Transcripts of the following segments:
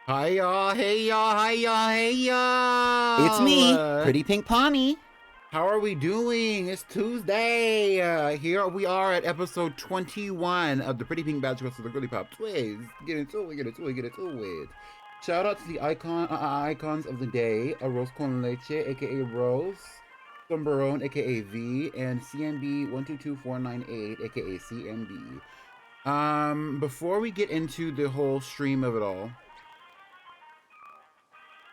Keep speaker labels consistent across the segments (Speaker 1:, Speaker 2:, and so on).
Speaker 1: Hi y'all, hey y'all, hi y'all, hey
Speaker 2: It's
Speaker 1: y'all.
Speaker 2: me, Pretty Pink Pony.
Speaker 1: How are we doing? It's Tuesday. Here we are at episode 21 of the Pretty Pink Badgequest of the Girlypop Twiz. Get into it, get into it, get into it. Shout out to the icons of the day, a Rose con leche, aka Rose, Sombrerone, aka V, and CMB122498, aka CMB. Before we get into the whole stream of it all,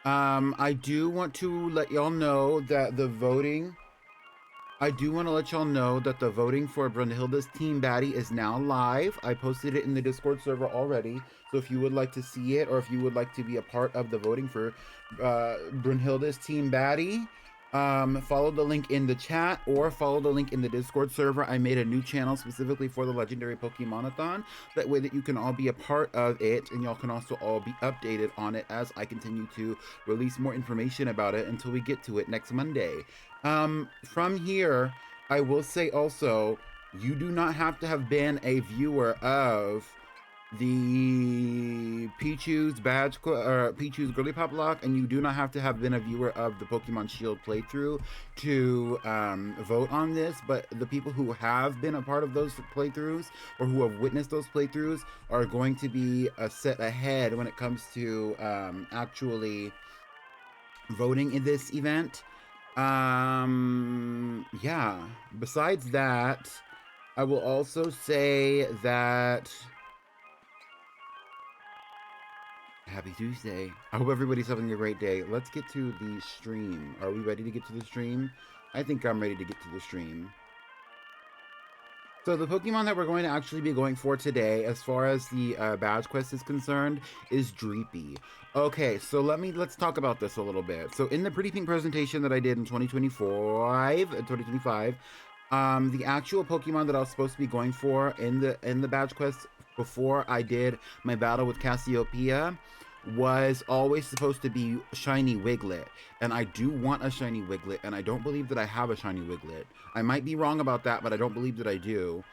Speaker 1: I do want to let y'all know that the voting. I do want to let y'all know that the voting for Brunhilde's Team Baddie is now live. I posted it in the Discord server already. So if you would like to see it, or if you would like to be a part of the voting for Brunhilde's Team Baddie, follow the link in the chat or follow the link in the Discord server. I made a new channel specifically for the Legendary Pokemon-a-thon. That way that you can all be a part of it, and y'all can also all be updated on it as I continue to release more information about it until we get to it next Monday. From here, I will say also, you do not have to have been a viewer of the Pichu's Pichu's Girlypop Lock, and you do not have to have been a viewer of the Pokemon Shield playthrough to vote on this. But the people who have been a part of those playthroughs or who have witnessed those playthroughs are going to be a set ahead when it comes to actually voting in this event. Yeah. Besides that, I will also say that happy Tuesday. I hope everybody's having a great day. Let's get to the stream. Are we ready to get to the stream? I think I'm ready to get to the stream. So the Pokemon that we're going to actually be going for today, as far as the badge quest is concerned, is Dreepy. Okay, so let's talk about this a little bit. So in the Pretty Pink presentation that I did in 2025, the actual Pokemon that I was supposed to be going for in the badge quest before I did my battle with Cassiopeia was always supposed to be shiny Wiglet, and I do want a shiny Wiglet, and I don't believe that I have a shiny Wiglet. I might be wrong about that, but I don't believe that I do.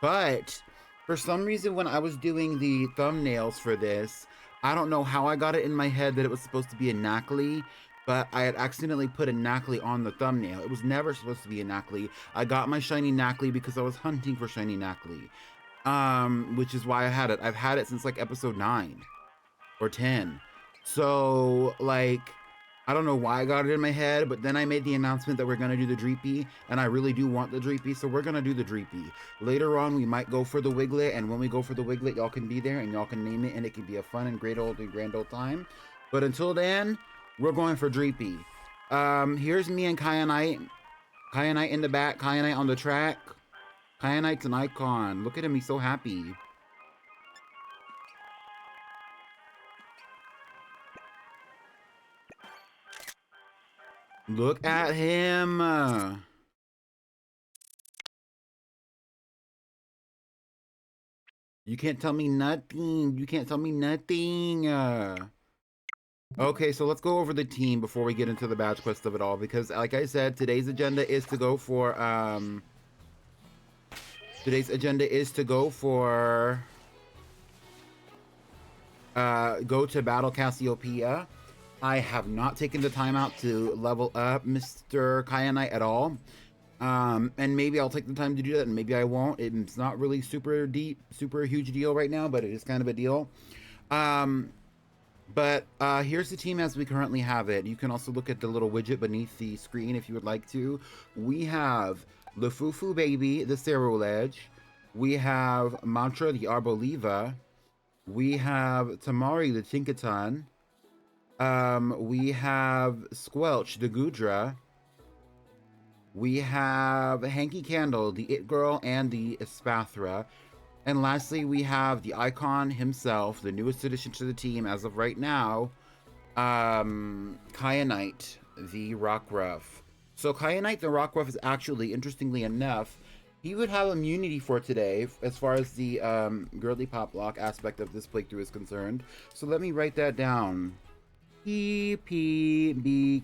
Speaker 1: But for some reason, when I was doing the thumbnails for this, I don't know how I got it in my head that it was supposed to be a Knackley, but I had accidentally put a Knackley on the thumbnail. It was never supposed to be a Knackley. I got my shiny Knackley because I was hunting for shiny Knackley, which is why I had it. I've had it since like episode 9 or 10. So, like, I don't know why I got it in my head, but then I made the announcement that we're going to do the Dreepy, and I really do want the Dreepy, so we're going to do the Dreepy. Later on, we might go for the Wiglet, and when we go for the Wiglet, y'all can be there, and y'all can name it, and it can be a fun and grand old time. But until then, we're going for Dreepy. Here's me and Kyanite. Kyanite in the back, Kyanite on the track. Kyanite's an icon. Look at him, he's so happy. Look at him. You can't tell me nothing. You can't tell me nothing. Okay, so let's go over the team before we get into the badge quest of it all, because like I said, today's agenda is to go for go to battle Cassiopeia. I have not taken the time out to level up Mr. Kyanite at all. And maybe I'll take the time to do that, and maybe I won't. It's not really super huge deal right now, but it is kind of a deal. But here's the team as we currently have it. You can also look at the little widget beneath the screen if you would like to. We have Lufufu Baby, the Ceruledge. We have Mantra, the Arboliva. We have Tamari, the Tinkaton. We have Squelch, the Gudra. We have Hanky Candle, the It Girl, and the Espathra. And lastly, we have the icon himself, the newest addition to the team as of right now, Kyanite, the Rockruff. So Kyanite, the Rockruff is actually, interestingly enough, he would have immunity for today as far as the Girlypop Lock aspect of this playthrough is concerned. So let me write that down. PPBQ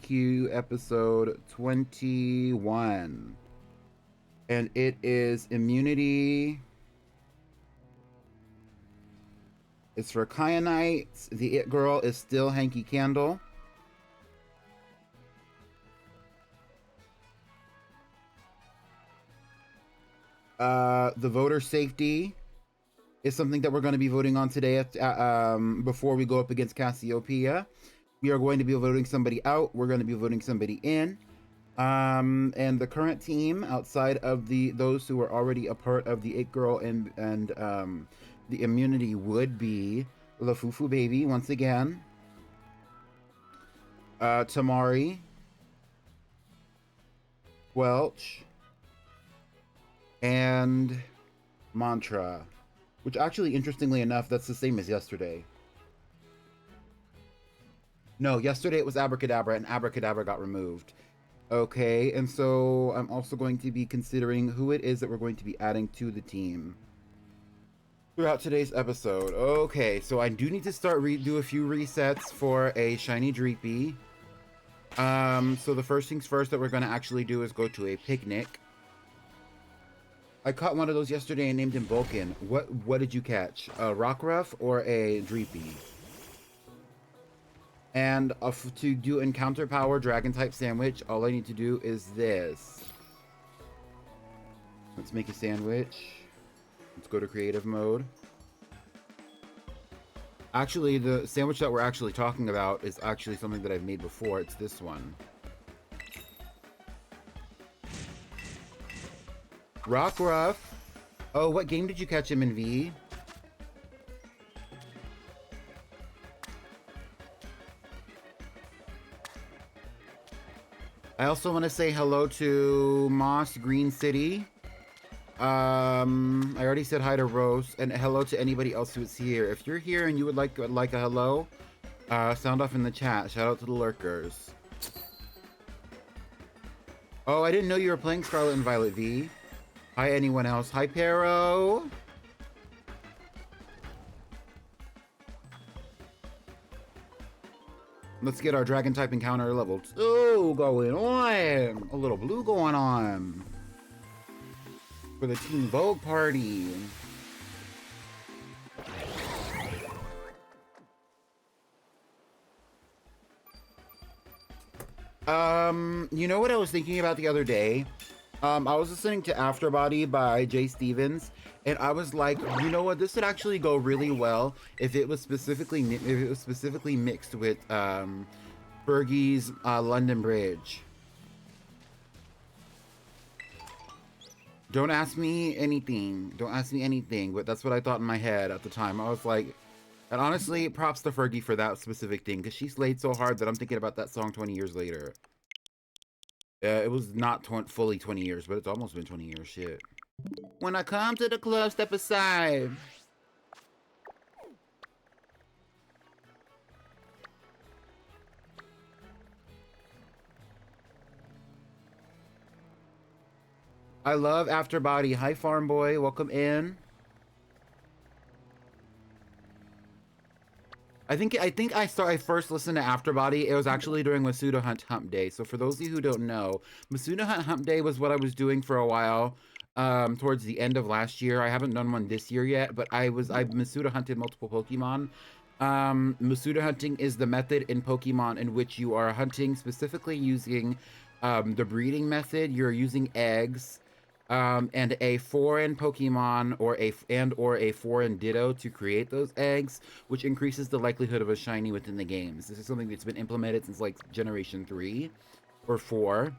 Speaker 1: episode 21. And it is immunity is for Kyanite. The It Girl is still Hanky Candle. The voter safety is something that we're going to be voting on today before we go up against Cassiopeia. We are going to be voting somebody out. We're going to be voting somebody in. And the current team, outside of those who are already a part of the It Girl and the immunity, would be Lafufu Baby once again, Tamari, Welch, and Mantra. Which actually, interestingly enough, that's the same as yesterday. No, yesterday it was Abracadabra, and Abracadabra got removed. Okay, and so I'm also going to be considering who it is that we're going to be adding to the team throughout today's episode. Okay, so I do need to start do a few resets for a shiny Dreepy. So the first things first that we're going to actually do is go to a picnic. I caught one of those yesterday and named him Vulcan. What did you catch? A Rockruff or a Dreepy? And to do encounter power dragon type sandwich, all I need to do is this. Let's make a sandwich. Let's go to creative mode. Actually, the sandwich that we're actually talking about is actually something that I've made before. It's this one. Rockruff. Oh, what game did you catch him in, V? I also want to say hello to Moss Green City. I already said hi to Rose, and hello to anybody else who is here. If you're here and you would like a hello, sound off in the chat. Shout out to the lurkers. Oh, I didn't know you were playing Scarlet and Violet, V. Hi, anyone else? Hi, Pero. Let's get our dragon type encounter level 2 going on. A little blue going on. For the Team Vogue party. You know what I was thinking about the other day? I was listening to Afterbody by Jay Stevens, and I was like, you know what, this would actually go really well if it was specifically mixed with Fergie's London Bridge. Don't ask me anything. Don't ask me anything, but that's what I thought in my head at the time. I was like, and honestly, props to Fergie for that specific thing, because she slayed so hard that I'm thinking about that song 20 years later. It was not fully 20 years, but it's almost been 20 years, shit. When I come to the club, step aside. I love Afterbody. Hi, Farm Boy. Welcome in. I think I first listened to Afterbody. It was actually during Masuda Hunt Hump Day. So for those of you who don't know, Masuda Hunt Hump Day was what I was doing for a while. Towards the end of last year. I haven't done one this year yet, but I Masuda hunted multiple Pokemon. Masuda hunting is the method in Pokemon in which you are hunting specifically using the breeding method. You're using eggs. And a foreign Pokemon or a foreign Ditto to create those eggs, which increases the likelihood of a shiny within the games. This is something that's been implemented since like Generation 3 or 4.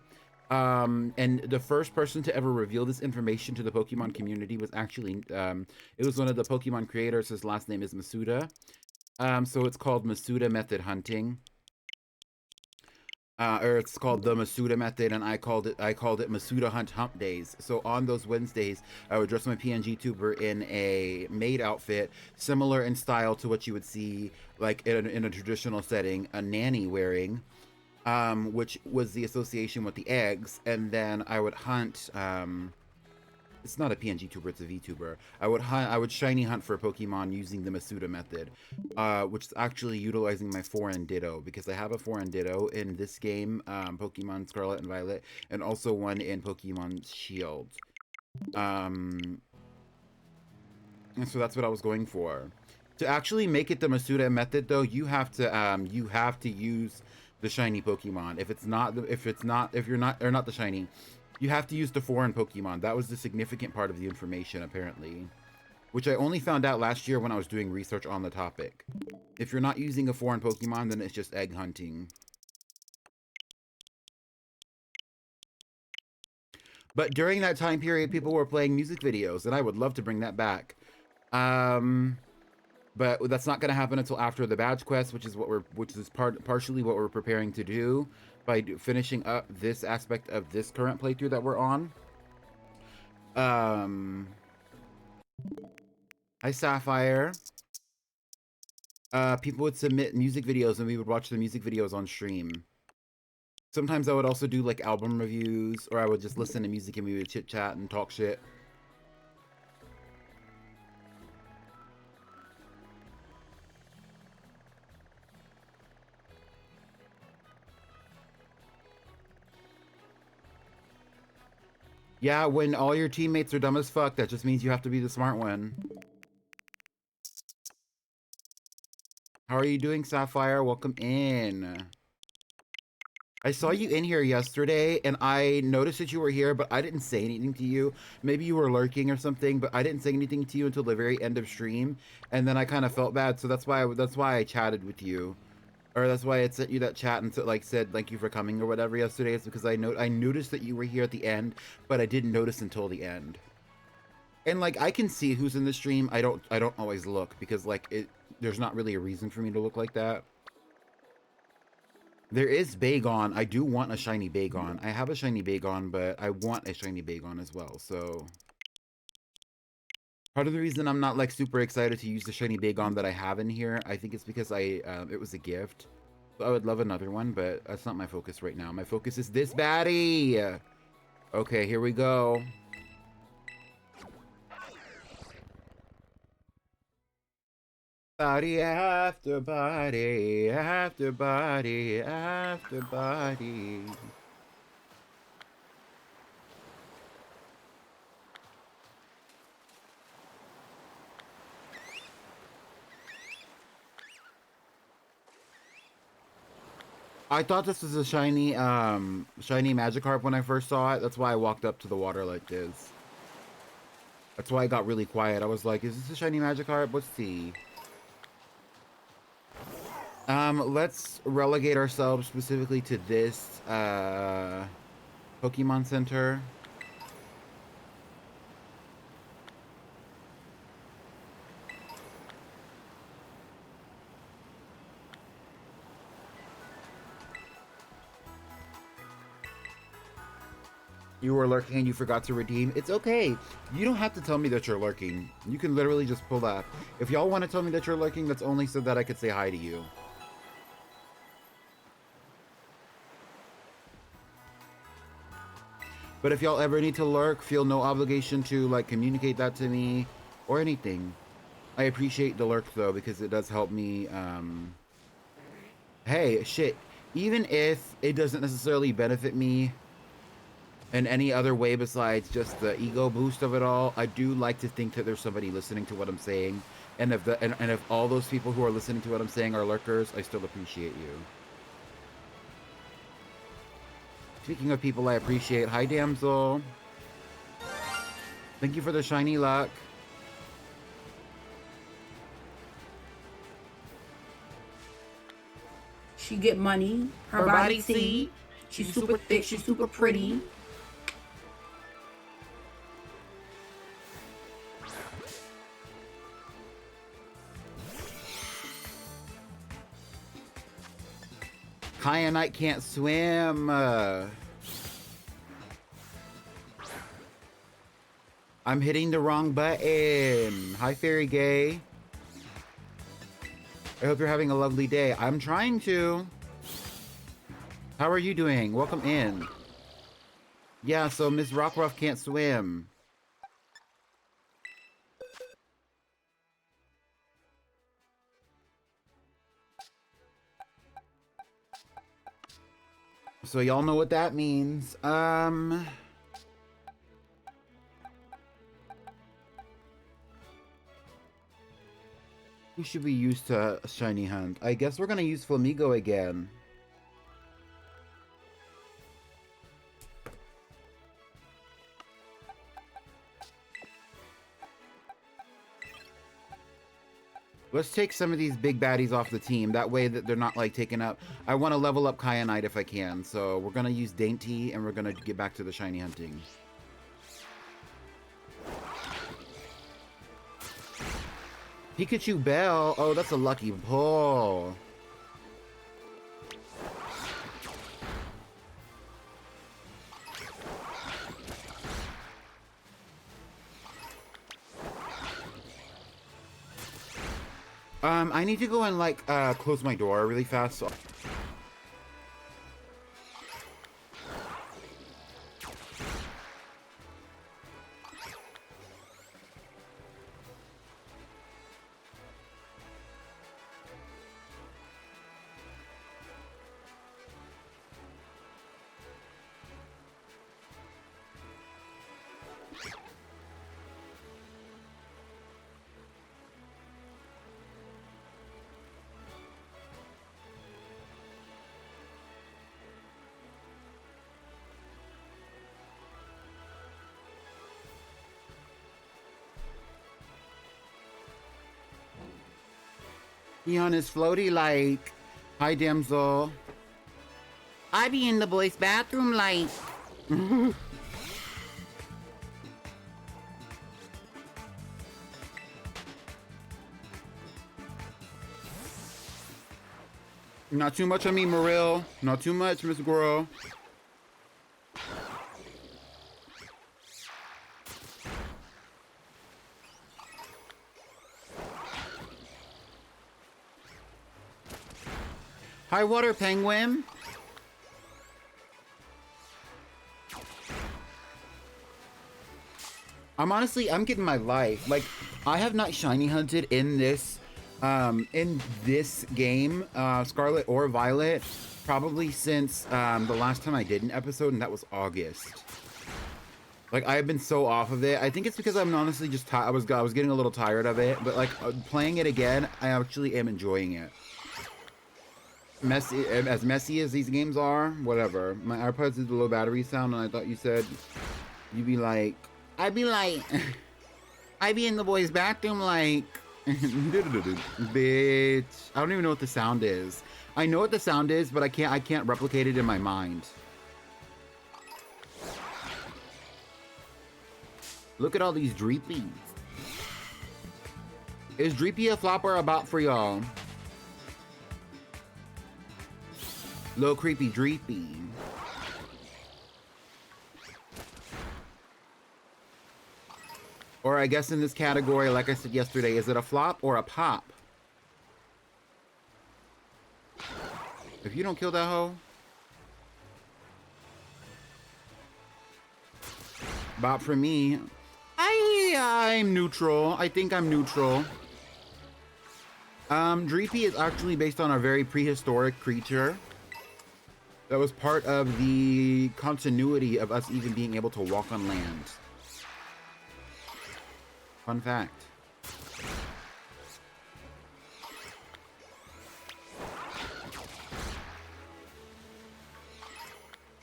Speaker 1: And the first person to ever reveal this information to the Pokemon community was actually, it was one of the Pokemon creators. His last name is Masuda. So it's called Masuda Method Hunting. Or it's called the Masuda Method, and I called it Masuda Hunt Hump Days. So on those Wednesdays, I would dress my PNG tuber in a maid outfit, similar in style to what you would see like in a traditional setting, a nanny wearing, which was the association with the eggs. And then I would hunt. It's not a PNG tuber, it's a VTuber. I would shiny hunt for Pokemon using the Masuda method, which is actually utilizing my foreign Ditto, because I have a foreign Ditto in this game, Pokemon Scarlet and Violet, and also one in Pokemon Shield. And so that's what I was going for. To actually make it the Masuda method, though, you have to use the shiny Pokemon. If you're not, or not the shiny, you have to use the foreign Pokemon. That was the significant part of the information, apparently, which I only found out last year when I was doing research on the topic. If you're not using a foreign Pokemon, then it's just egg hunting. But during that time period, people were playing music videos, and I would love to bring that back. But that's not going to happen until after the badge quest, which is partially what we're preparing to do by finishing up this aspect of this current playthrough that we're on. Hi, Sapphire. People would submit music videos, and we would watch the music videos on stream. Sometimes I would also do like album reviews, or I would just listen to music and we would chit chat and talk shit. Yeah, when all your teammates are dumb as fuck, that just means you have to be the smart one. How are you doing, Sapphire? Welcome in. I saw you in here yesterday, and I noticed that you were here, but I didn't say anything to you. Maybe you were lurking or something, but I didn't say anything to you until the very end of stream, and then I kind of felt bad, so that's why I chatted with you. Or that's why I sent you that chat and said thank you for coming or whatever yesterday. It's because I noticed that you were here at the end, but I didn't notice until the end. And like I can see who's in the stream. I don't always look because like there's not really a reason for me to look like that. There is Bagon. I do want a shiny Bagon. I have a shiny Bagon, but I want a shiny Bagon as well. So part of the reason I'm not like super excited to use the shiny Bagon that I have in here, I think it's because it was a gift. So I would love another one, but that's not my focus right now. My focus is this baddie. Okay, here we go. Body after body, after body, after body. I thought this was a shiny Magikarp when I first saw it. That's why I walked up to the water like this. That's why I got really quiet. I was like, is this a shiny Magikarp? Let's see. Let's relegate ourselves specifically to this Pokemon Center. You were lurking and you forgot to redeem. It's okay. You don't have to tell me that you're lurking. You can literally just pull that. If y'all want to tell me that you're lurking, that's only so that I could say hi to you. But if y'all ever need to lurk, feel no obligation to like communicate that to me or anything. I appreciate the lurk though, because it does help me. Hey, shit. Even if it doesn't necessarily benefit me in any other way besides just the ego boost of it all, I do like to think that there's somebody listening to what I'm saying. And if all those people who are listening to what I'm saying are lurkers, I still appreciate you. Speaking of people I appreciate, hi damsel. Thank you for the shiny luck.
Speaker 3: She get money. Her body T. She's super thick. She's super pretty.
Speaker 1: Kyanite can't swim. I'm hitting the wrong button. Hi, Fairy Gay. I hope you're having a lovely day. I'm trying to. How are you doing? Welcome in. Yeah, so Miss Rockruff can't swim. So y'all know what that means. Who should we use to shiny hunt? I guess we're gonna use Flamigo again. Let's take some of these big baddies off the team. That way that they're not like taken up. I want to level up Kyanite if I can. So we're gonna use Dainty and we're gonna get back to the shiny hunting. Pikachu Bell. Oh, that's a lucky pull. I need to go and like close my door really fast. So he on his floaty like, hi damsel. I be in the boys' bathroom like. Not too much on me, Marill. Not too much, Miss Girl. Hi, Water Penguin. I'm getting my life. Like, I have not shiny hunted in this game, Scarlet or Violet, probably since the last time I did an episode, and that was August. Like, I have been so off of it. I think it's because I'm honestly just I was getting a little tired of it, but like playing it again, I actually am enjoying it. As messy as these games are, whatever. My AirPods did the low battery sound, and I thought you said you'd be like, I'd be like, I be in the boys' bathroom like, bitch. I don't even know what the sound is. I know what the sound is, but I can't replicate it in my mind. Look at all these Dreepies. Is Dreepy a flop or a bot for y'all? Little creepy Dreepy. Or I guess in this category, like I said yesterday, is it a flop or a pop? If you don't kill that hoe. Bop for me. I'm neutral. I think I'm neutral. Dreepy is actually based on a very prehistoric creature that was part of the continuity of us even being able to walk on land. Fun fact.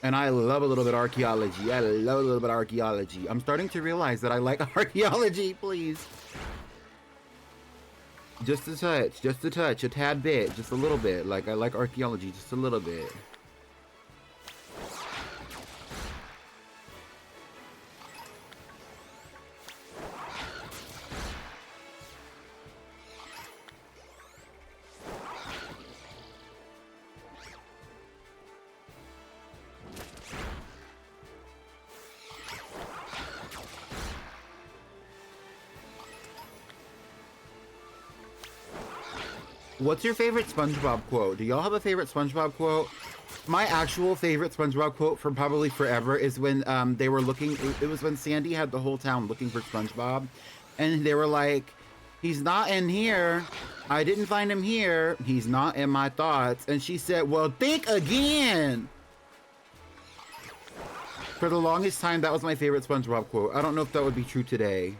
Speaker 1: And I love a little bit of archaeology. I love a little bit of archaeology. I'm starting to realize that I like archaeology, please. Just a touch, a tad bit, just a little bit. Like, I like archaeology just a little bit. What's your favorite SpongeBob quote? Do y'all have a favorite SpongeBob quote? My actual favorite SpongeBob quote from probably forever is when they were looking, it was when Sandy had the whole town looking for SpongeBob, and they were like, he's not in here. I didn't find him here. He's not in my thoughts. And she said, well, think again. For the longest time, that was my favorite SpongeBob quote. I don't know if that would be true today.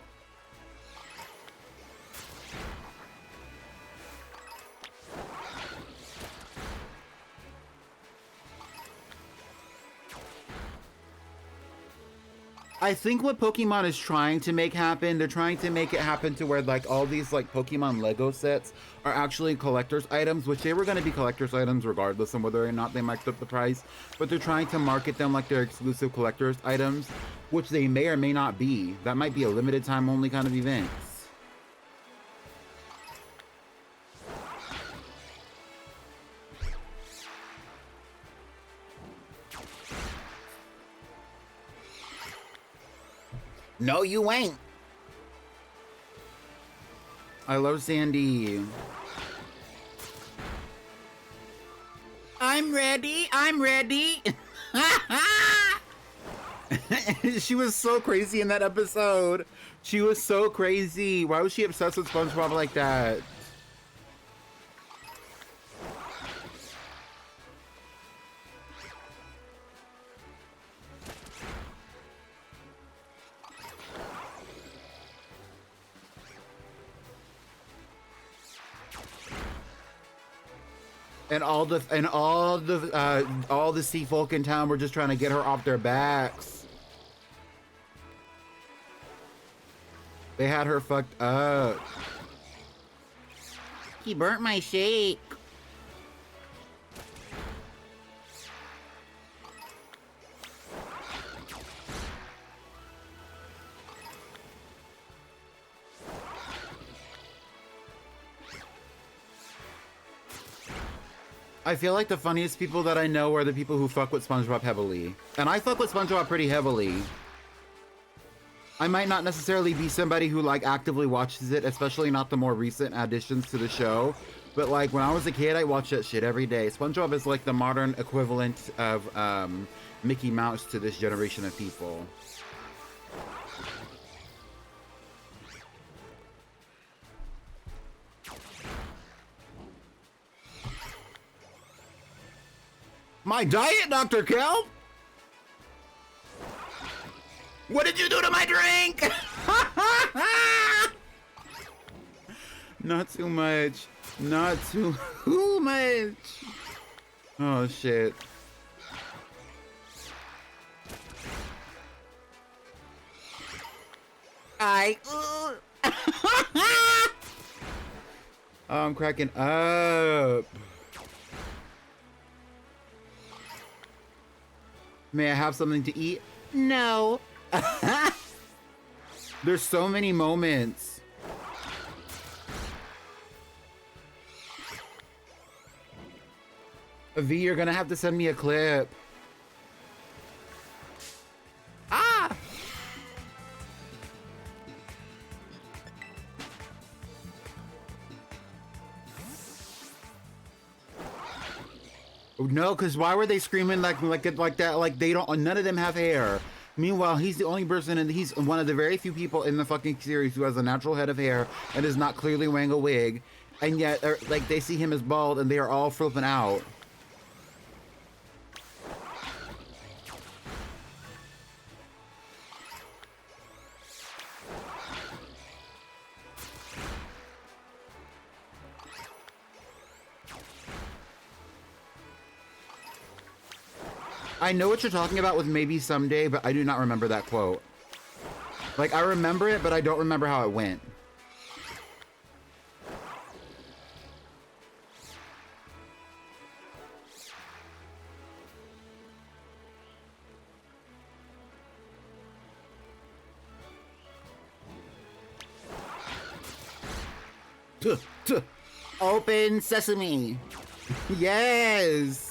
Speaker 1: I think what Pokemon is trying to make happen, they're trying to make it happen to where like all these like Pokemon Lego sets are actually collector's items, which they were going to be collector's items regardless of whether or not they marked up the price, but they're trying to market them like they're exclusive collector's items, which they may or may not be. That might be a limited time only kind of event.
Speaker 2: No, you ain't.
Speaker 1: I love Sandy.
Speaker 2: I'm ready. I'm ready.
Speaker 1: She was so crazy in that episode. She was so crazy. Why was she obsessed with SpongeBob like that? And all the sea folk in town were just trying to get her off their backs. They had her fucked up.
Speaker 2: He burnt my shake.
Speaker 1: I feel like the funniest people that I know are the people who fuck with SpongeBob heavily. And I fuck with SpongeBob pretty heavily. I might not necessarily be somebody who like actively watches it, especially not the more recent additions to the show. But like when I was a kid, I watched that shit every day. SpongeBob is like the modern equivalent of Mickey Mouse to this generation of people. My diet, Dr. Kelp? What did you do to my drink? Not too much. Not too much. Oh, shit. Oh, I'm cracking up. May I have something to eat? No. There's so many moments. V, you're gonna have to send me a clip. Ah! No, because why were they screaming like that? Like they don't. None of them have hair. Meanwhile, he's the only person, and he's one of the very few people in the fucking series who has a natural head of hair and is not clearly wearing a wig. And yet, like they see him as bald, and they are all flipping out. I know what you're talking about with maybe someday, but I do not remember that quote. Like, I remember it, but I don't remember how it went.
Speaker 2: Open sesame.
Speaker 1: Yes.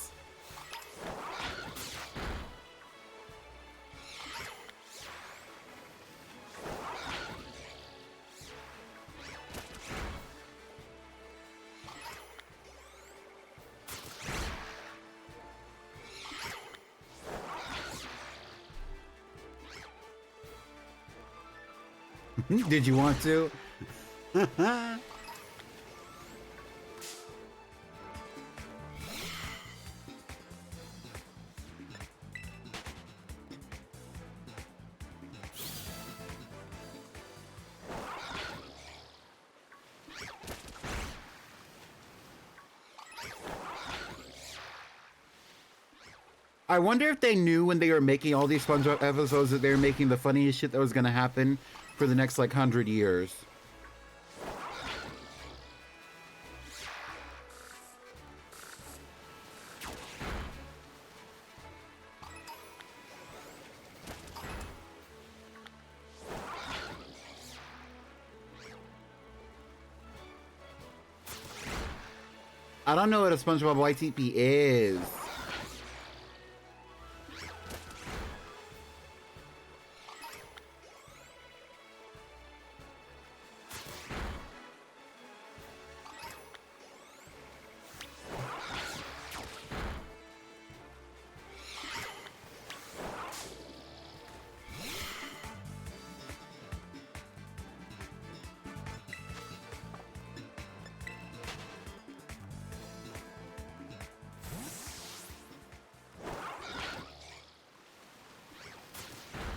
Speaker 1: Did you want to? I wonder if they knew when they were making all these SpongeBob episodes that they were making the funniest shit that was gonna happen for the next like 100 years. I don't know what a SpongeBob YTP is.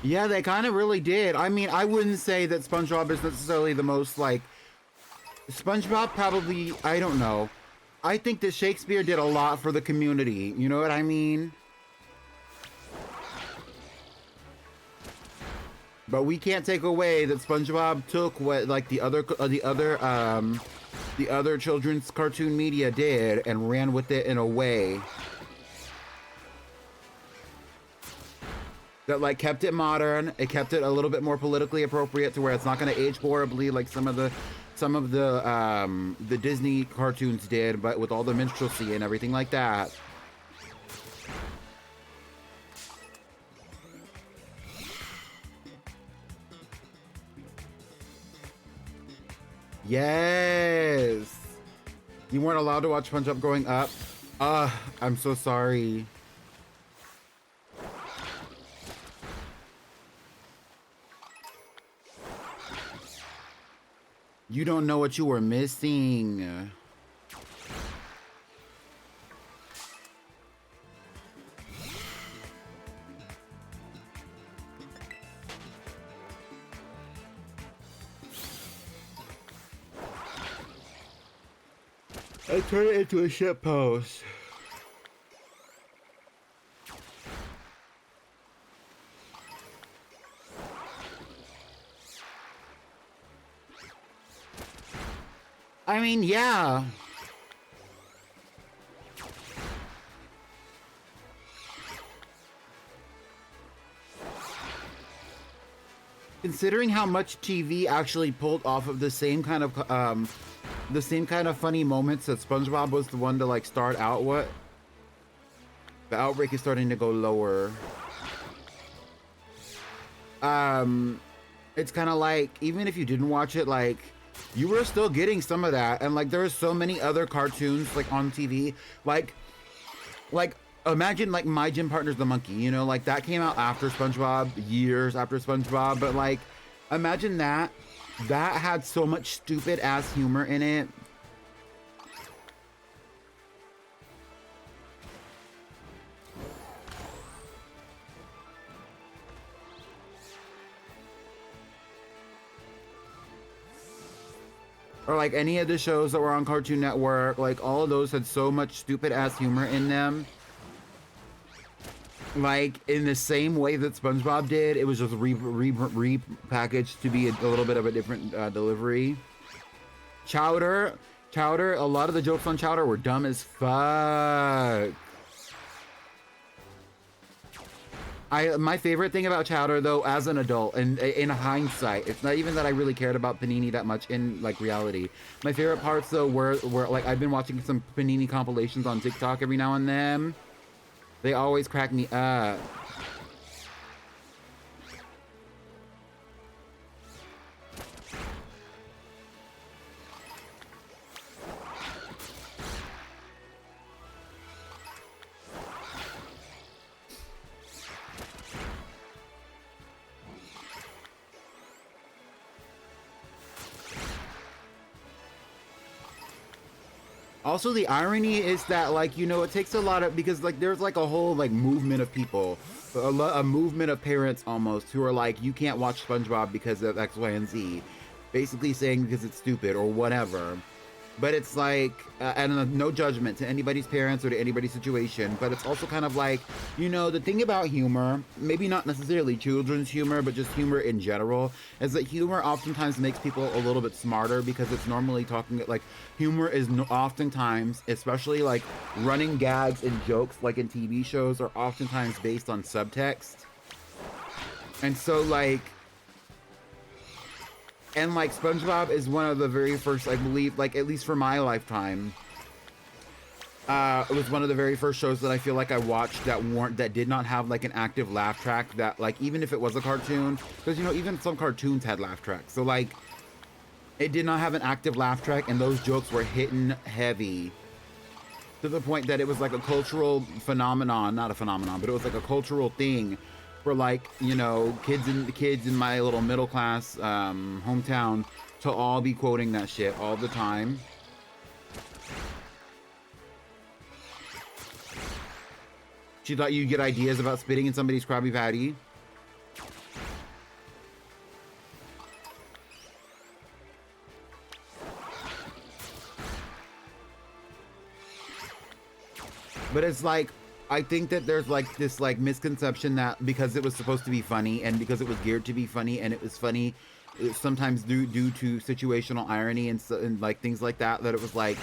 Speaker 1: Yeah, they kind of really did. I mean, I wouldn't say that SpongeBob is necessarily the most, like... SpongeBob probably... I don't know. I think that Shakespeare did a lot for the community. You know what I mean? But we can't take away that SpongeBob took what, like, the other children's cartoon media did and ran with it in a way that like kept it modern. It kept it a little bit more politically appropriate to where it's not going to age horribly like some of the Disney cartoons did, but with all the minstrelsy and everything like that. Yes. You weren't allowed to watch SpongeBob growing up? I'm so sorry. You don't know what you were missing. I turned it into a shit post. I mean, yeah. Considering how much TV actually pulled off of the same kind of funny moments that SpongeBob was the one to like start out with, the outbreak is starting to go lower. It's kind of like, even if you didn't watch it, like, you were still getting some of that. And like, there are so many other cartoons like on TV, like imagine like My Gym Partner's the Monkey, you know, like that came out after SpongeBob, years after SpongeBob, but like, imagine that had so much stupid ass humor in it. Or like any of the shows that were on Cartoon Network, like all of those had so much stupid ass humor in them. Like in the same way that SpongeBob did, it was just repackaged to be a little bit of a different delivery. Chowder, a lot of the jokes on Chowder were dumb as fuck. My favorite thing about Chowder, though, as an adult, and in hindsight, it's not even that I really cared about Panini that much in like reality. My favorite parts, though, were like I've been watching some Panini compilations on TikTok every now and then. They always crack me up. Also, the irony is that, like, you know, it takes a lot of, because, like, there's, like, a whole, like, movement of people, a movement of parents, almost, who are like, you can't watch SpongeBob because of X, Y, and Z. Basically saying because it's stupid or whatever. but it's like, and no judgment to anybody's parents or to anybody's situation, but it's also kind of like, you know, the thing about humor, maybe not necessarily children's humor, but just humor in general, is that humor oftentimes makes people a little bit smarter because it's normally talking, like, humor is oftentimes, especially like running gags and jokes, like in TV shows, are oftentimes based on subtext. And so, like, and like SpongeBob is one of the very first, I believe, like at least for my lifetime, it was one of the very first shows that I feel like I watched that did not have like an active laugh track, that like even if it was a cartoon, because you know even some cartoons had laugh tracks, so like it did not have an active laugh track, and those jokes were hitting heavy to the point that it was like a cultural phenomenon, not a phenomenon, but it was like a cultural thing for like, you know, kids in my little middle class hometown to all be quoting that shit all the time. She thought you'd get ideas about spitting in somebody's Krabby Patty. But it's like, I think that there's like this like misconception that because it was supposed to be funny and because it was geared to be funny and it was funny sometimes due to situational irony and like things like that, that it was like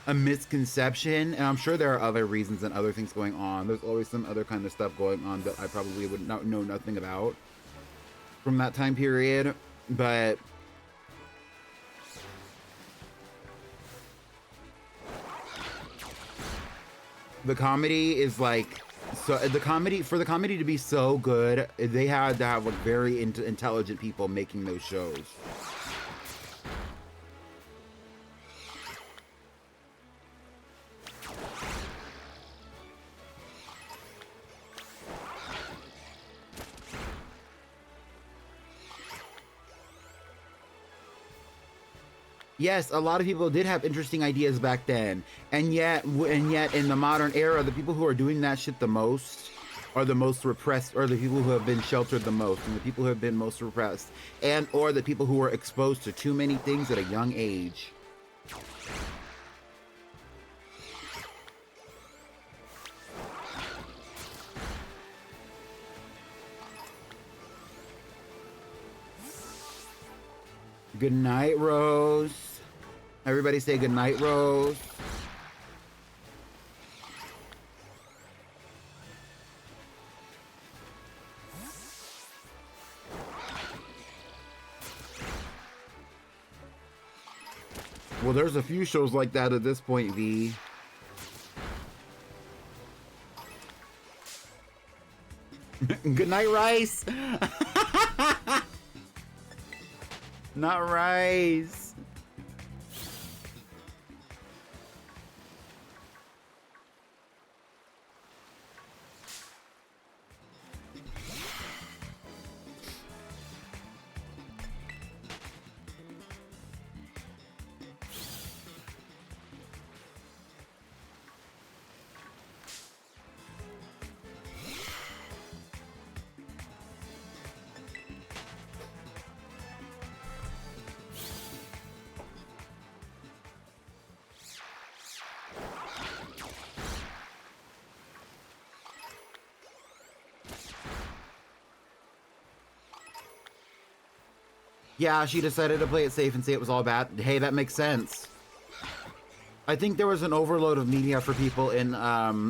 Speaker 1: a misconception. And I'm sure there are other reasons and other things going on. There's always some other kind of stuff going on that I probably would not know nothing about from that time period. But the comedy is like, so the comedy, for the comedy to be so good, they had to have like very intelligent people making those shows. Yes, a lot of people did have interesting ideas back then, and yet in the modern era, the people who are doing that shit the most are the most repressed, or the people who have been sheltered the most, and the people who have been most repressed, and or the people who were exposed to too many things at a young age. Good night, Rose. Everybody say good night, Rose. Well, there's a few shows like that at this point, V. Good night, Rice. Not Rice. Yeah, she decided to play it safe and say it was all bad. Hey, that makes sense. I think there was an overload of media for people in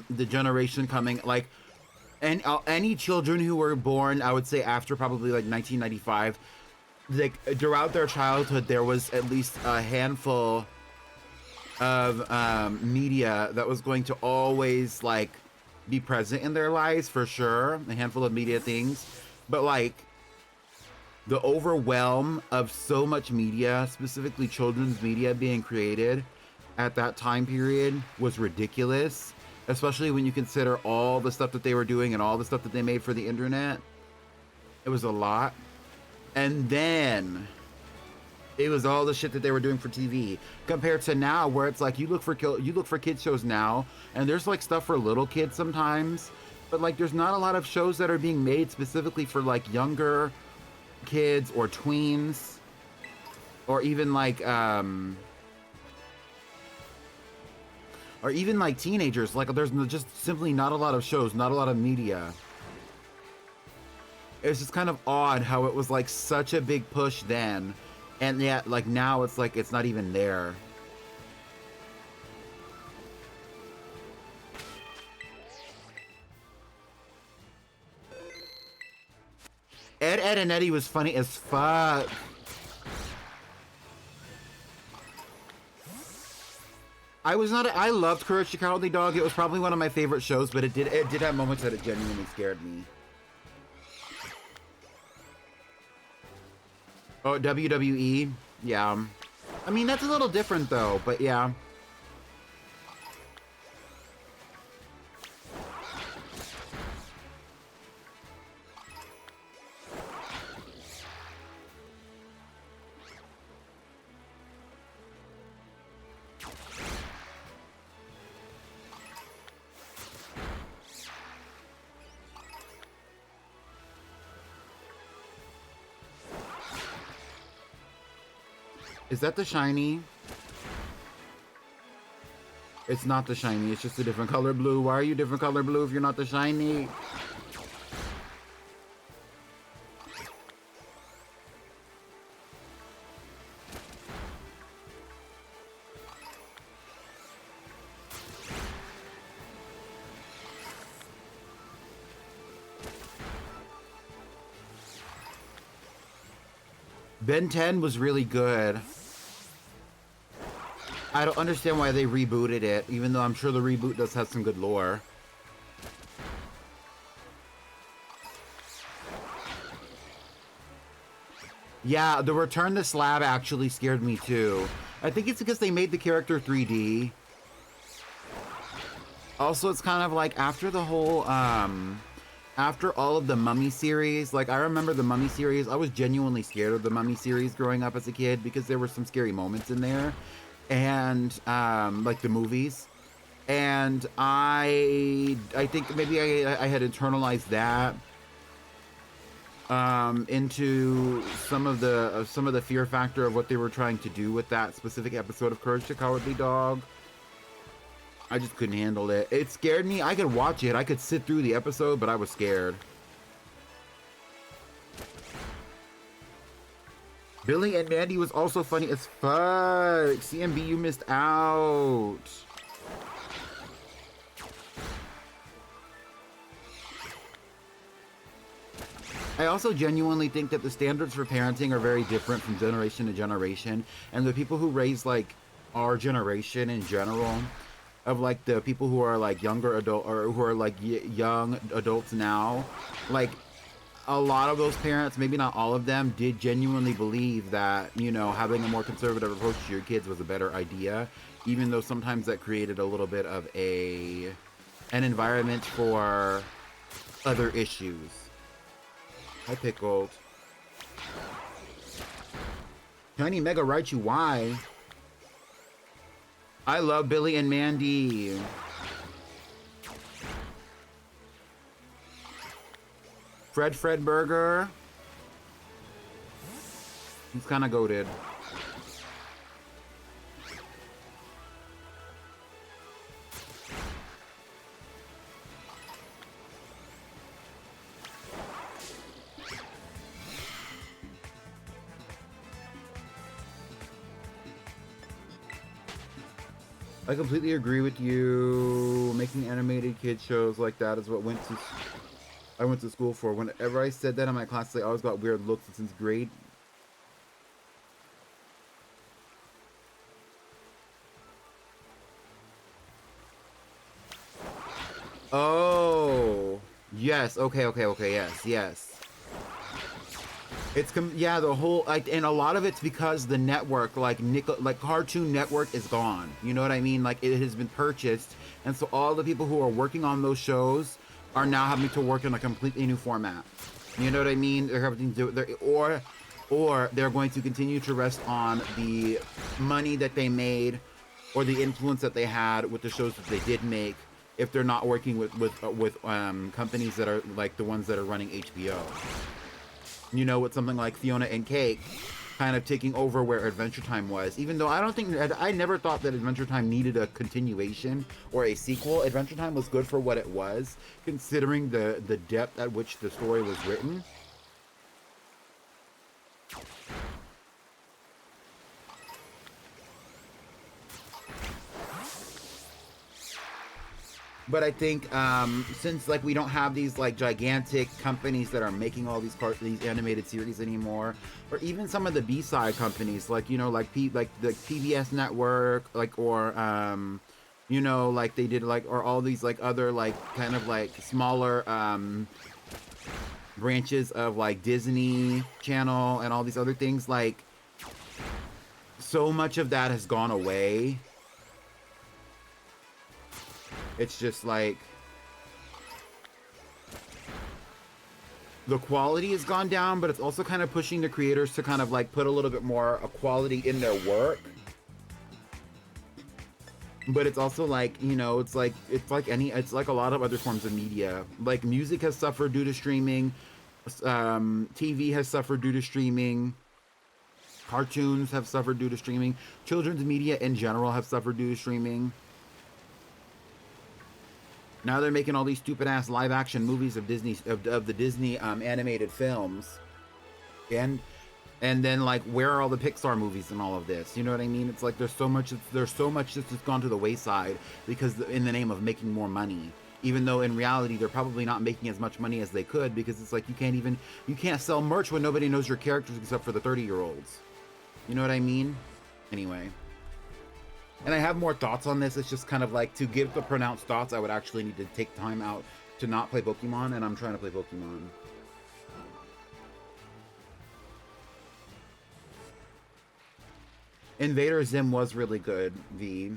Speaker 1: the generation coming, like, and any children who were born, I would say after probably like 1995, like throughout their childhood, there was at least a handful of media that was going to always like be present in their lives for sure. A handful of media things, but like, the overwhelm of so much media, specifically children's media being created at that time period, was ridiculous, especially when you consider all the stuff that they were doing and all the stuff that they made for the internet. It was a lot. And then it was all the shit that they were doing for TV, compared to now, where it's like you look for kids shows now, and there's like stuff for little kids sometimes, but like there's not a lot of shows that are being made specifically for like younger kids or tweens, or even like or even like teenagers. Like there's just simply not a lot of shows, not a lot of media. It's just kind of odd how it was like such a big push then, and yet like now it's like it's not even there. Ed, Ed, and Eddie was funny as fuck. I loved Courage the Cowardly Dog. It was probably one of my favorite shows, but it did have moments that it genuinely scared me. Oh, WWE? Yeah. I mean, that's a little different though, but yeah. Is that the shiny? It's not the shiny, it's just a different color blue. Why are you different color blue if you're not the shiny? Ben 10 was really good. I don't understand why they rebooted it, even though I'm sure the reboot does have some good lore. Yeah, the Return to Slab actually scared me too. I think it's because they made the character 3D. Also, it's kind of like after the whole, after all of the Mummy series, like I remember the Mummy series, I was genuinely scared of the Mummy series growing up as a kid because there were some scary moments in there. And like the movies, and I think maybe I had internalized that into some of the fear factor of what they were trying to do with that specific episode of Courage the Cowardly Dog. I just couldn't handle it. It scared me. I could watch it. I could sit through the episode, but I was scared. Billy and Mandy was also funny as fuck. CMB, you missed out. I also genuinely think that the standards for parenting are very different from generation to generation. And the people who raise like our generation in general, of like the people who are like younger adult or who are like young adults now, like a lot of those parents, maybe not all of them, did genuinely believe that, you know, having a more conservative approach to your kids was a better idea, even though sometimes that created a little bit of an environment for other issues. Hi, Pickled. Tiny Mega writes you why. I love Billy and Mandy. Fred Burger. He's kind of goated. I completely agree with you. Making animated kid shows like that is what I went to school for. Whenever I said that in my class, I always got weird looks since grade. Oh, yes. Okay, yes. It's yeah, the whole like, and a lot of it's because the network, like Cartoon Network, is gone. You know what I mean? Like it has been purchased, and so all the people who are working on those shows are now having to work in a completely new format. You know what I mean? They're having to do or they're going to continue to rest on the money that they made or the influence that they had with the shows that they did make. If they're not working with companies that are like the ones that are running HBO. You know, with something like Fiona and Cake, kind of taking over where Adventure Time was. Even though I never thought that Adventure Time needed a continuation or a sequel. Adventure Time was good for what it was, considering the depth at which the story was written. But I think since like we don't have these like gigantic companies that are making all these animated series anymore, or even some of the B-side companies like like the PBS network, like or like they did like, or all these like other like kind of like smaller branches of like Disney Channel and all these other things, like so much of that has gone away. It's just like the quality has gone down, but it's also kind of pushing the creators to kind of like put a little bit more quality in their work. But it's also like, it's like a lot of other forms of media. Like music has suffered due to streaming, TV has suffered due to streaming, cartoons have suffered due to streaming, children's media in general have suffered due to streaming. Now they're making all these stupid ass live action movies of the Disney animated films, and then like where are all the Pixar movies and all of this? You know what I mean? It's like there's so much that's just gone to the wayside because in the name of making more money, even though in reality they're probably not making as much money as they could, because it's like you can't sell merch when nobody knows your characters except for the 30-year-olds. You know what I mean? Anyway. And I have more thoughts on this. It's just kind of like, to give the pronounced thoughts, I would actually need to take time out to not play Pokemon, and I'm trying to play Pokemon. Invader Zim was really good, V.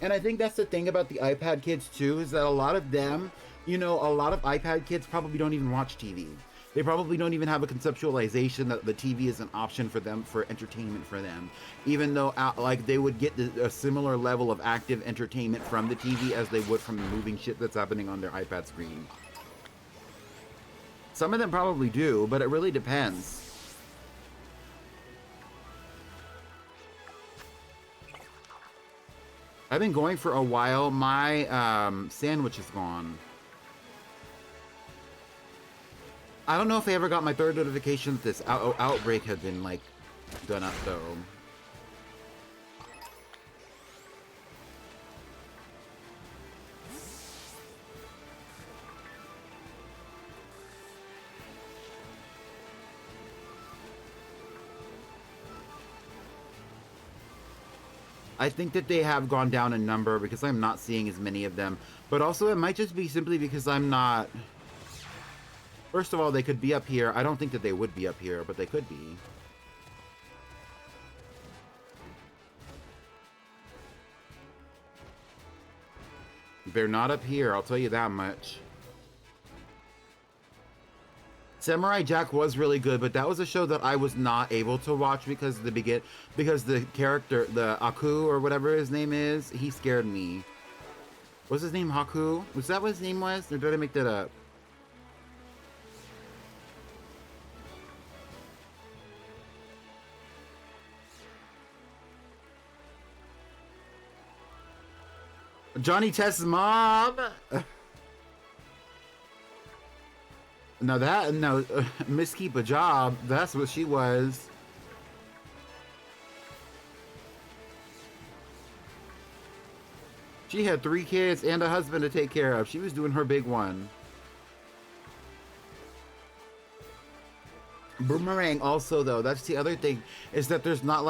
Speaker 1: And I think that's the thing about the iPad kids too, is that a lot of them, a lot of iPad kids probably don't even watch TV. They probably don't even have a conceptualization that the TV is an option for them, for entertainment for them. Even though like they would get a similar level of active entertainment from the TV as they would from the moving shit that's happening on their iPad screen. Some of them probably do, but it really depends. I've been going for a while. My sandwich is gone. I don't know if I ever got my third notification that this outbreak had been like done up though. I think that they have gone down in number because I'm not seeing as many of them. But also it might just be simply because I'm not... First of all, they could be up here. I don't think that they would be up here, but they could be. They're not up here, I'll tell you that much. Samurai Jack was really good, but that was a show that I was not able to watch because the character, the Aku or whatever his name is, he scared me. What's his name, Haku? Was that what his name was? Or did I make that up? Johnny Test's mom. No, Miss Keep a Job, that's what she was. She had 3 kids and a husband to take care of. She was doing her big one. Boomerang also though, that's the other thing, is that there's not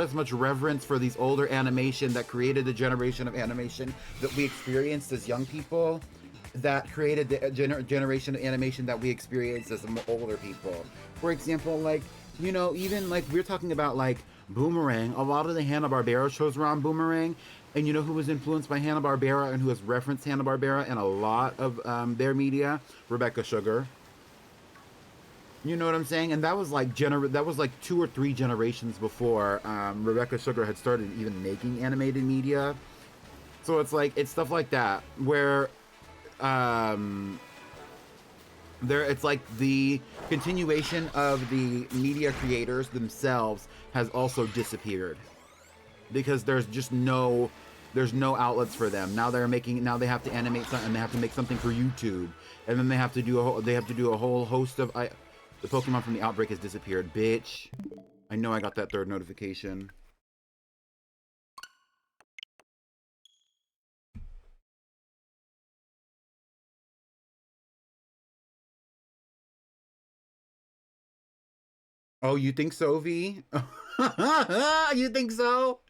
Speaker 1: as much reverence for these older animation that created the generation of animation that we experienced as young people, that created the generation of animation that we experienced as older people. For example, like, even like we're talking about like Boomerang, a lot of the Hanna-Barbera shows were on Boomerang, and you know who was influenced by Hanna-Barbera and who has referenced Hanna-Barbera in a lot of their media? Rebecca Sugar. You know what I'm saying? And that was like that was like 2 or 3 generations before Rebecca Sugar had started even making animated media. So it's like it's stuff like that where um, it's like the continuation of the media creators themselves has also disappeared because there's no outlets for them. Now they have to animate something and they have to make something for YouTube, and then they have to do a whole host of the Pokemon from the outbreak has disappeared, bitch. I know I got that 3rd notification. Oh, you think so, V? You think so?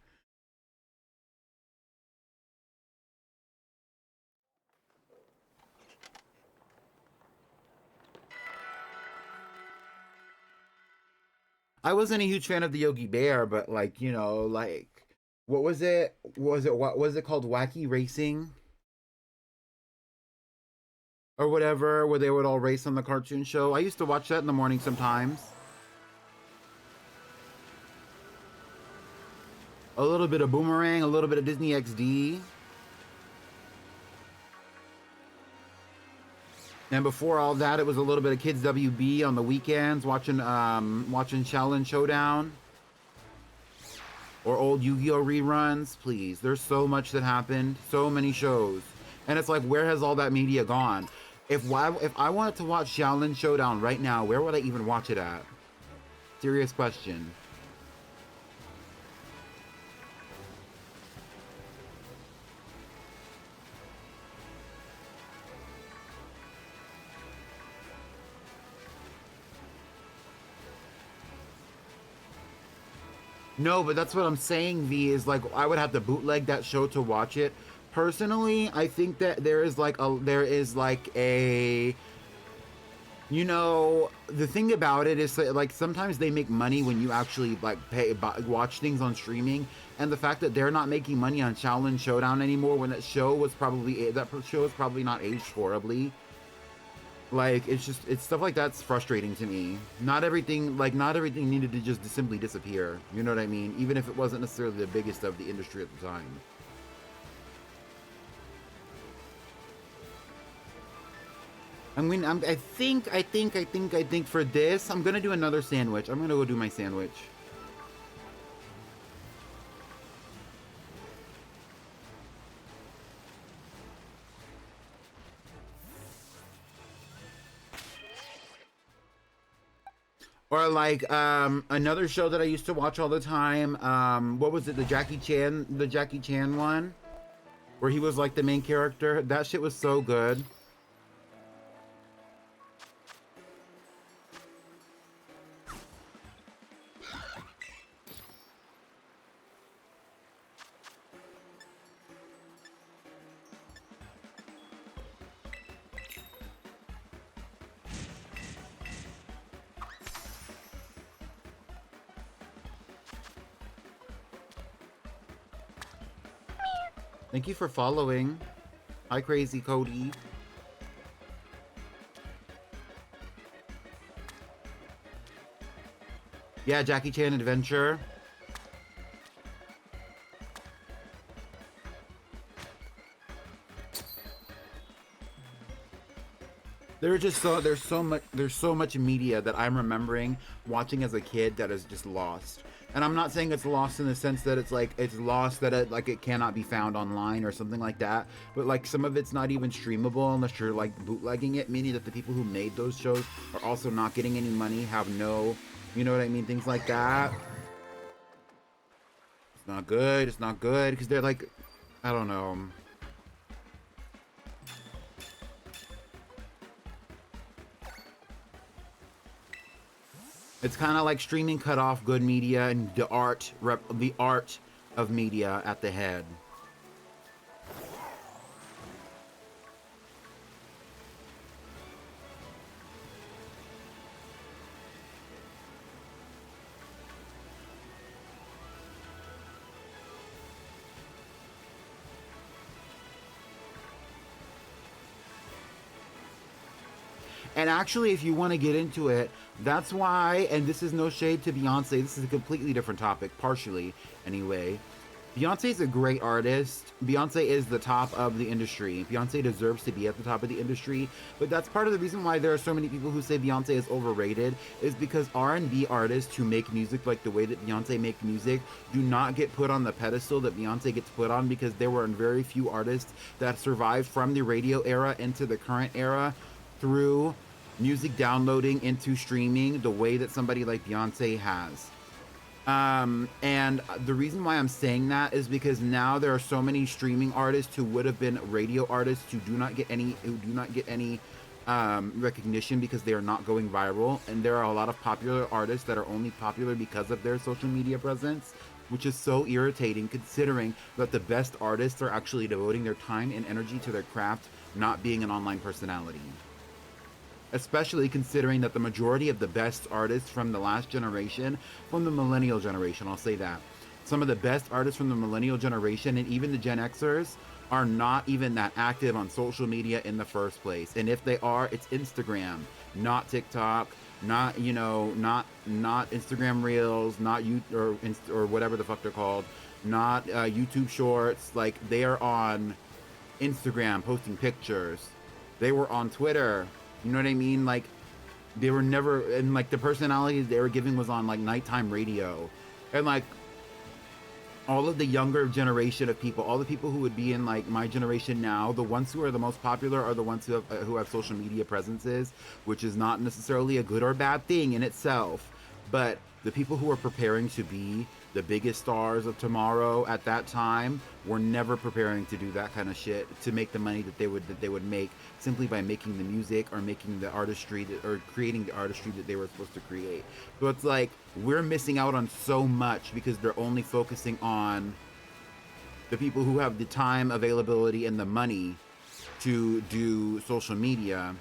Speaker 1: I wasn't a huge fan of the Yogi Bear, but like, you know, like what was it? What was it called? Wacky Racing or whatever, where they would all race on the cartoon show. I used to watch that in the morning sometimes. A little bit of Boomerang, a little bit of Disney XD. And before all that, it was a little bit of Kids WB on the weekends, watching Shaolin Showdown or old Yu-Gi-Oh reruns. Please, there's so much that happened, so many shows, and it's like, where has all that media gone? If I wanted to watch Shaolin Showdown right now, where would I even watch it at? Serious question. No, but that's what I'm saying, V, is like I would have to bootleg that show to watch it. Personally, I think that there is like a you know, the thing about it is that, like, sometimes they make money when you actually like watch things on streaming, and the fact that they're not making money on Shaolin Showdown anymore when that show was probably not aged horribly. Like, it's stuff like that's frustrating to me. Not everything needed to just simply disappear. You know what I mean? Even if it wasn't necessarily the biggest of the industry at the time. I mean, I think for this, I'm gonna do another sandwich. I'm gonna go do my sandwich. Or like another show that I used to watch all the time. What was it? The Jackie Chan one, where he was like the main character. That shit was so good. Thank you for following. Hi, Crazy Cody. Yeah, Jackie Chan Adventure. There's so much media that I'm remembering watching as a kid that is just lost. And I'm not saying it's lost in the sense that it's lost that it cannot be found online or something like that, but like some of it's not even streamable unless you're like bootlegging it, meaning that the people who made those shows are also not getting any money, have no, you know what I mean, things like that. It's not good. It's not good because they're like, I don't know. It's kind of like streaming cut off good media and the art of media at the head. And actually, if you want to get into it, that's why, and this is no shade to Beyonce, this is a completely different topic, partially anyway. Beyonce's a great artist. Beyonce is the top of the industry. Beyonce deserves to be at the top of the industry. But that's part of the reason why there are so many people who say Beyonce is overrated, is because R&B artists who make music like the way that Beyonce make music do not get put on the pedestal that Beyonce gets put on, because there were very few artists that survived from the radio era into the current era through music downloading into streaming the way that somebody like Beyonce has. And the reason why I'm saying that is because now there are so many streaming artists who would have been radio artists who do not get any recognition because they are not going viral, and there are a lot of popular artists that are only popular because of their social media presence, which is so irritating considering that the best artists are actually devoting their time and energy to their craft, not being an online personality. Especially considering that the majority of the best artists from the last generation, from the millennial generation, I'll say that, some of the best artists from the millennial generation and even the Gen Xers are not even that active on social media in the first place. And if they are, it's Instagram, not TikTok, not, you know, not Instagram Reels, not or whatever the fuck they're called, not YouTube Shorts. Like, they are on Instagram posting pictures. They were on Twitter. You know what I mean? Like, they were never, and like the personalities they were giving was on like nighttime radio. And like all of the younger generation of people, all the people who would be in like my generation now, the ones who are the most popular are the ones who have social media presences, which is not necessarily a good or bad thing in itself. But the people who are preparing to be the biggest stars of tomorrow at that time were never preparing to do that kind of shit to make the money that they would make simply by making the music or making the artistry or creating the artistry that they were supposed to create. So it's like we're missing out on so much because they're only focusing on the people who have the time, availability, and the money to do social media.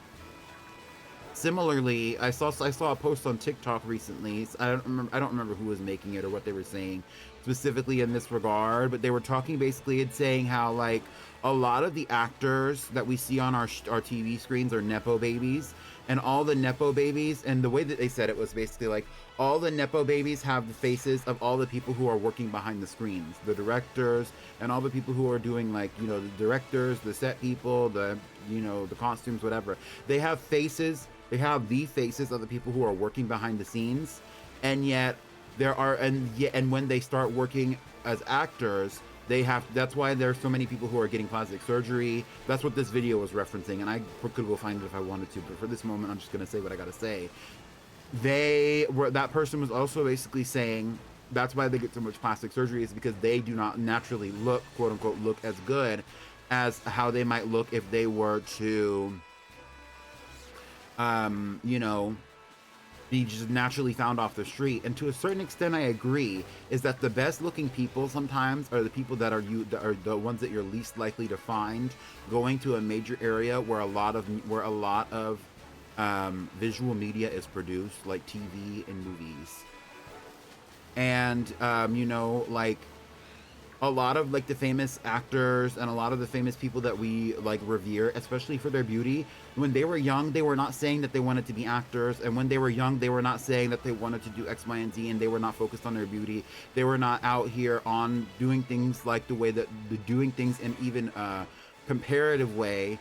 Speaker 1: Similarly, I saw a post on TikTok recently. I don't remember who was making it or what they were saying specifically in this regard, but they were talking basically and saying how like a lot of the actors that we see on our TV screens are nepo babies, and all the nepo babies, and the way that they said it was basically like all the nepo babies have the faces of all the people who are working behind the screens, the directors and all the people who are doing, like, you know, the directors, the set people, the, you know, the costumes, whatever. They have faces. They have the faces of the people who are working behind the scenes, and yet and when they start working as actors, that's why there's so many people who are getting plastic surgery. That's what this video was referencing, and I could go find it if I wanted to, but for this moment, I'm just gonna say what I gotta say. That person was also basically saying that's why they get so much plastic surgery, is because they do not naturally look, quote unquote, look as good as how they might look if they were to you know, be just naturally found off the street. And to a certain extent, I agree, is that the best looking people sometimes are the people that are the ones that you're least likely to find going to a major area where a lot of visual media is produced, like TV and movies. And you know, like a lot of like the famous actors and a lot of the famous people that we like revere, especially for their beauty, when they were young, they were not saying that they wanted to be actors, and when they were young, they were not saying that they wanted to do X, Y, and Z, and they were not focused on their beauty. They were not out here on doing things like doing things in even a comparative way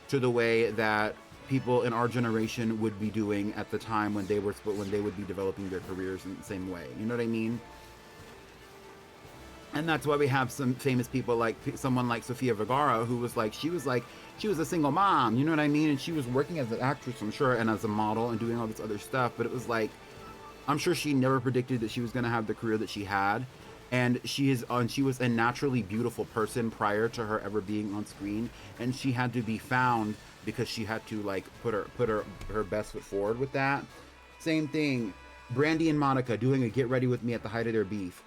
Speaker 1: to the way that people in our generation would be doing at the time when they would be developing their careers in the same way. You know what I mean? And that's why we have some famous people, like someone like Sofia Vergara, who was she was a single mom, you know what I mean? And she was working as an actress, I'm sure, and as a model and doing all this other stuff. But it was like, I'm sure she never predicted that she was going to have the career that she had. And she was a naturally beautiful person prior to her ever being on screen. And she had to be found because she had to like put her best foot forward with that. Same thing, Brandy and Monica doing a Get Ready With Me at the height of their beef.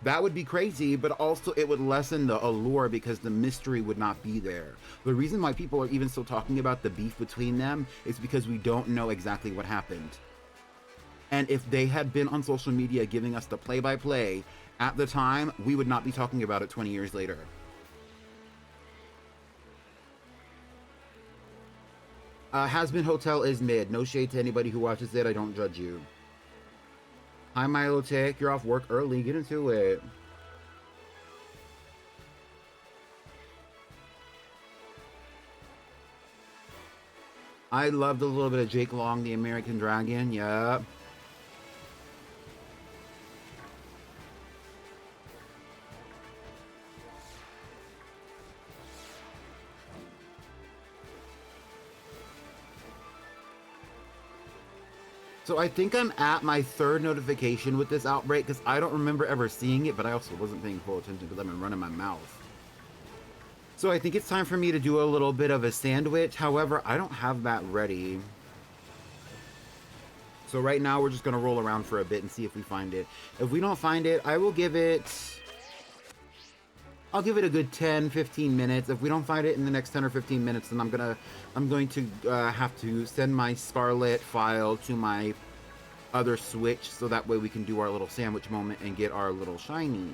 Speaker 1: That would be crazy, but also it would lessen the allure because the mystery would not be there. The reason why people are even still talking about the beef between them is because we don't know exactly what happened. And if they had been on social media giving us the play-by-play at the time, we would not be talking about it 20 years later. Has Been Hotel is mid. No shade to anybody who watches it. I don't judge you. Hi, Milo Tech. You're off work early. Get into it. I loved a little bit of Jake Long, the American Dragon. Yep. So I think I'm at my third notification with this outbreak because I don't remember ever seeing it, but I also wasn't paying full attention because I've been running my mouth. So I think it's time for me to do a little bit of a sandwich. However, I don't have that ready. So right now we're just going to roll around for a bit and see if we find it. If we don't find it, I'll give it a good 10-15 minutes. If we don't find it in the next 10 or 15 minutes, then I'm going to have to send my Scarlet file to my other Switch so that way we can do our little sandwich moment and get our little shiny.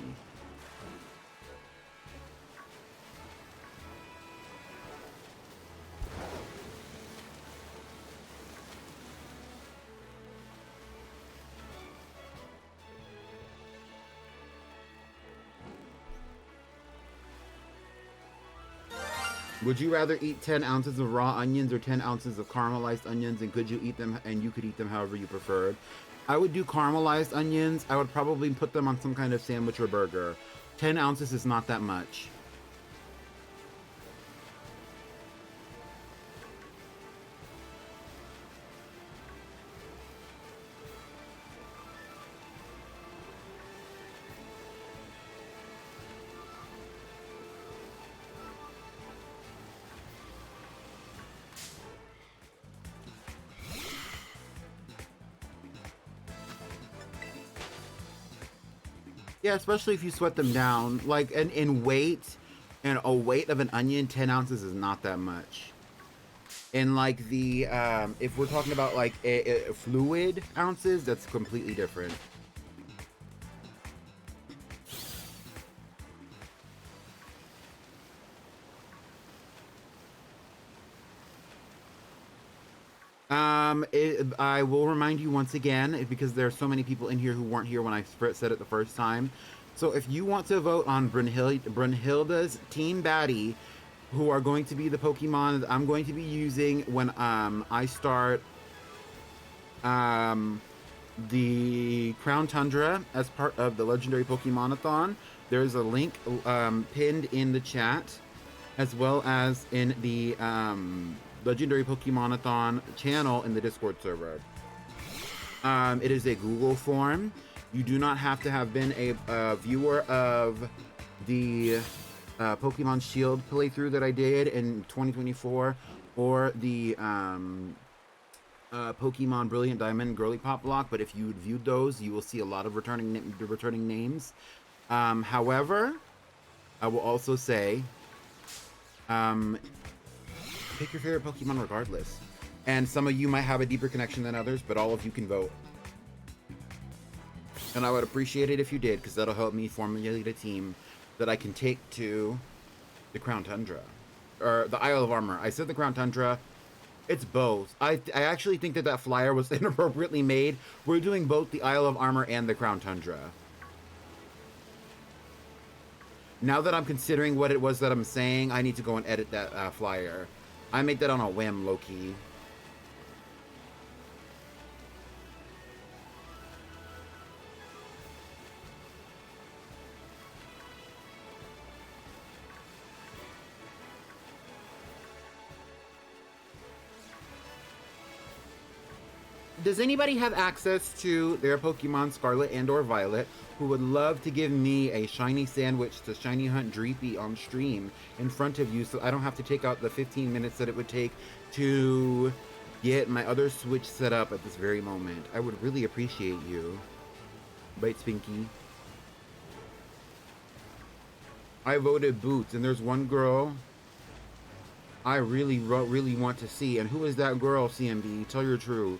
Speaker 1: Would you rather eat 10 ounces of raw onions or 10 ounces of caramelized onions, and could you eat them, and you could eat them however you preferred? I would do caramelized onions. I would probably put them on some kind of sandwich or burger. 10 ounces is not that much. Yeah, especially if you sweat them down. Like, and in weight, and a weight of an onion, 10 ounces is not that much. And like the, if we're talking about like a fluid ounces, that's completely different. I will remind you once again, because there are so many people in here who weren't here when I said it the first time. So if you want to vote on Brunhilda's Team Baddie, who are going to be the Pokemon that I'm going to be using when I start the Crown Tundra as part of the Legendary Pokemon-a-thon, there's a link pinned in the chat, as well as in the Legendary Pokemon-a-thon channel in the Discord server. It is a Google form. You do not have to have been a viewer of the Pokemon Shield playthrough that I did in 2024, or the Pokemon Brilliant Diamond Girlypop block, but if you viewed those, you will see a lot of returning names. However, I will also say, pick your favorite Pokemon regardless. And some of you might have a deeper connection than others, but all of you can vote. And I would appreciate it if you did, because that'll help me formulate a team that I can take to the Crown Tundra. Or the Isle of Armor. I said the Crown Tundra. It's both. I actually think that flyer was inappropriately made. We're doing both the Isle of Armor and the Crown Tundra. Now that I'm considering what it was that I'm saying, I need to go and edit that flyer. I made that on a whim, low-key. Does anybody have access to their Pokemon Scarlet and or Violet who would love to give me a shiny sandwich to shiny hunt Dreepy on stream in front of you, so I don't have to take out the 15 minutes that it would take to get my other Switch set up at this very moment? I would really appreciate you. Bites Pinky. I voted Boots, and there's one girl I really want to see. And who is that girl, CMB? Tell your truth.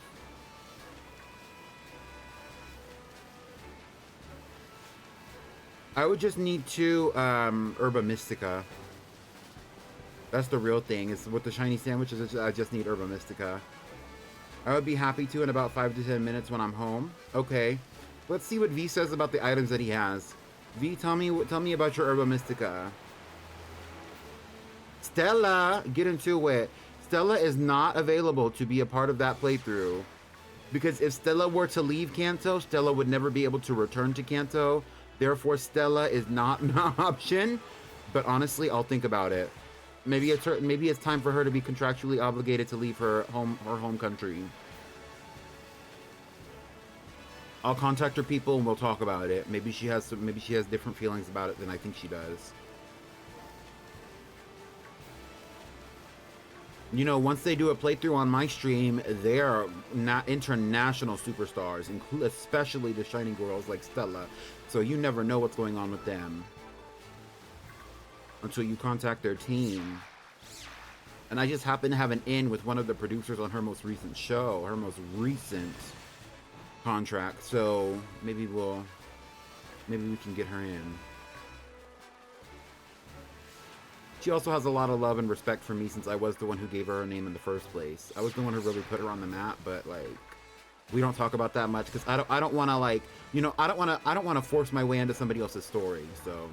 Speaker 1: I would just need 2 Herba Mystica. That's the real thing. Is with the shiny sandwiches, I just need Herba Mystica. I would be happy to in about 5 to 10 minutes when I'm home. Okay. Let's see what V says about the items that he has. V, tell me about your Herba Mystica. Stella, get into it. Stella is not available to be a part of that playthrough. Because if Stella were to leave Kanto, Stella would never be able to return to Kanto. Therefore, Stella is not an option. But honestly, I'll think about it. Maybe it's time for her to be contractually obligated to leave her home country. I'll contact her people and we'll talk about it. Maybe she has different feelings about it than I think she does. You know, once they do a playthrough on my stream, they are not international superstars, especially the shiny girls like Stella. So you never know what's going on with them until you contact their team. And I just happen to have an in with one of the producers on her most recent show, her most recent contract. So maybe we can get her in. She also has a lot of love and respect for me since I was the one who gave her her name in the first place. I was the one who really put her on the map, but like we don't talk about that much because I don't want to like, you know, I don't want to force my way into somebody else's story. So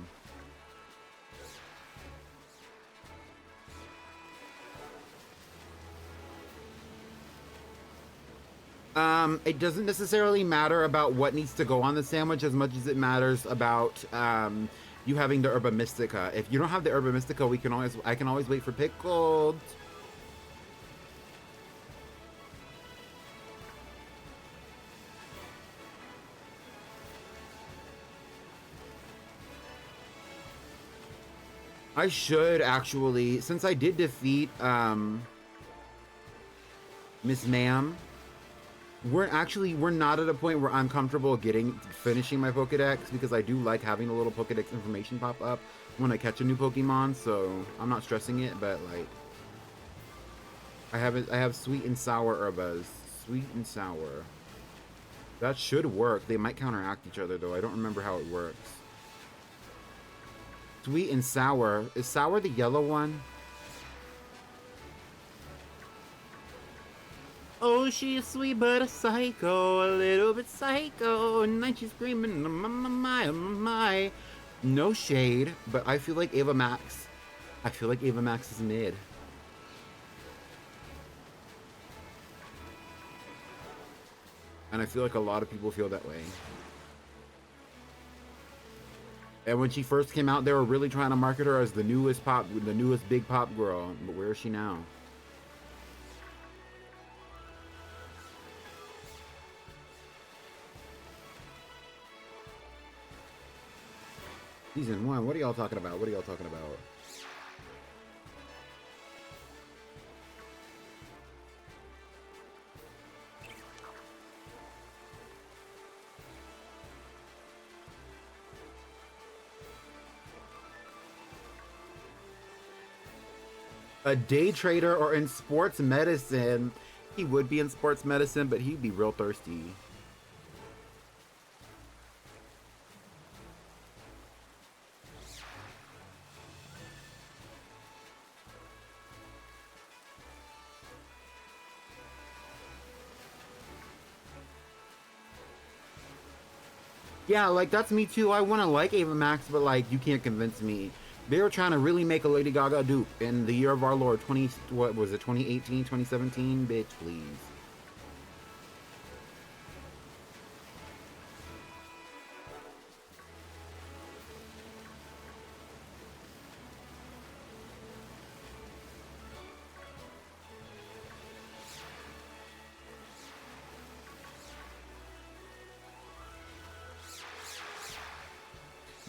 Speaker 1: it doesn't necessarily matter about what needs to go on the sandwich as much as it matters about you having the Herba Mystica. If you don't have the Herba Mystica, I can always wait for Pickled. I should actually, since I did defeat Miss Ma'am. We're not at a point where I'm comfortable finishing my Pokedex because I do like having a little Pokedex information pop up when I catch a new Pokemon, so I'm not stressing it, but like I have sweet and sour herbas. Sweet and sour. That should work. They might counteract each other though. I don't remember how it works. Sweet and sour. Is sour the yellow one? Oh, she's sweet but a psycho, a little bit psycho, and then she's screaming, my. No shade, but I feel like Ava Max is mid. And I feel like a lot of people feel that way. And when she first came out, they were really trying to market her as the newest big pop girl, but where is she now? Season 1, what are y'all talking about? A day trader or in sports medicine. He would be in sports medicine, but he'd be real thirsty. Yeah, like, that's me too. I want to like Ava Max, but, like, you can't convince me. They were trying to really make a Lady Gaga dupe in the year of our Lord, 2018, 2017? Bitch, please.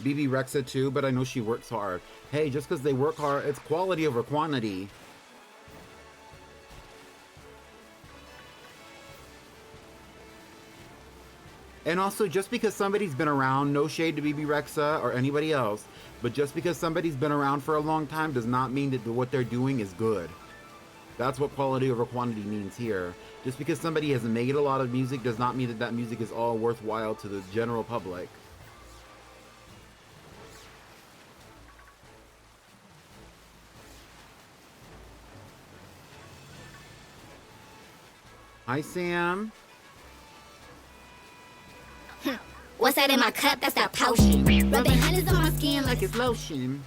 Speaker 1: BB Rexa too, but I know she works hard. Hey, just because they work hard, it's quality over quantity. And also, just because somebody's been around, no shade to BB Rexa or anybody else, but just because somebody's been around for a long time does not mean that what they're doing is good. That's what quality over quantity means here. Just because somebody has made a lot of music does not mean that that music is all worthwhile to the general public. Hi, Sam.
Speaker 4: What's that in my cup? That's that potion. Rubbing honey's on my skin like
Speaker 1: It's lotion.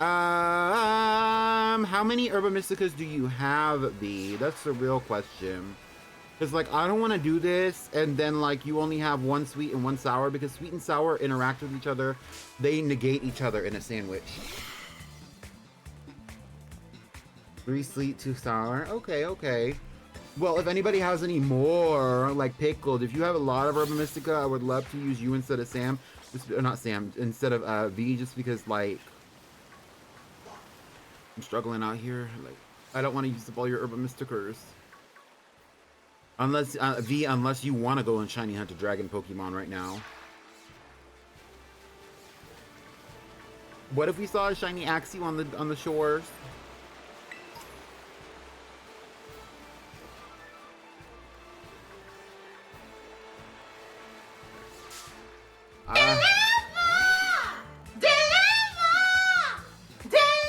Speaker 1: How many Herba Mysticas do you have, V? That's the real question. Because, like, I don't want to do this and then, like, you only have one sweet and one sour, because sweet and sour interact with each other. They negate each other in a sandwich. 3 sweet, 2 sour. Okay, okay. Well, if anybody has any more, like, pickled, if you have a lot of Herba Mystica, I would love to use you instead of Sam. Just, not Sam, instead of V, just because, like, I'm struggling out here. Like, I don't want to use up all your Herba Mysticers. Unless, V, unless you want to go and shiny hunt a dragon Pokemon right now. What if we saw a shiny Axew on the shores?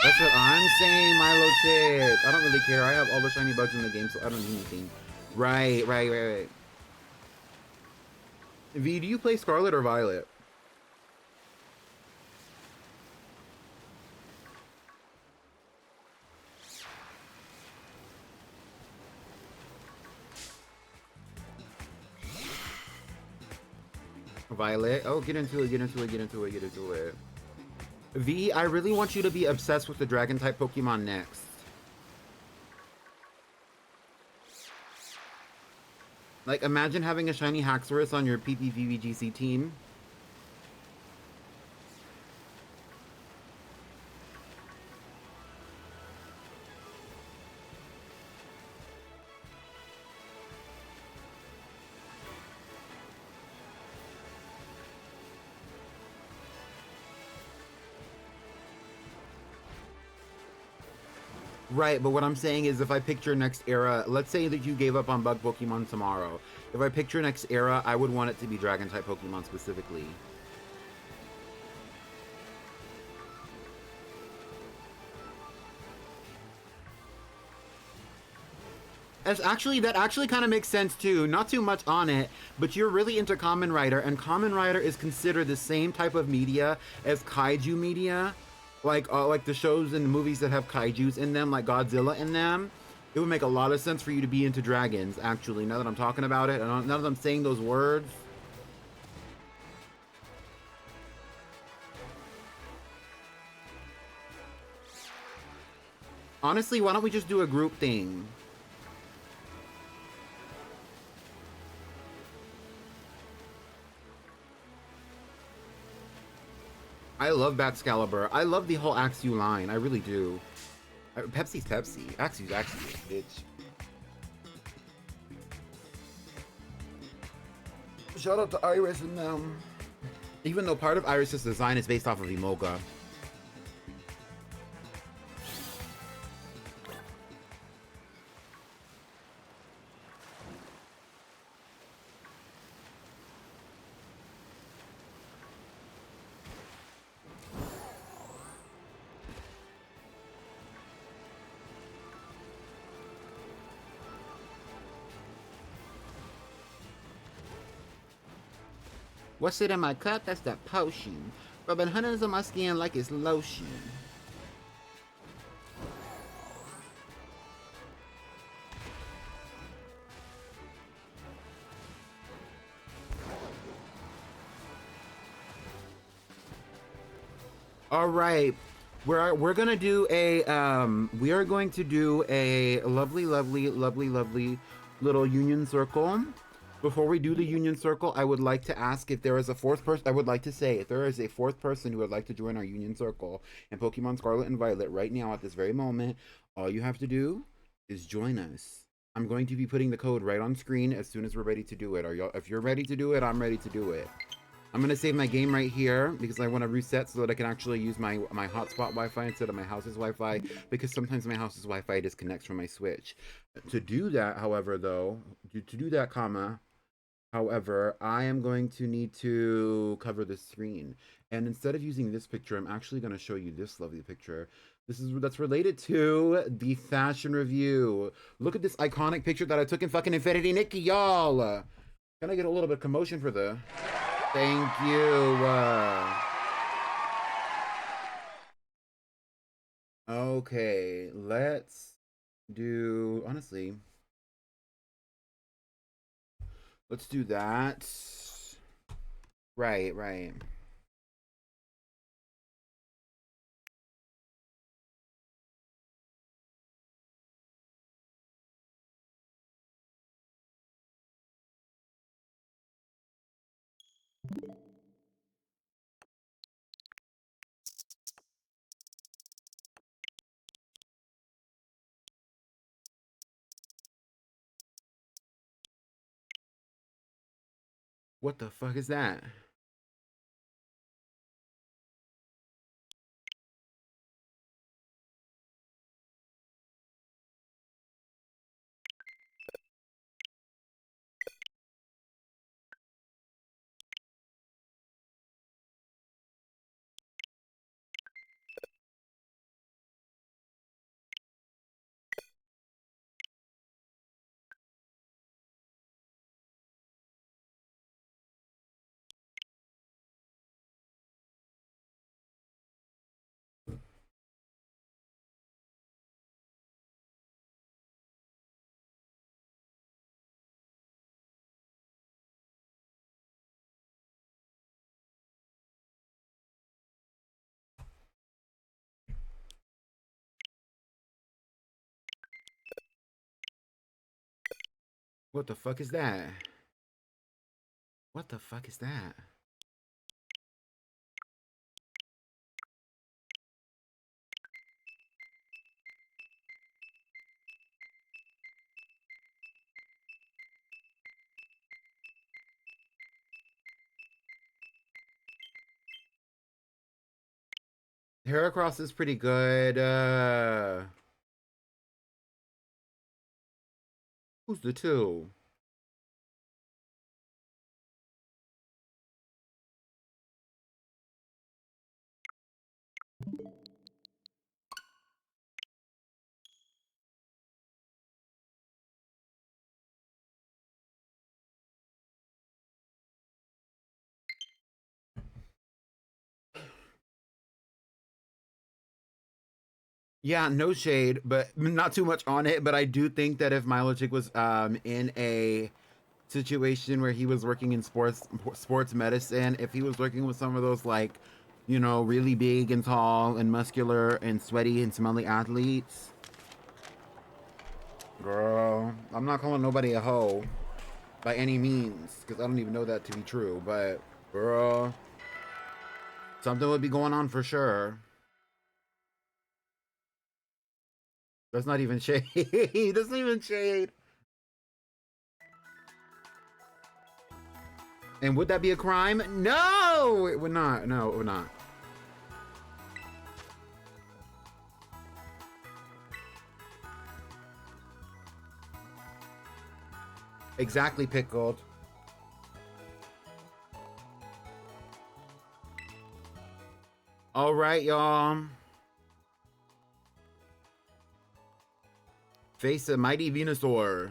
Speaker 1: That's what I'm saying, Milo Tit. I don't really care. I have all the shiny bugs in the game, so I don't need anything. Right. V, do you play Scarlet or Violet? Violet? Oh, get into it. V, I really want you to be obsessed with the Dragon-type Pokemon next. Like, imagine having a shiny Haxorus on your PPVVGC team. Right, but what I'm saying is if I picked your next era, let's say that you gave up on bug Pokemon tomorrow. If I picked your next era, I would want it to be Dragon-type Pokemon specifically. That actually kind of makes sense too. Not too much on it, but you're really into Kamen Rider, and Kamen Rider is considered the same type of media as kaiju media. Like the shows and movies that have kaijus in them, like Godzilla in them. It would make a lot of sense for you to be into dragons, actually, now that I'm talking about it, and now that I'm saying those words. Honestly, why don't we just do a group thing? I love Baxcalibur. I love the whole Axew line. I really do. Pepsi's Pepsi. Axew's Axew, bitch. Shout out to Iris and them. Even though part of Iris's design is based off of Emolga. What's it in my cup? That's that potion. Rubbing hundreds on my skin like it's lotion. All right, we're gonna do a we are going to do a lovely little union circle. Before we do the union circle, I would like to ask if there is a fourth person. I would like to say if there is a fourth person who would like to join our union circle in Pokemon Scarlet and Violet right now at this very moment, all you have to do is join us. I'm going to be putting the code right on screen as soon as we're ready to do it. Are y'all? If you're ready to do it, I'm ready to do it. I'm gonna save my game right here because I want to reset so that I can actually use my hotspot Wi-Fi instead of my house's Wi-Fi, because sometimes my house's Wi-Fi disconnects from my Switch. To do that, however, I am going to need to cover the screen. And instead of using this picture, I'm actually going to show you this lovely picture. That's related to the fashion review. Look at this iconic picture that I took in fucking Infinity Nikki, y'all. Can I get a little bit of commotion for the? Thank you. Okay, let's do, honestly, let's do that. Right, right. What the fuck is that? What the fuck is that? What the fuck is that? Heracross is pretty good. Who's the two? Yeah, no shade, but not too much on it. But I do think that if Milotic was in a situation where he was working in sports medicine, if he was working with some of those like, you know, really big and tall and muscular and sweaty and smelly athletes, girl, I'm not calling nobody a hoe by any means, because I don't even know that to be true. But girl, something would be going on for sure. That's not even shade. That's not even shade. And would that be a crime? No, it would not. No, it would not. Exactly, pickled. All right, y'all. Face a mighty Venusaur.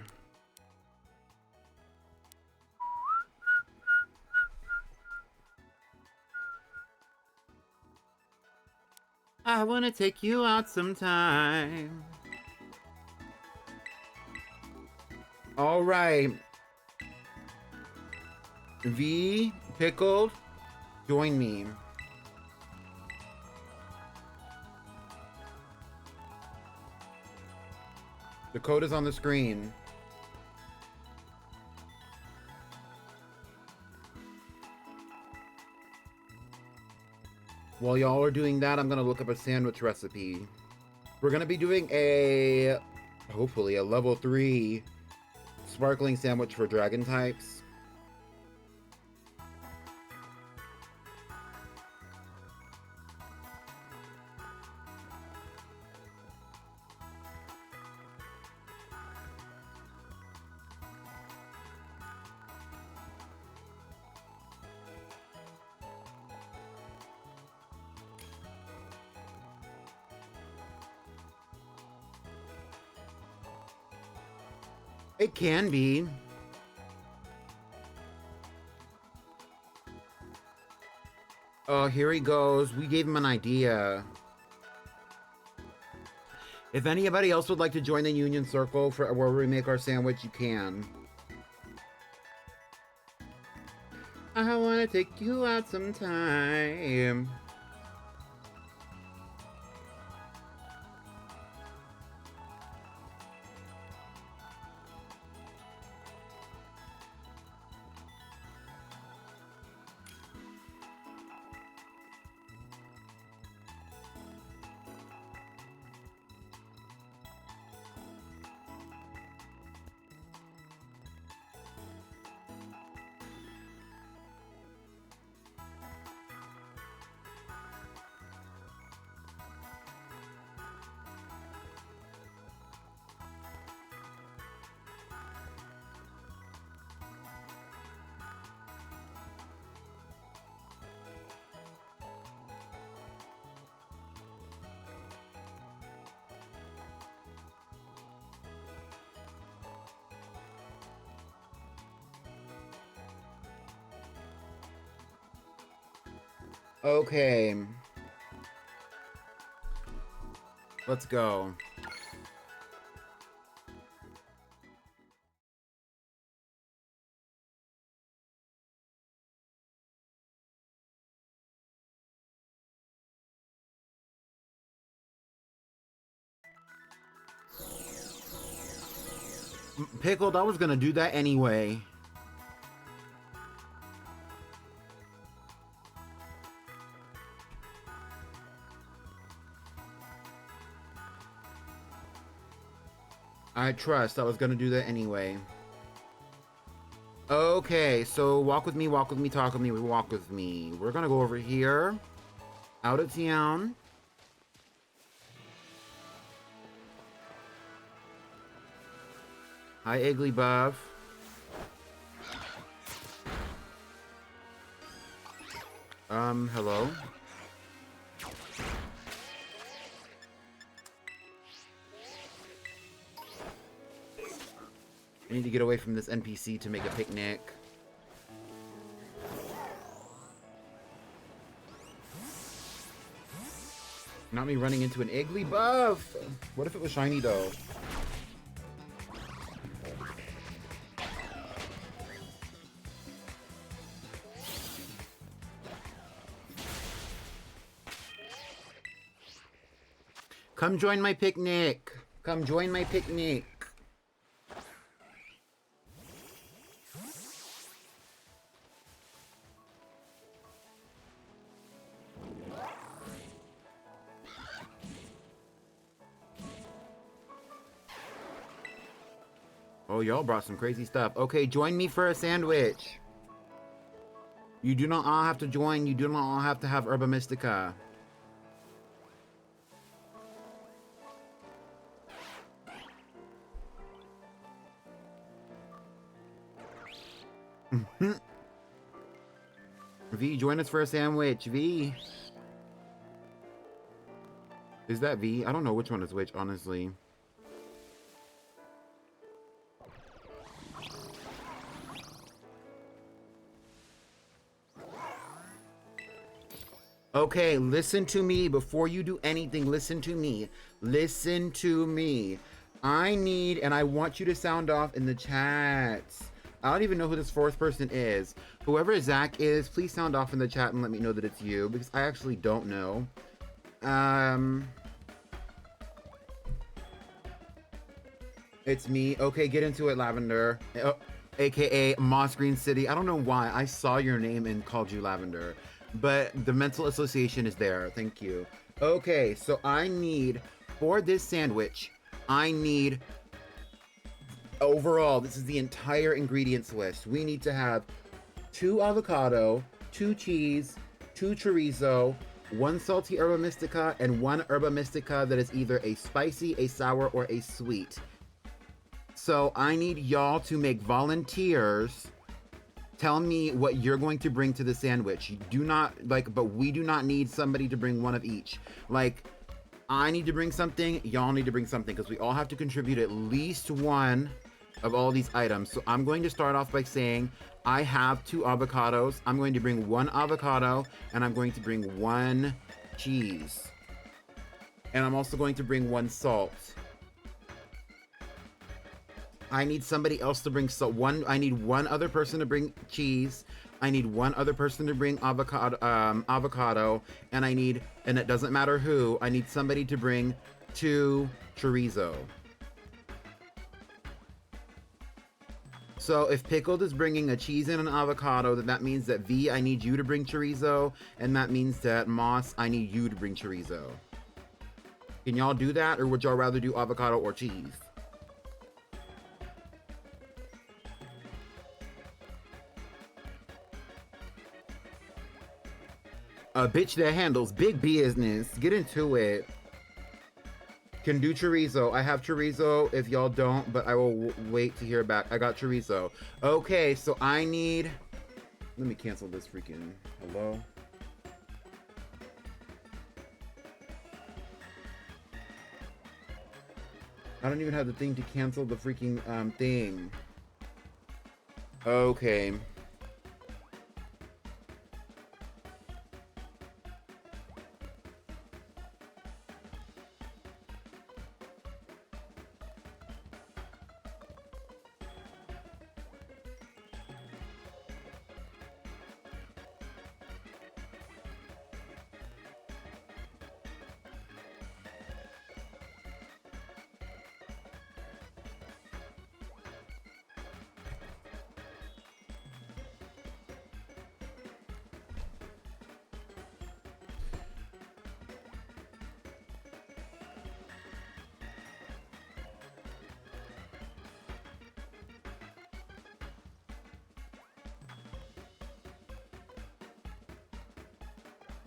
Speaker 1: I want to take you out sometime. All right. V, pickled, join me. The code is on the screen. While y'all are doing that, I'm going to look up a sandwich recipe. We're going to be doing hopefully, a level 3 sparkling sandwich for dragon types. It can be. Oh, here he goes. We gave him an idea. If anybody else would like to join the Union Circle for where we make our sandwich, you can. I want to take you out sometime. Okay. Let's go. Pickled, I was gonna do that anyway. I trust. I was gonna do that anyway. Okay, so walk with me, talk with me, walk with me. We're gonna go over here. Out of town. Hi, Igglybuff. Hello? I need to get away from this NPC to make a picnic. Not me running into an Igglybuff! What if it was shiny though? Come join my picnic! Come join my picnic! Oh, y'all brought some crazy stuff. Okay, join me for a sandwich. You do not all have to join. You do not all have to have Herba Mystica. V, join us for a sandwich. V. Is that V? I don't know which one is which, honestly. Okay, listen to me before you do anything. Listen to me. Listen to me. I need, and I want you to sound off in the chats. I don't even know who this fourth person is. Whoever Zach is, please sound off in the chat and let me know that it's you, because I actually don't know. It's me. Okay, get into it, Lavender. AKA Moss Green City. I don't know why. I saw your name and called you Lavender. But the mental association is there. Thank you. Okay, so I need, for this sandwich, I need, overall, this is the entire ingredients list. We need to have 2 avocado, 2 cheese, 2 chorizo, 1 salty Herba Mystica, and 1 Herba Mystica that is either a spicy, a sour, or a sweet. So I need y'all to make volunteers. Tell me what you're going to bring to the sandwich. You do not, but we do not need somebody to bring one of each. I need to bring something, y'all need to bring something, because we all have to contribute at least one. of all these items. So I'm going to start off by saying I have 2 avocados. I'm going to bring 1 avocado, and I'm going to bring 1 cheese. And I'm also going to bring 1 salt. I need somebody else to bring I need 1 other person to bring cheese. I need 1 other person to bring avocado, and and it doesn't matter who, I need somebody to bring 2 chorizo. So if Pickled is bringing a cheese and an avocado, then that means that V, I need you to bring chorizo, and that means that Moss, I need you to bring chorizo. Can y'all do that, or would y'all rather do avocado or cheese? A bitch that handles big business. Get into it. Can do chorizo. I have chorizo if y'all don't, but I will wait to hear back. I got chorizo. Okay, so I need... Let me cancel this freaking... Hello? I don't even have the thing to cancel the freaking thing. Okay.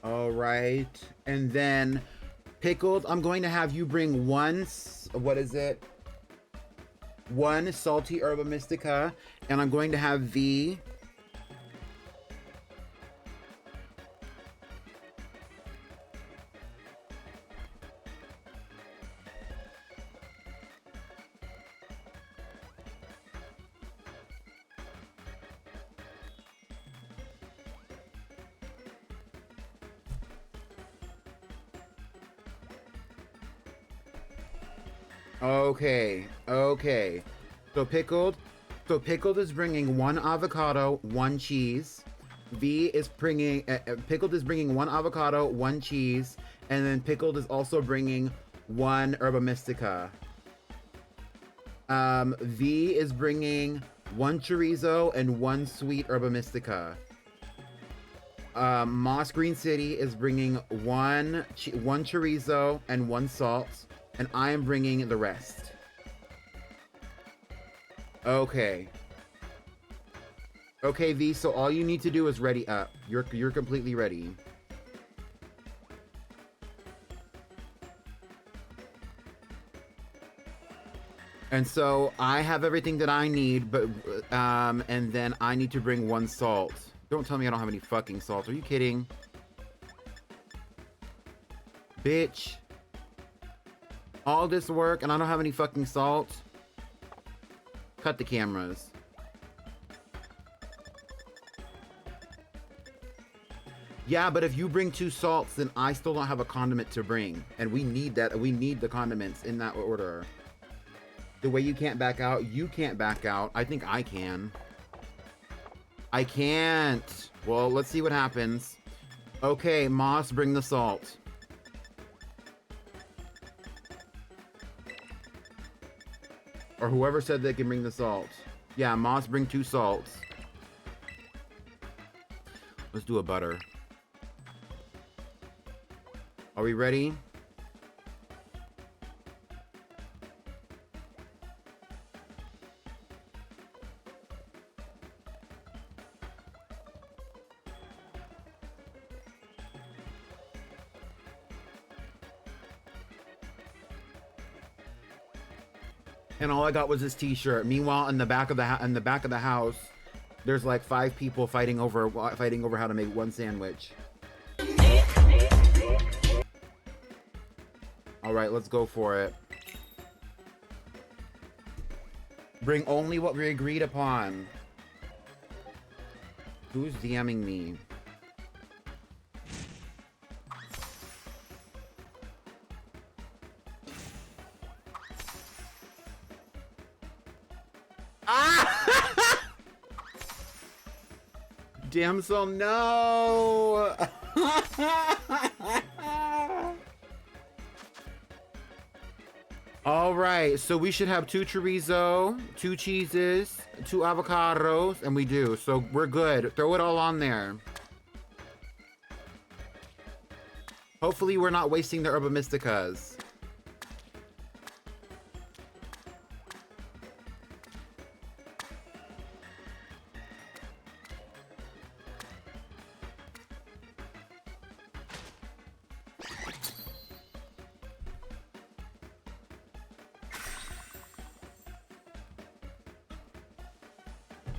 Speaker 1: All right, and then Pickled, I'm going to have you bring 1, what is it? 1 salty herba mystica, and I'm going to have V. Okay. So Pickled is bringing 1 avocado, 1 cheese. V is bringing Pickled is bringing 1 avocado, 1 cheese, and then Pickled is also bringing 1 herba mystica. V is bringing 1 chorizo and 1 sweet herba mystica. Moss Green City is bringing 1 chorizo and 1 salt, and I am bringing the rest. Okay, V, so all you need to do is ready up. You're completely ready. And so I have everything that I need, but and then I need to bring 1 salt. Don't tell me I don't have any fucking salt. Are you kidding? Bitch. All this work and I don't have any fucking salt? Cut the cameras. Yeah, but if you bring 2 salts, then I still don't have a condiment to bring. And we need that. We need the condiments in that order. The way you can't back out, you can't back out. I think I can. I can't. Well, let's see what happens. Okay, Moss, bring the salt. Or whoever said they can bring the salt. Yeah, Moss, bring 2 salts. Let's do a butter. Are we ready? And all I got was this T-shirt. Meanwhile, in the back of the house, there's like 5 people fighting over how to make 1 sandwich. All right, let's go for it. Bring only what we agreed upon. Who's DMing me? Ah! Damsel, no! All right, so we should have 2 chorizo, 2 cheeses, 2 avocados, and we do. So we're good. Throw it all on there. Hopefully we're not wasting the Herba Mysticas.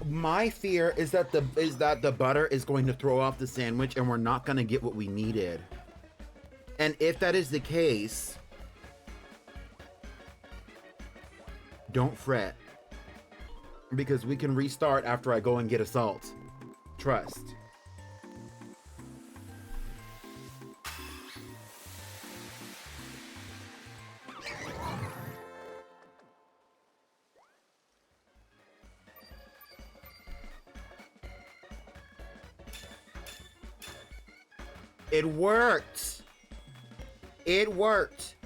Speaker 1: My fear is that the butter is going to throw off the sandwich and we're not going to get what we needed. And if that is the case, don't fret, because we can restart after I go and get a salt. Trust. It worked. It worked.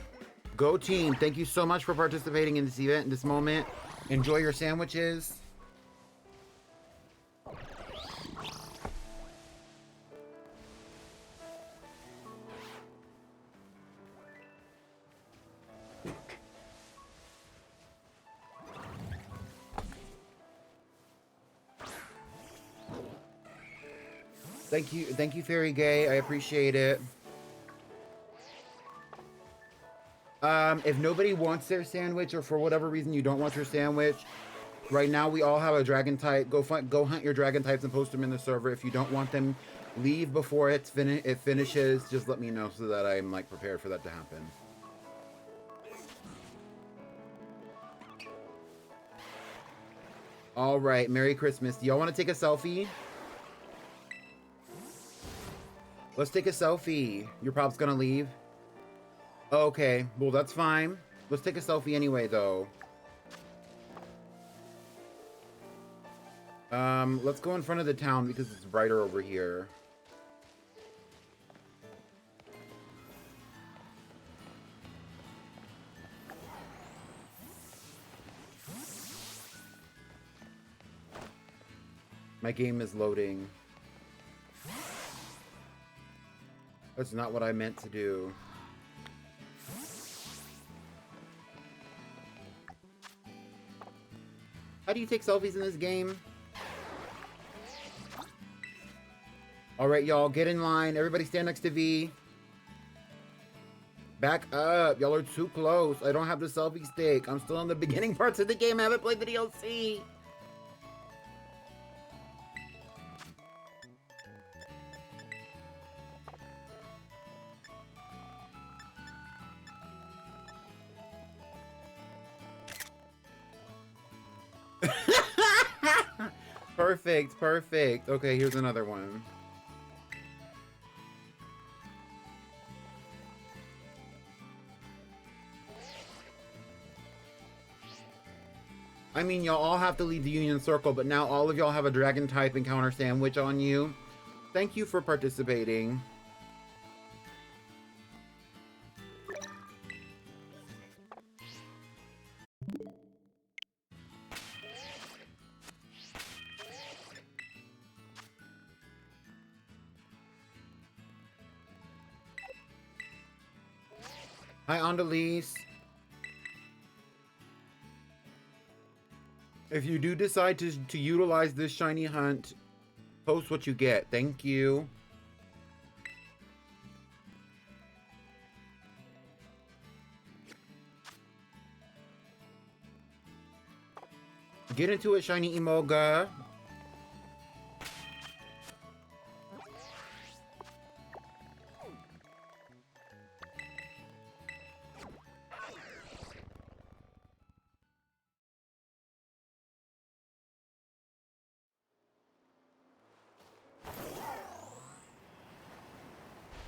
Speaker 1: Go team. Thank you so much for participating in this event, in this moment. Enjoy your sandwiches. Thank you, Fairy Gay. I appreciate it. If nobody wants their sandwich, or for whatever reason you don't want your sandwich, right now we all have a dragon type. Go hunt your dragon types and post them in the server. If you don't want them, leave before it finishes. Just let me know so that I'm like prepared for that to happen. All right, Merry Christmas. Do y'all want to take a selfie? Let's take a selfie. Your pop's gonna leave? Okay, well that's fine. Let's take a selfie anyway, though. Let's go in front of the town because it's brighter over here. My game is loading. That's not what I meant to do. How do you take selfies in this game? Alright, y'all, get in line. Everybody stand next to V. Back up. Y'all are too close. I don't have the selfie stick. I'm still in the beginning parts of the game. I haven't played the DLC. Perfect, perfect. Okay, here's another one. I mean, y'all all have to leave the Union Circle, but now all of y'all have a dragon type encounter sandwich on you. Thank you for participating. Hi, Andalise. If you do decide to utilize this shiny hunt, post what you get. Thank you. Get into it, shiny Emolga.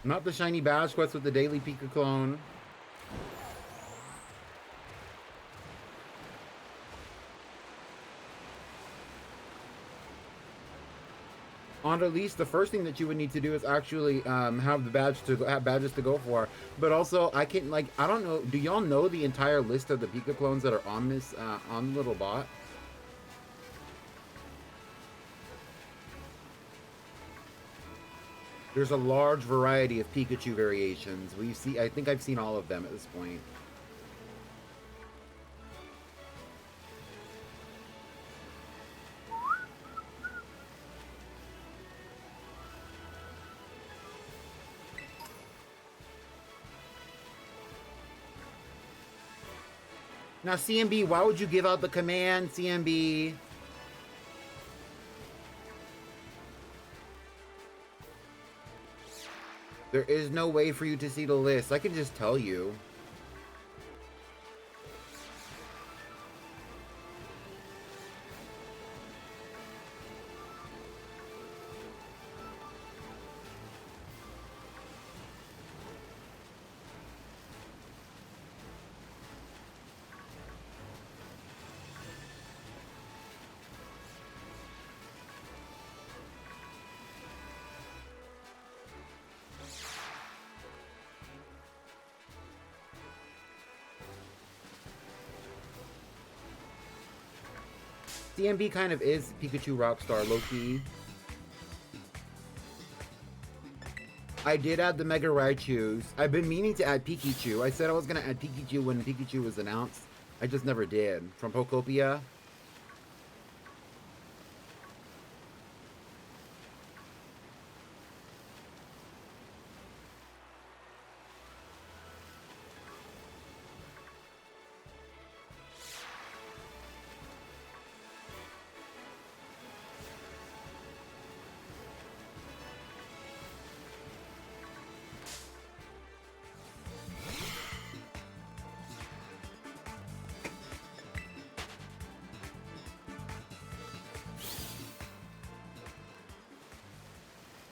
Speaker 1: Not the shiny badge quest with the daily Pika clone. On at least the first thing that you would need to do is actually have the badge to have badges to go for. But also, I can like I don't know. Do y'all know the entire list of the Pika clones that are on this on the little bot? There's a large variety of Pikachu variations. I think I've seen all of them at this point. Now, CMB, why would you give out the command, CMB? There is no way for you to see the list. I can just tell you. CMB kind of is Pikachu Rockstar, low-key. I did add the Mega Raichus. I've been meaning to add Pikachu. I said I was going to add Pikachu when Pikachu was announced. I just never did. From Pokopia.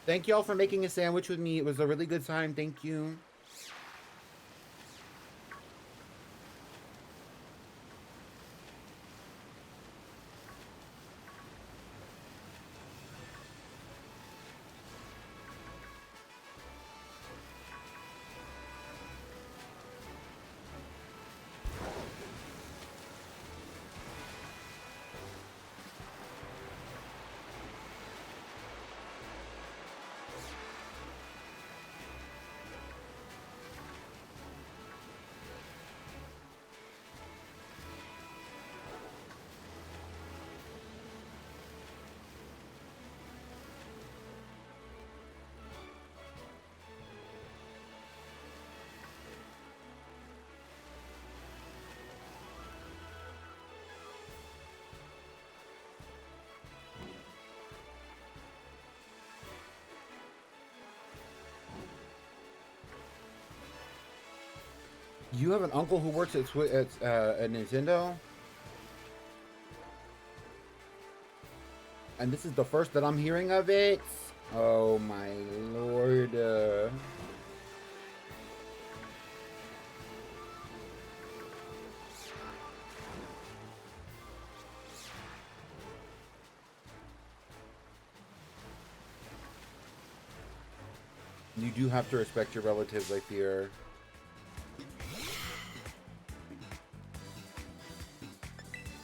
Speaker 1: Thank y'all for making a sandwich with me. It was a really good time. Thank you. You have an uncle who works at Nintendo? And this is the first that I'm hearing of it? Oh my lord. You do have to respect your relatives, I fear.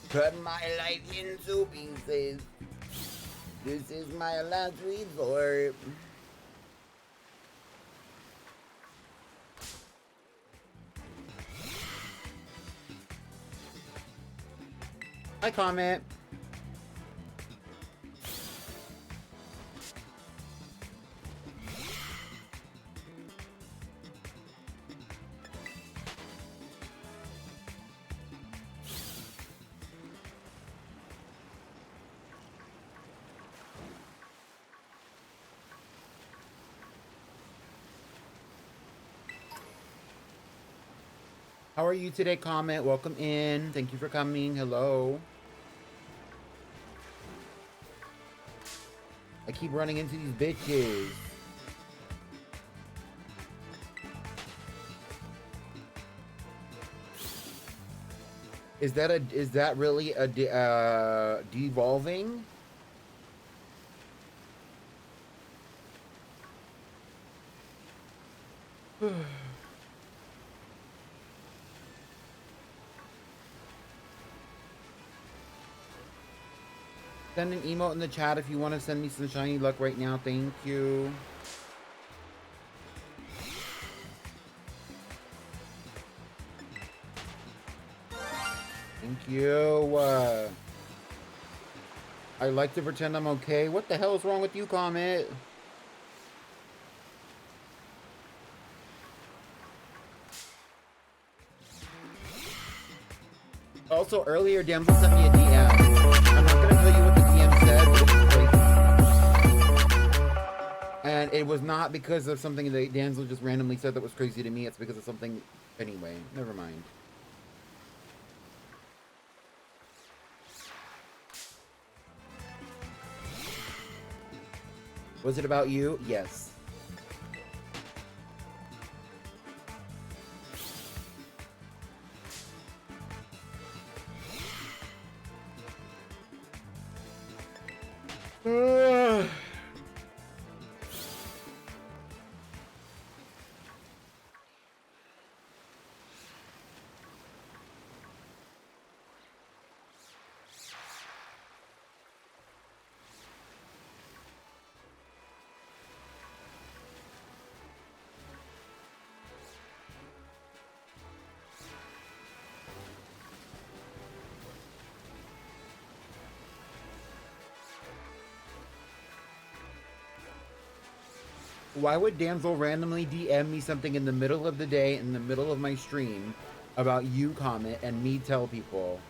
Speaker 1: Cut my life into pieces. This is my last resort. I comment. How are you today, comment? Welcome in. Thank you for coming. Hello. I keep running into these bitches. Is that really a devolving? Send an emote in the chat if you want to send me some shiny luck right now. Thank you. Thank you. I like to pretend I'm okay. What the hell is wrong with you, Comet? Also, earlier, Damsel sent me a DM. I'm not going to tell you what the DM said, but it's crazy. And it was not because of something that Damsel just randomly said that was crazy to me. It's because of something... Anyway, never mind. Was it about you? Yes. Why would Damsel randomly DM me something in the middle of the day, in the middle of my stream, about you, Comet, and me tell people?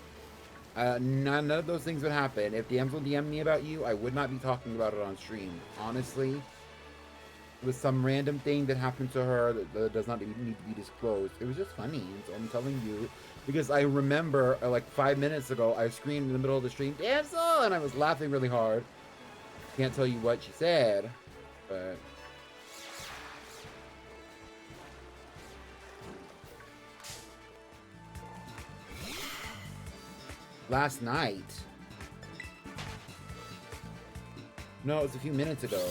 Speaker 1: None of those things would happen. If Damsel DM'd me about you, I would not be talking about it on stream. Honestly, it was some random thing that happened to her that does not need to be disclosed. It was just funny, so I'm telling you. Because I remember, like 5 minutes ago, I screamed in the middle of the stream, Damsel! And I was laughing really hard. Can't tell you what she said, but... Last night. No, it was a few minutes ago.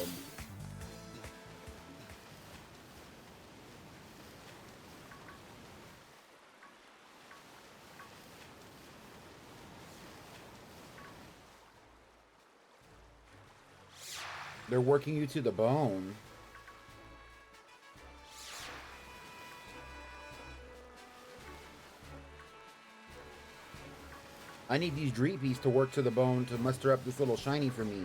Speaker 1: They're working you to the bone. I need these Dreepies to work to the bone to muster up this little shiny for me.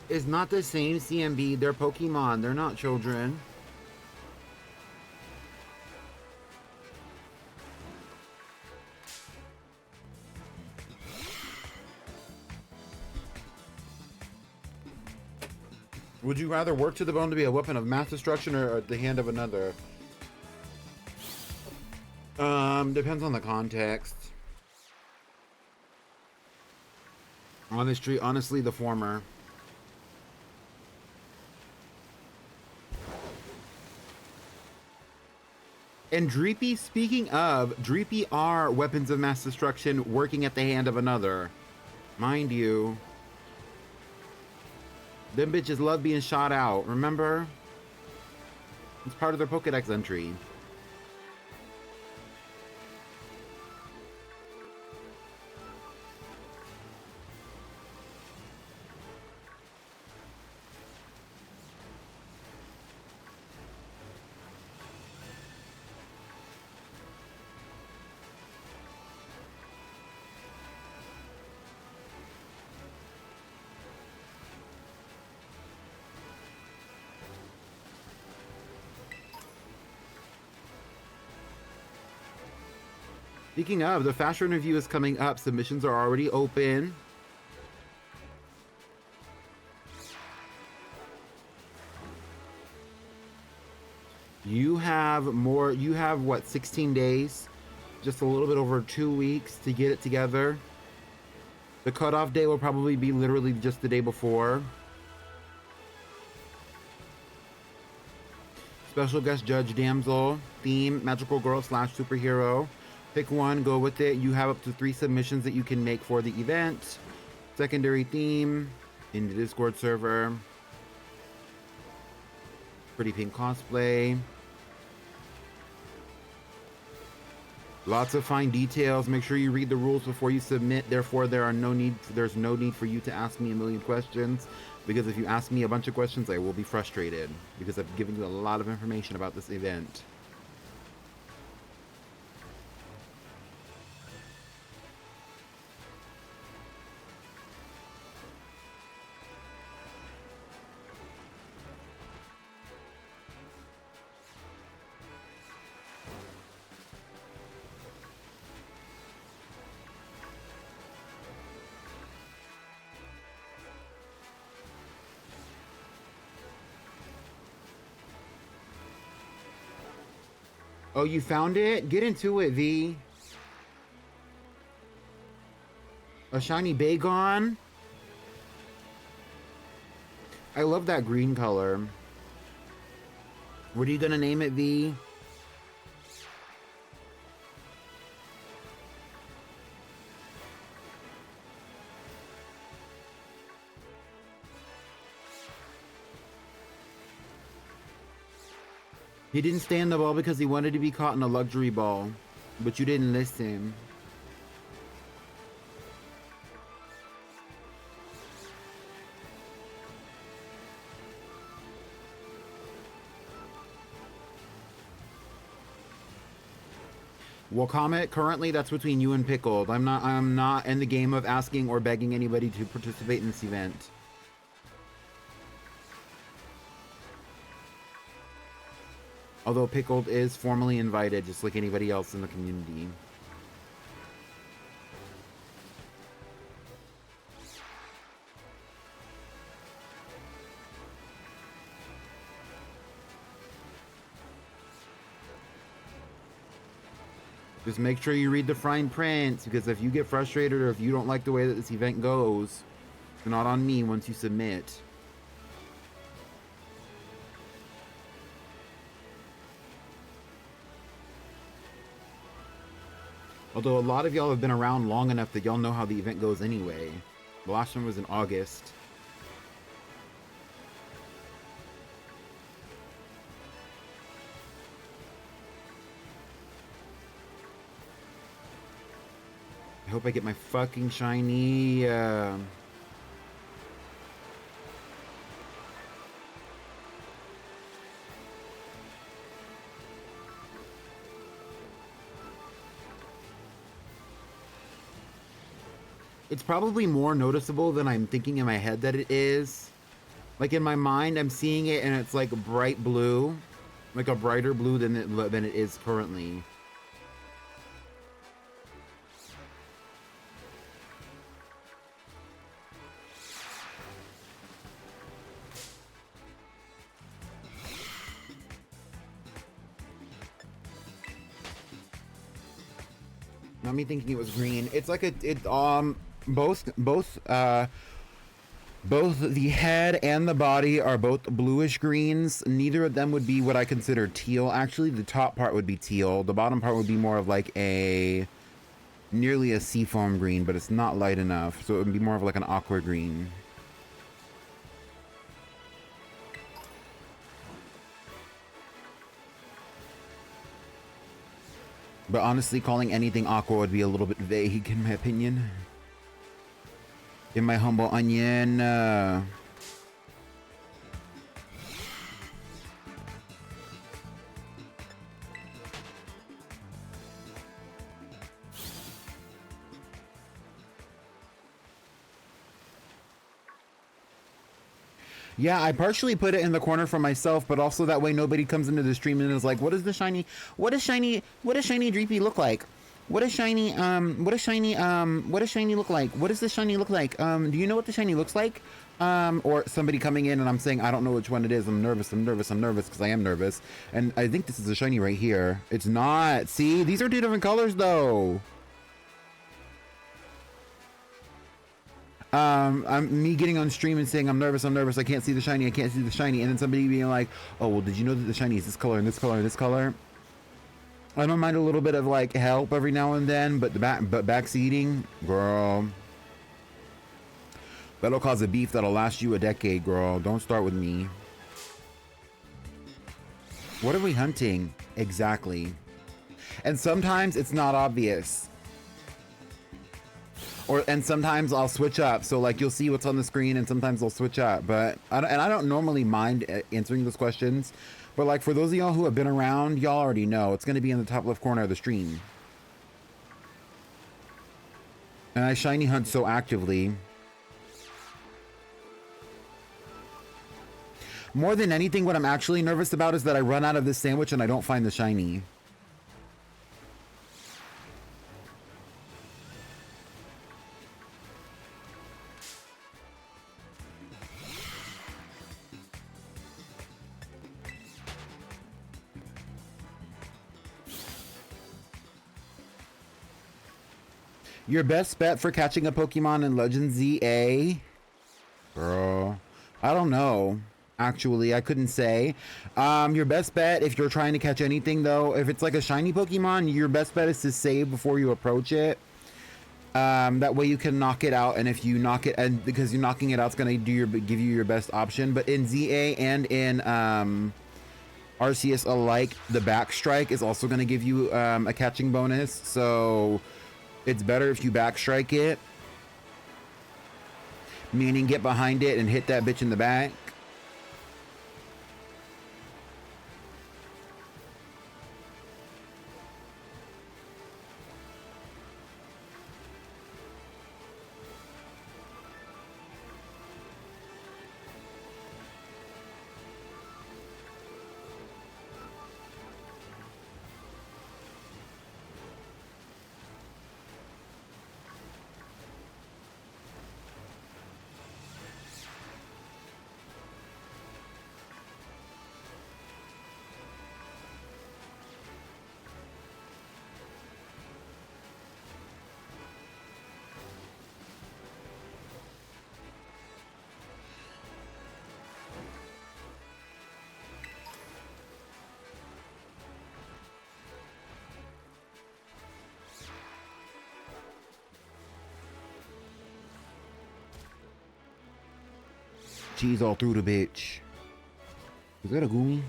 Speaker 1: It's not the same, CMB. They're Pokemon. They're not children. Would you rather work to the bone to be a weapon of mass destruction or the hand of another? Depends on the context. Honestly, the former. And Dreepy, speaking of, Dreepy are weapons of mass destruction working at the hand of another. Mind you. Them bitches love being shot out, remember? It's part of their Pokedex entry. Speaking of, the fashion review is coming up. Submissions are already open. You have what, 16 days? Just a little bit over 2 weeks to get it together. The cutoff day will probably be literally just the day before. Special guest judge damsel, theme, magical girl / superhero. Pick one, go with it. You have up to 3 submissions that you can make for the event. Secondary theme in the Discord server. Pretty Pink cosplay. Lots of fine details. Make sure you read the rules before you submit. Therefore, there's no need for you to ask me a million questions, because if you ask me a bunch of questions, I will be frustrated because I've given you a lot of information about this event. Oh, you found it? Get into it, V. A shiny Bagon? I love that green color. What are you gonna name it, V? He didn't stay in the ball because he wanted to be caught in a luxury ball, but you didn't listen. Well, Comet, currently that's between you and Pickled. I'm not in the game of asking or begging anybody to participate in this event. Although Pickled is formally invited, just like anybody else in the community. Just make sure you read the fine print, because if you get frustrated or if you don't like the way that this event goes, it's not on me once you submit. Although a lot of y'all have been around long enough that y'all know how the event goes anyway. The last one was in August. I hope I get my fucking shiny, It's probably more noticeable than I'm thinking in my head that it is. Like in my mind, I'm seeing it and it's like bright blue. Like a brighter blue than it is currently. Not me thinking it was green. It's like both Both the head and the body are both bluish greens. Neither of them would be what I consider teal. Actually, the top part would be teal. The bottom part would be more of like a nearly a seafoam green, but it's not light enough. So it would be more of like an aqua green. But honestly, calling anything aqua would be a little bit vague in my opinion. In my humble onion. Yeah, I partially put it in the corner for myself, but also that way nobody comes into the stream and is like, what does shiny Dreepy look like? What does shiny look like? What does the shiny look like? Do you know what the shiny looks like? Or somebody coming in and I'm saying, I don't know which one it is. I'm nervous because I am nervous. And I think this is a shiny right here. It's not. See, these are two different colors though. I'm me getting on stream and saying I'm nervous, I can't see the shiny, and then somebody being like, oh well, did you know that the shiny is this color and this color and this color? I don't mind a little bit of like help every now and then, but backseating, girl, that'll cause a beef that'll last you a decade, girl. Don't start with me. What are we hunting exactly? And sometimes it's not obvious. And sometimes I'll switch up. So like you'll see what's on the screen and sometimes I'll switch up. But I don't normally mind answering those questions. But like for those of y'all who have been around, y'all already know it's going to be in the top left corner of the stream. And I shiny hunt so actively. More than anything, what I'm actually nervous about is that I run out of this sandwich and I don't find the shiny. Your best bet for catching a Pokemon in Legend ZA? Girl, I don't know. Actually, I couldn't say. Your best bet if you're trying to catch anything though, if it's like a shiny Pokemon, your best bet is to save before you approach it. That way you can knock it out, and if you knock it, and because you're knocking it out, it's gonna give you your best option. But in ZA and in RCS alike, the back strike is also gonna give you a catching bonus. So it's better if you backstrike it, meaning get behind it and hit that bitch in the back. Cheese all through the bitch. Is that a Goomy?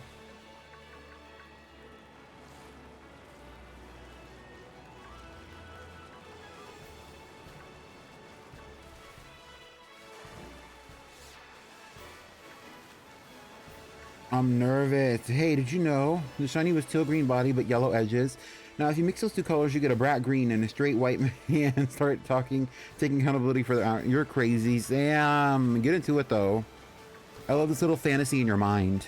Speaker 1: I'm nervous. Hey, did you know the shiny was teal green body but yellow edges? Now, if you mix those two colors, you get a brat green and a straight white man and start taking accountability for their. You're crazy, Sam. Get into it though. I love this little fantasy in your mind.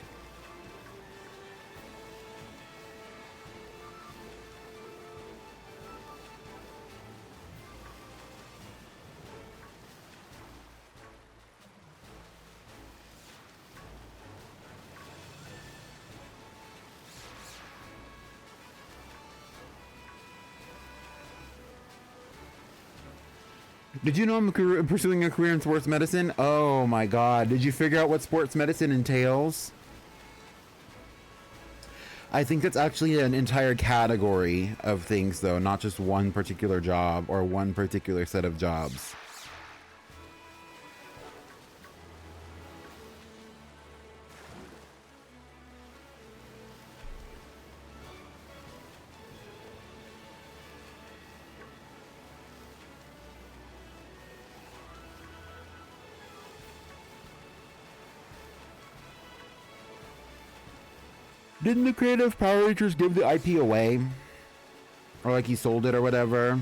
Speaker 1: Did you know I'm pursuing a career in sports medicine? Oh my god. Did you figure out what sports medicine entails? I think that's actually an entire category of things, though, not just one particular job or one particular set of jobs. Didn't the creative Power Rangers give the IP away? Or like he sold it or whatever?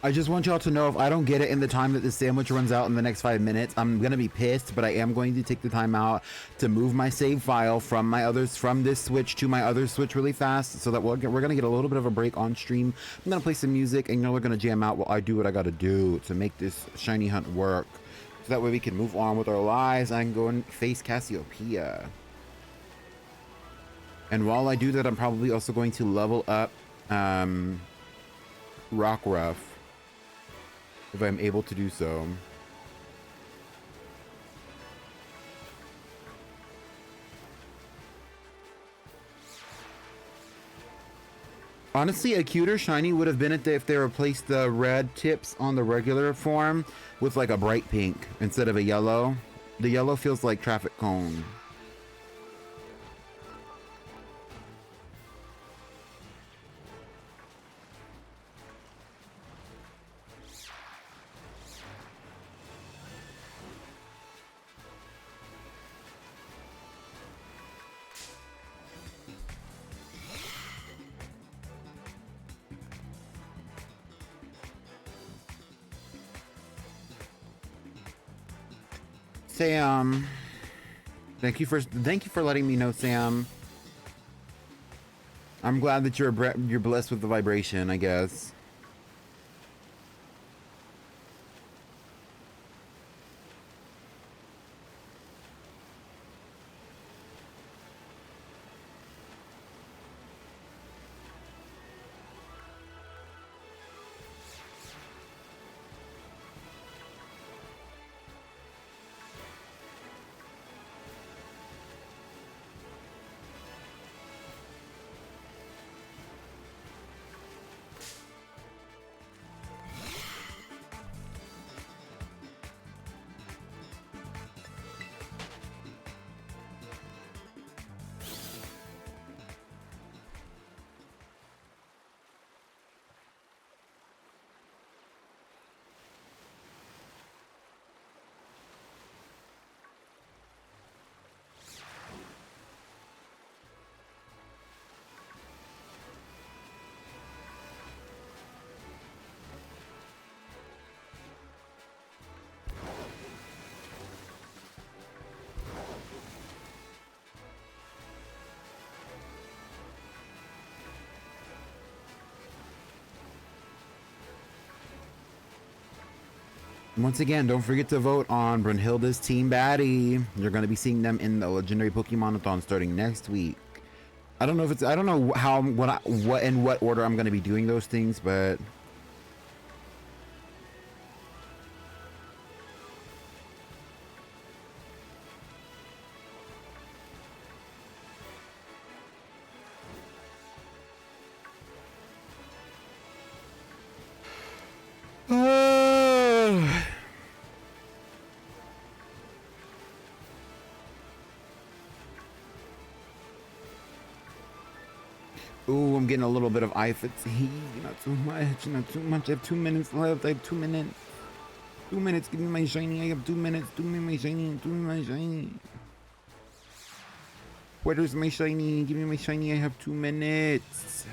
Speaker 1: I just want y'all to know if I don't get it in the time that the sandwich runs out in the next 5 minutes, I'm gonna be pissed, but I am going to take the time out to move my save file from this switch to my other switch really fast, so that we're gonna get a little bit of a break on stream. I'm gonna play some music, and y'all are gonna jam out while I do what I gotta do to make this shiny hunt work, so that way we can move on with our lives and go and face Cassiopeia. And while I do that, I'm probably also going to level up Rockruff, if I'm able to do so. Honestly, a cuter shiny would have been if they replaced the red tips on the regular form with like a bright pink instead of a yellow. The yellow feels like traffic cone. Sam, thank you for letting me know, Sam. I'm glad that you're blessed with the vibration, I guess. Once again, don't forget to vote on Brunhilde's Team Baddie. You're going to be seeing them in the Legendary Pokemon-a-thon starting next week. I don't know what order I'm going to be doing those things, but ooh, I'm getting a little bit of eye fatigue. Not too much, not too much. I have 2 minutes left. I have 2 minutes. 2 minutes. Give me my shiny. I have 2 minutes. Give me my shiny. Give me my shiny. Where's my shiny? Give me my shiny. I have 2 minutes.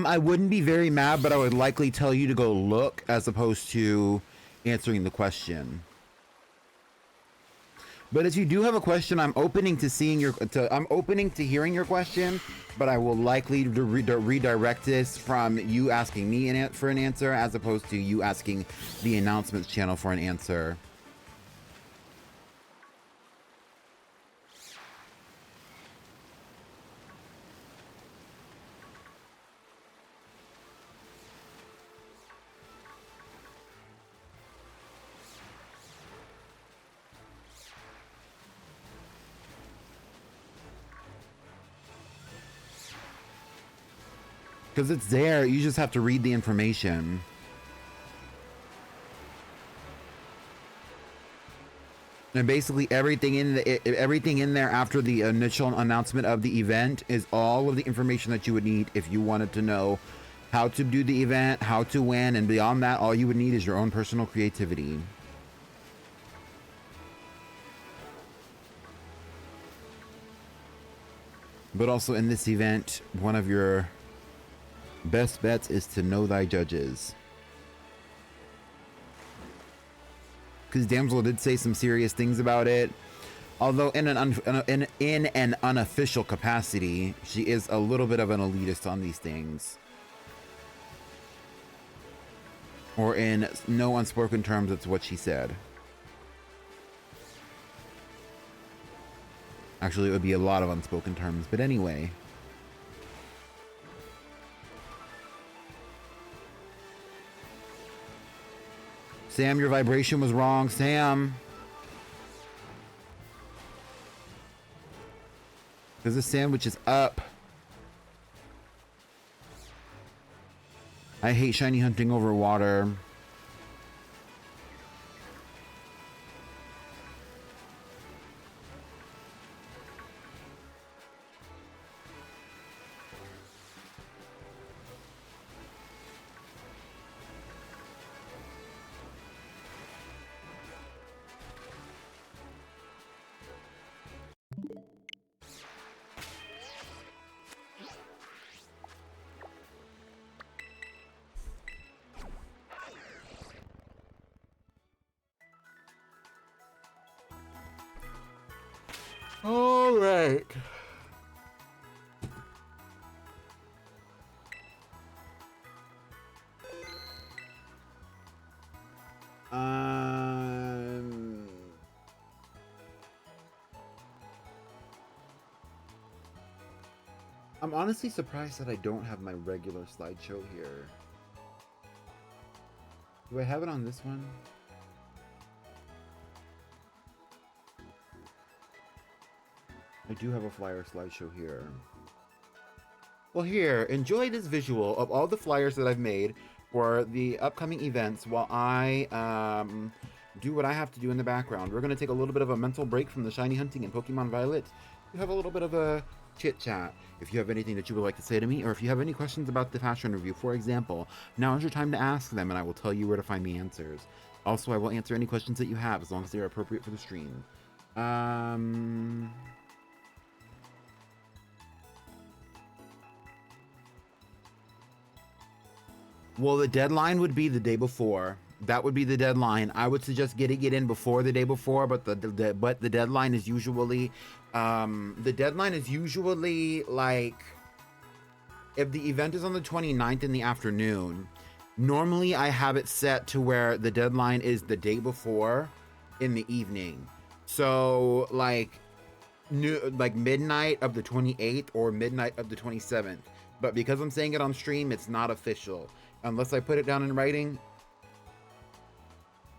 Speaker 1: I wouldn't be very mad, but I would likely tell you to go look as opposed to answering the question. But if you do have a question, I'm opening to hearing your question, but I will likely redirect this from you asking me for an answer as opposed to you asking the announcements channel for an answer. Because it's there, you just have to read the information. And basically everything in there after the initial announcement of the event is all of the information that you would need if you wanted to know how to do the event, how to win, and beyond that, all you would need is your own personal creativity. But also in this event, one of your best bets is to know thy judges. Because Damsel did say some serious things about it. Although in an unofficial capacity, she is a little bit of an elitist on these things. Or in no unspoken terms, that's what she said. Actually, it would be a lot of unspoken terms, but anyway. Sam, your vibration was wrong, Sam. Because the sandwich is up. I hate shiny hunting over water. All right. I'm honestly surprised that I don't have my regular slideshow here. Do I have it on this one? I do have a flyer slideshow here. Well, here, enjoy this visual of all the flyers that I've made for the upcoming events while I do what I have to do in the background. We're going to take a little bit of a mental break from the shiny hunting and Pokemon Violet to have a little bit of a chit chat. If you have anything that you would like to say to me, or if you have any questions about the fashion review, for example, now is your time to ask them and I will tell you where to find the answers. Also, I will answer any questions that you have as long as they are appropriate for the stream. Well, the deadline would be the day before. That would be the deadline. I would suggest getting it in before the day before, but the deadline is usually like, if the event is on the 29th in the afternoon, normally I have it set to where the deadline is the day before in the evening. So like midnight of the 28th or midnight of the 27th. But because I'm saying it on stream, it's not official. Unless I put it down in writing,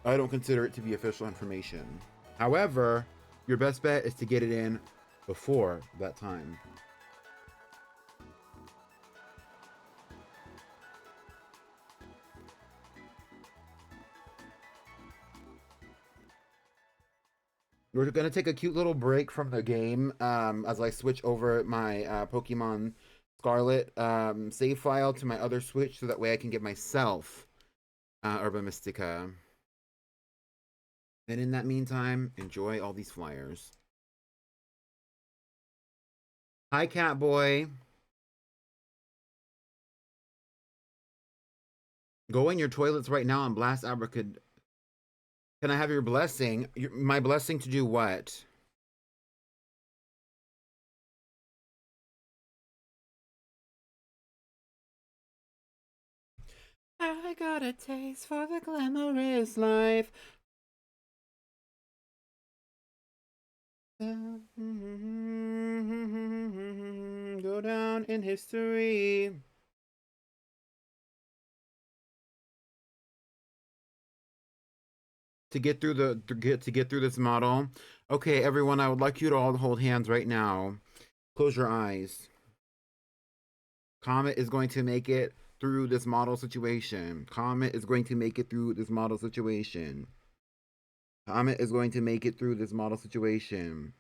Speaker 1: I don't consider it to be official information. However, your best bet is to get it in before that time. We're going to take a cute little break from the game as I switch over my Pokemon Scarlet save file to my other Switch so that way I can get myself Urban Mystica. And in that meantime, enjoy all these flyers. Hi, Catboy. Go in your toilets right now and blast Abracad. Can I have your blessing? My blessing to do what? I got a taste for the glamorous life. Go down in history. To get through this model. Okay, everyone, I would like you to all hold hands right now. Close your eyes. Comet is going to make it through this model situation. Comet is going to make it through this model situation. Comet is going to make it through this model situation.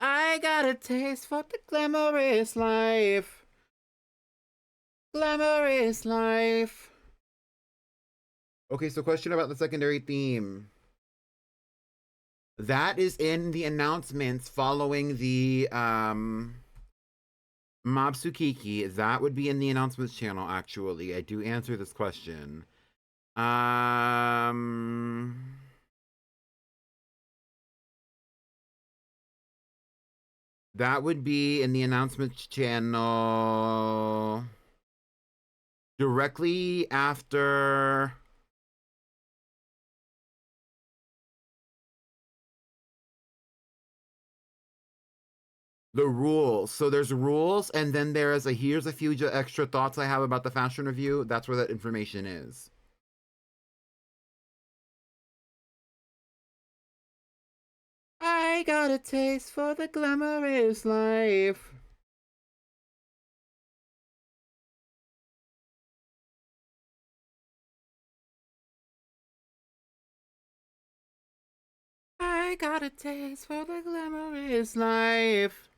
Speaker 1: I got a taste for the glamorous life. Glamorous life. Okay, so question about the secondary theme. That is in the announcements following the Mobsukiki. That would be in the announcements channel, actually. I do answer this question. That would be in the announcements channel directly after the rules. So there's rules, and then there's here's a few extra thoughts I have about the fashion review. That's where that information is. I got a taste for the glamorous life. I got a taste for the glamorous life.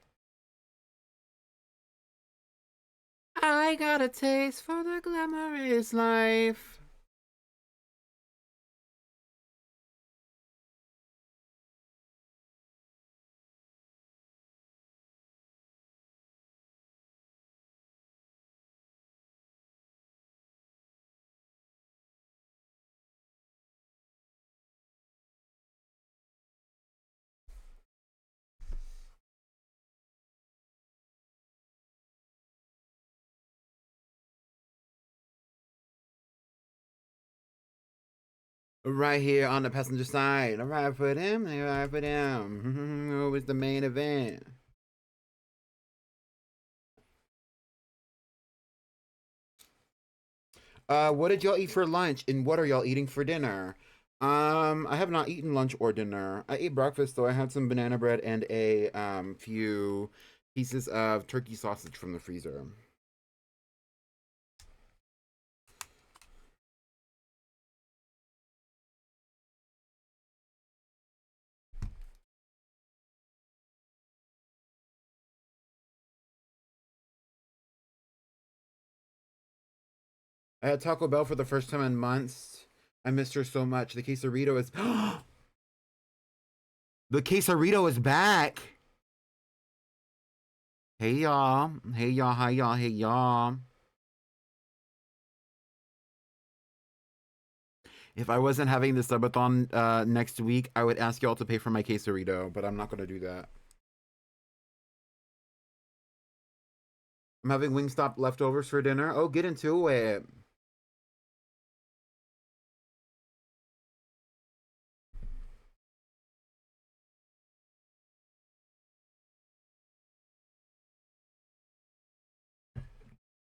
Speaker 1: I got a taste for the glamorous life. Right here on the passenger side. All right for them. All right for them. It was the main event. What did y'all eat for lunch, and what are y'all eating for dinner? I have not eaten lunch or dinner. I ate breakfast, though. I had some banana bread and a few pieces of turkey sausage from the freezer. I had Taco Bell for the first time in months. I missed her so much. The quesarito is the quesarito is back. Hey y'all. Hey y'all. Hi y'all. Hey y'all. If I wasn't having the subathon next week, I would ask y'all to pay for my quesarito, but I'm not gonna do that. I'm having Wingstop leftovers for dinner. Oh, get into it.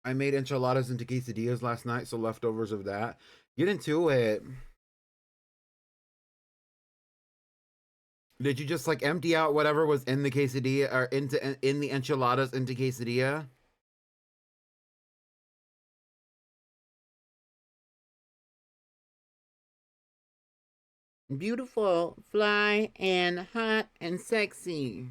Speaker 1: I made enchiladas into quesadillas last night, so leftovers of that. Get into it. Did you just like empty out whatever was in the quesadilla or in the enchiladas into quesadilla? Beautiful, fly, and hot and sexy.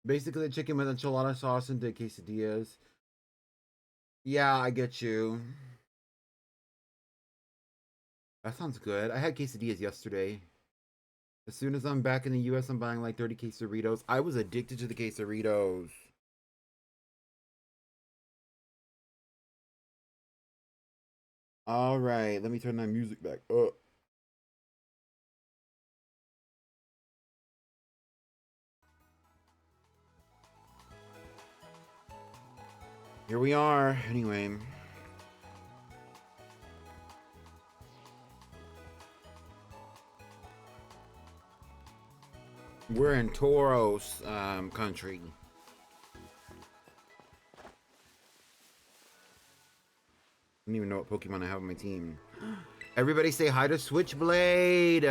Speaker 1: Basically, the chicken with enchilada sauce into quesadillas. Yeah, I get you. That sounds good. I had quesadillas yesterday. As soon as I'm back in the US, I'm buying like 30 quesadillas. I was addicted to the quesadillas. All right, let me turn my music back up. Here we are. Anyway. We're in Tauros country. I don't even know what Pokemon I have on my team. Everybody say hi to Switchblade.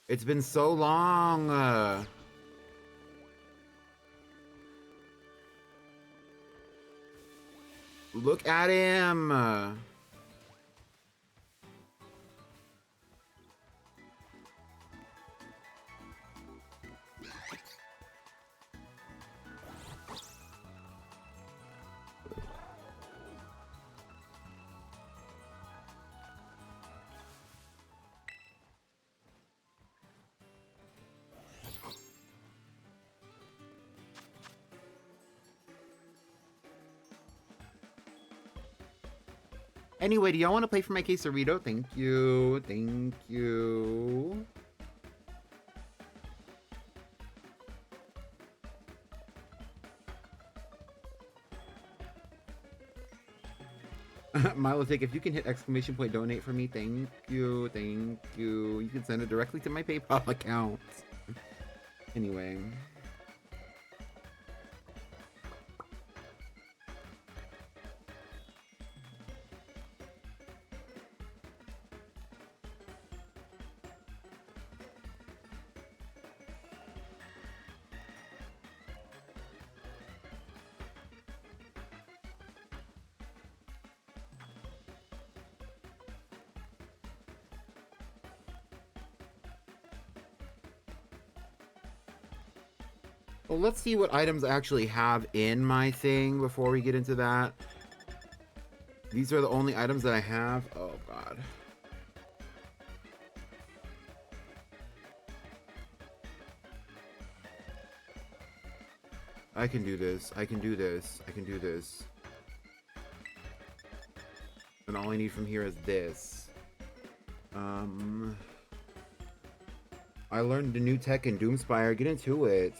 Speaker 1: It's been so long. Look at him. Anyway, do y'all want to play for my quesarito? Thank you. Thank you. Milotic, if you can hit exclamation point donate for me, thank you. Thank you. You can send it directly to my PayPal account. Anyway. Well, let's see what items I actually have in my thing before we get into that. These are the only items that I have. Oh, God. I can do this. I can do this. I can do this. And all I need from here is this. I learned the new tech in Doomspire. Get into it.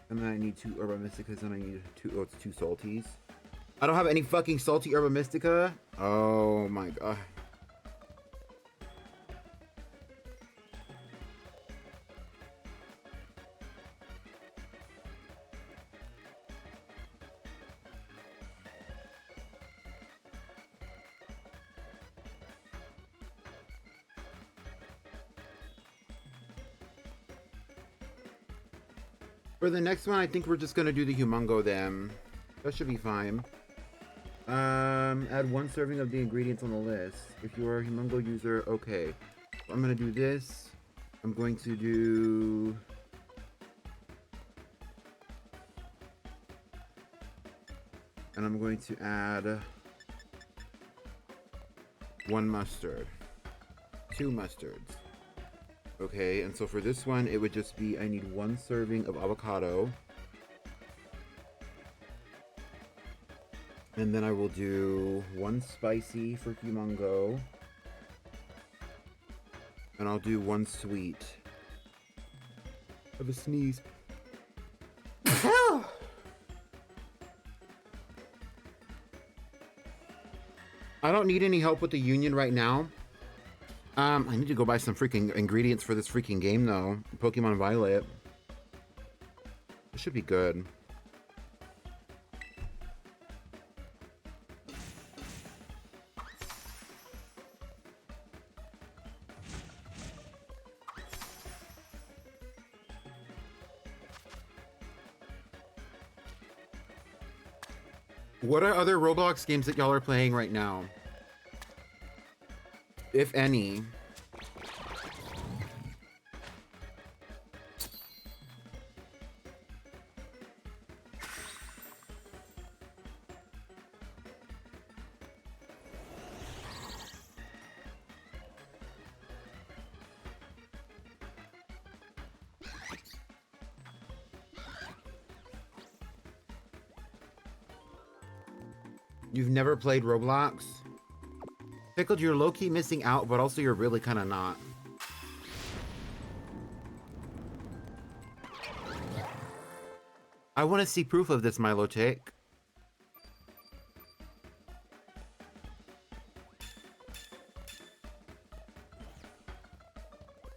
Speaker 1: And then I need 2 Herba Mysticas, and I need 2. Oh, it's 2 salties. I don't have any fucking salty Herba Mystica. Oh my god. For the next one, I think we're just gonna do the Humongo then. That should be fine. Add 1 serving of the ingredients on the list. If you're a Humongo user, okay. I'm gonna do this. I'm going to do And I'm going to add 1 mustard. 2 mustards. Okay, and so for this one, it would just be, I need 1 serving of avocado. And then I will do 1 spicy for humongo. And I'll do 1 sweet. I have a sneeze. I don't need any help with the union right now. I need to go buy some freaking ingredients for this freaking game though. Pokemon Violet. It should be good. What are other Roblox games that y'all are playing right now? If any. You've never played Roblox? Pickled, you're low-key missing out, but also you're really kind of not. I want to see proof of this, Milo Tick.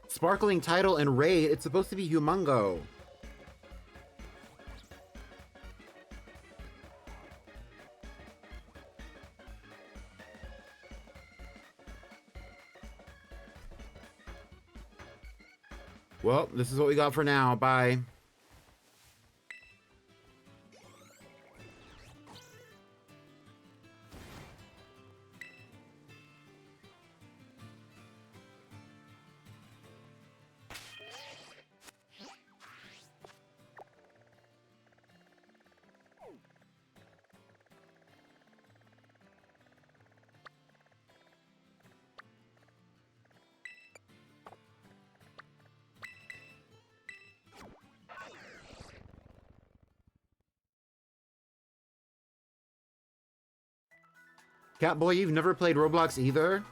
Speaker 1: Sparkling title and raid, it's supposed to be humongo. Well, this is what we got for now. Bye. Catboy, you've never played Roblox either?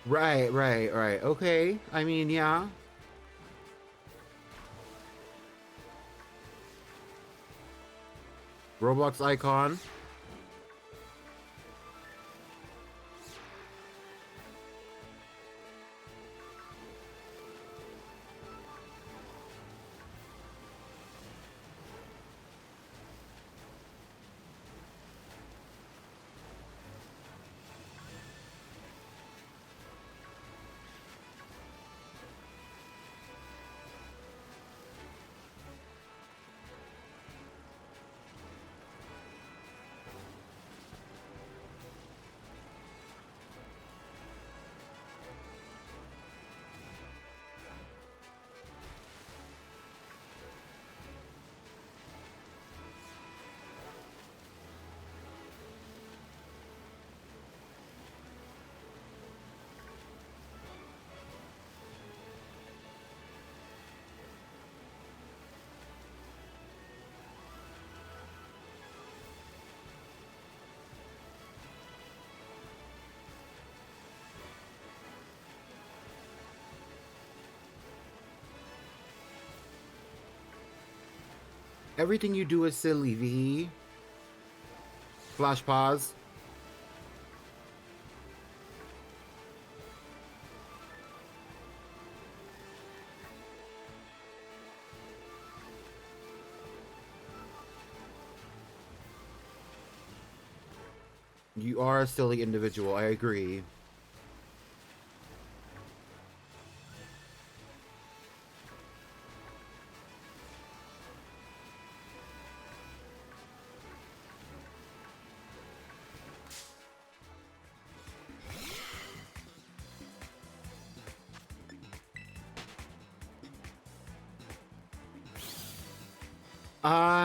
Speaker 1: Right. Okay. I mean, yeah. Roblox icon. Everything you do is silly, V. Flash pause. You are a silly individual, I agree.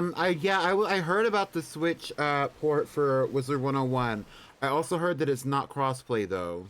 Speaker 1: I heard about the Switch port for Wizard 101. I also heard that it's not crossplay though.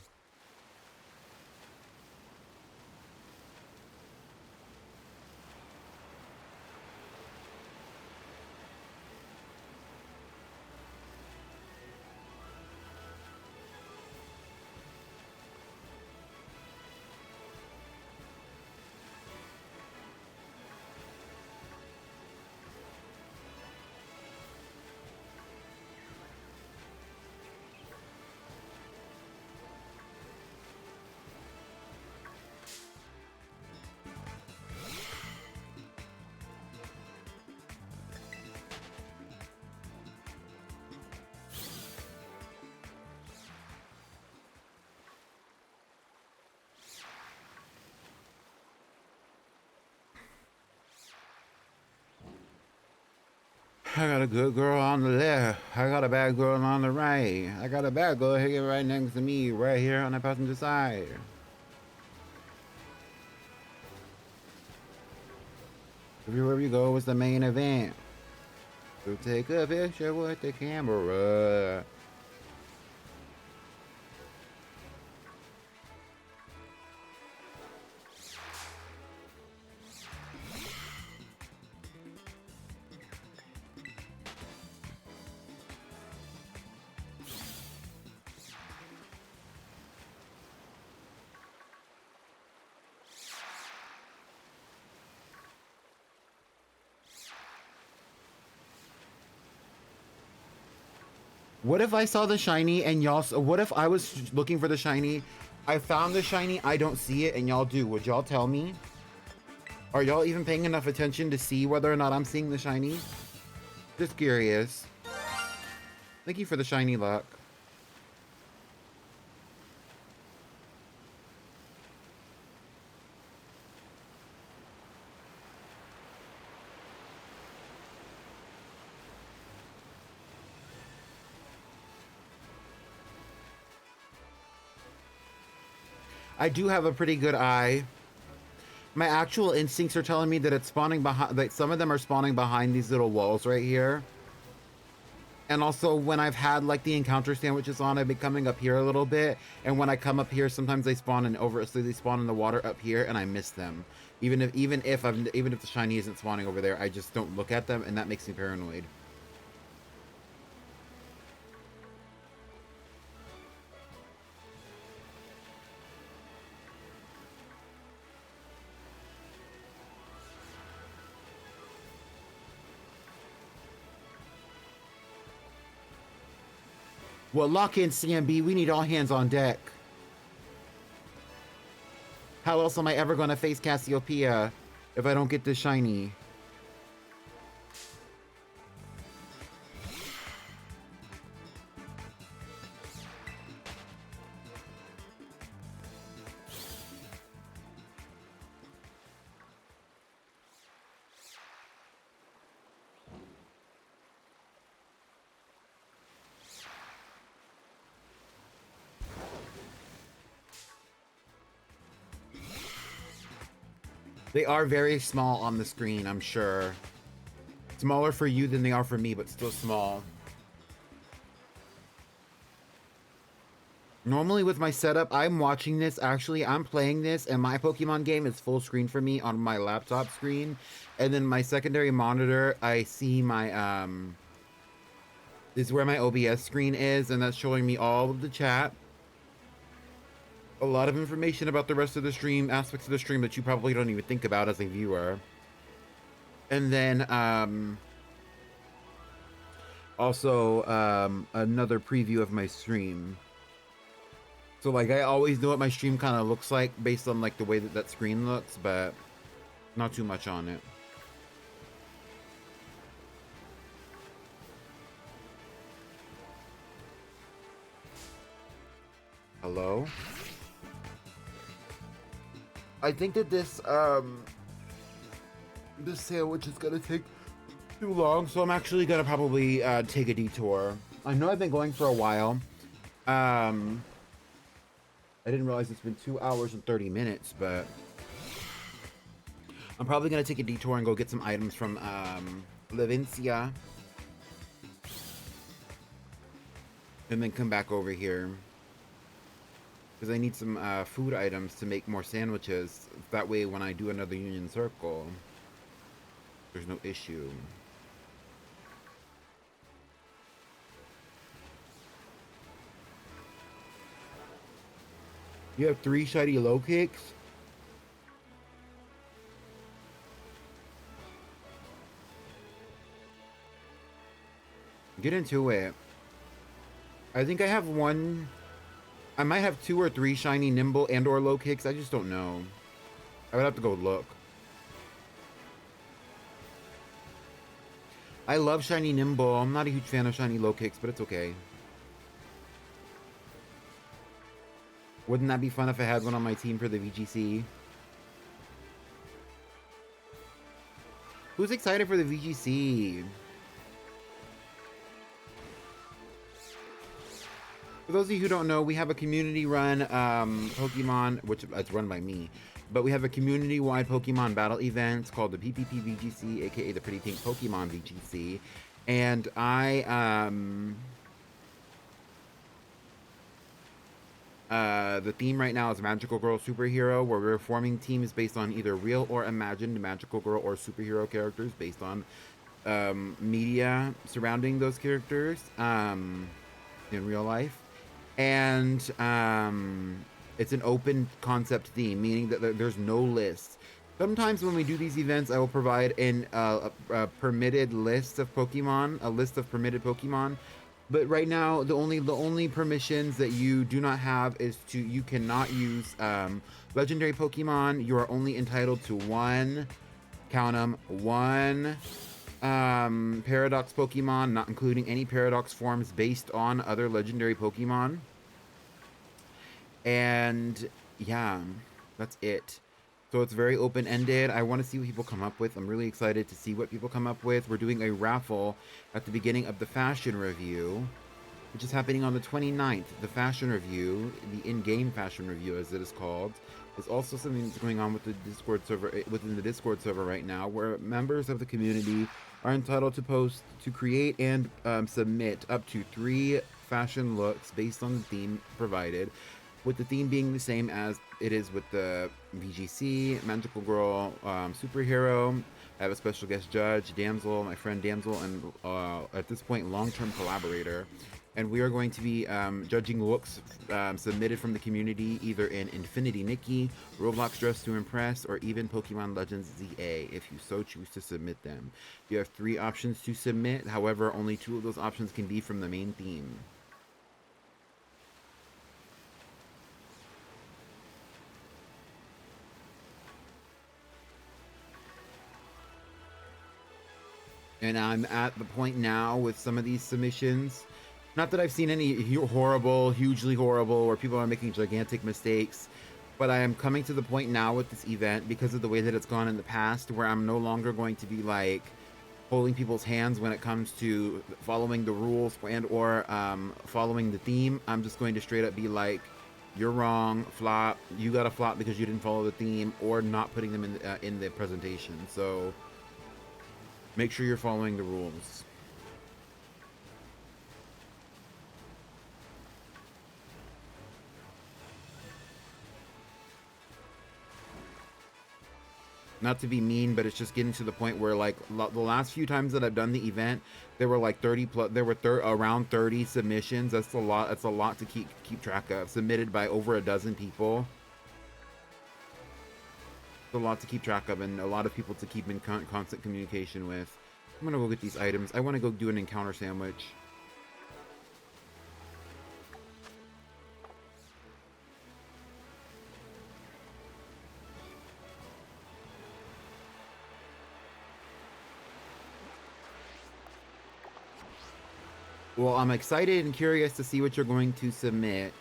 Speaker 1: I got a good girl on the left. I got a bad girl on the right. I got a bad girl here right next to me, right here on the passenger side. Everywhere you go is the main event. So take a picture with the camera. What if I saw the shiny and y'all... What if I was looking for the shiny, I found the shiny, I don't see it, and y'all do? Would y'all tell me? Are y'all even paying enough attention to see whether or not I'm seeing the shiny? Just curious. Thank you for the shiny luck. I do have a pretty good eye. My actual instincts are telling me that it's spawning behind, like some of them are spawning behind these little walls right here. And also when I've had like the encounter sandwiches on, I've been coming up here a little bit. And when I come up here, sometimes they spawn so they spawn in the water up here and I miss them. Even if the shiny isn't spawning over there, I just don't look at them and that makes me paranoid. Well, lock in CMB. We need all hands on deck. How else am I ever going to face Cassiopeia if I don't get this shiny? They are very small on the screen, I'm sure. Smaller for you than they are for me, but still small. Normally with my setup, I'm watching this, actually, I'm playing this, and my Pokemon game is full screen for me on my laptop screen. And then my secondary monitor, I see my, this is where my OBS screen is, and that's showing me all of the chat. A lot of information about the rest of the stream, aspects of the stream that you probably don't even think about as a viewer. And then, Also, another preview of my stream. So like I always know what my stream kind of looks like based on like the way that that screen looks, but not too much on it. Hello? I think that this sandwich is gonna take too long, so I'm actually gonna probably take a detour. I know I've been going for a while. I didn't realize it's been 2 hours and 30 minutes, but I'm probably gonna take a detour and go get some items from Levincia. And then come back over here. Because I need some food items to make more sandwiches. That way when I do another Union Circle, there's no issue. You have 3 shiny low kicks? Get into it. I think I have one. I might have 2 or 3 shiny nimble and or low kicks. I just don't know. I would have to go look. I love shiny nimble. I'm not a huge fan of shiny low kicks, but it's okay. Wouldn't that be fun if I had one on my team for the VGC? Who's excited for the VGC? For those of you who don't know, we have a community-run Pokemon, which it's run by me, but we have a community-wide Pokemon battle event called the PPP VGC, aka the Pretty Pink Pokemon VGC, and the theme right now is Magical Girl Superhero, where we're forming teams based on either real or imagined Magical Girl or superhero characters based on media surrounding those characters in real life. And it's an open concept theme, meaning that there's no list. Sometimes when we do these events, I will provide a permitted list of Pokemon, a list of permitted Pokemon. But right now, the only permissions that you do not have is you cannot use legendary Pokemon. You are only entitled to one, count 'em, one Paradox Pokemon, not including any Paradox forms based on other legendary Pokemon. And yeah, that's it. So it's very open-ended. I want to see what people come up with. I'm really excited to see what people come up with. We're doing a raffle at the beginning of the fashion review, which is happening on the 29th. The fashion review, the in-game fashion review as it is called, is also something that's going on with the Discord server, within the Discord server right now, where members of the community are entitled to create and submit up to 3 fashion looks based on the theme provided, with the theme being the same as it is with the VGC, Magical Girl Superhero. I have a special guest judge, Damsel, my friend Damsel, and at this point, long-term collaborator. And we are going to be judging looks submitted from the community, either in Infinity Nikki, Roblox Dress to Impress, or even Pokemon Legends ZA, if you so choose to submit them. You have 3 options to submit, however, only 2 of those options can be from the main theme. And I'm at the point now with some of these submissions. Not that I've seen any horrible, hugely horrible, where people are making gigantic mistakes. But I am coming to the point now with this event, because of the way that it's gone in the past, where I'm no longer going to be like holding people's hands when it comes to following the rules and or following the theme. I'm just going to straight up be like, you're wrong, flop, you got to flop because you didn't follow the theme, or not putting them in the presentation. So make sure you're following the rules. Not to be mean, but it's just getting to the point where, like, the last few times that I've done the event, there were like 30 plus. There were around 30 submissions. That's a lot. That's a lot to keep track of. Submitted by over a dozen people. It's a lot to keep track of, and a lot of people to keep in constant communication with. I'm gonna go get these items. I want to go do an encounter sandwich. Well, I'm excited and curious to see what you're going to submit.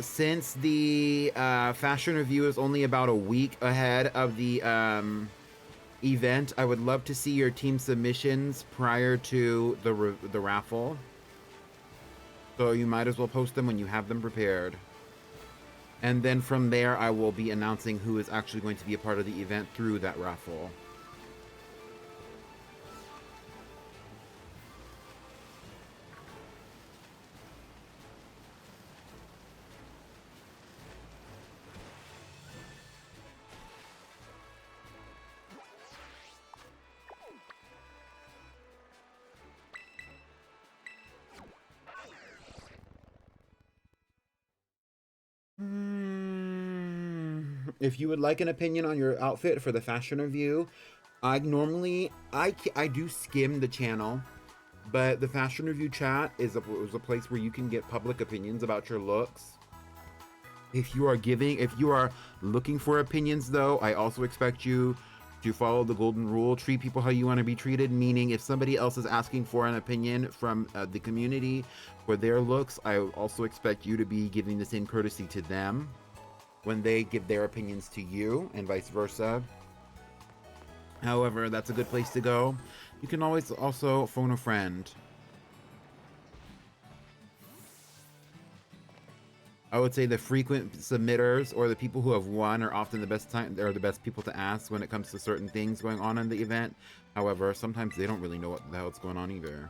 Speaker 1: Since the fashion review is only about a week ahead of the event, I would love to see your team submissions prior to the raffle. So you might as well post them when you have them prepared. And then from there, I will be announcing who is actually going to be a part of the event through that raffle. If you would like an opinion on your outfit for the fashion review, I do skim the channel, but the fashion review chat is a place where you can get public opinions about your looks. If you are looking for opinions though, I also expect you to follow the golden rule, treat people how you want to be treated, meaning if somebody else is asking for an opinion from the community for their looks, I also expect you to be giving the same courtesy to them when they give their opinions to you, and vice versa. However, that's a good place to go. You can always also phone a friend. I would say the frequent submitters or the people who have won are often the best people to ask when it comes to certain things going on in the event. However, sometimes they don't really know what the hell is going on either.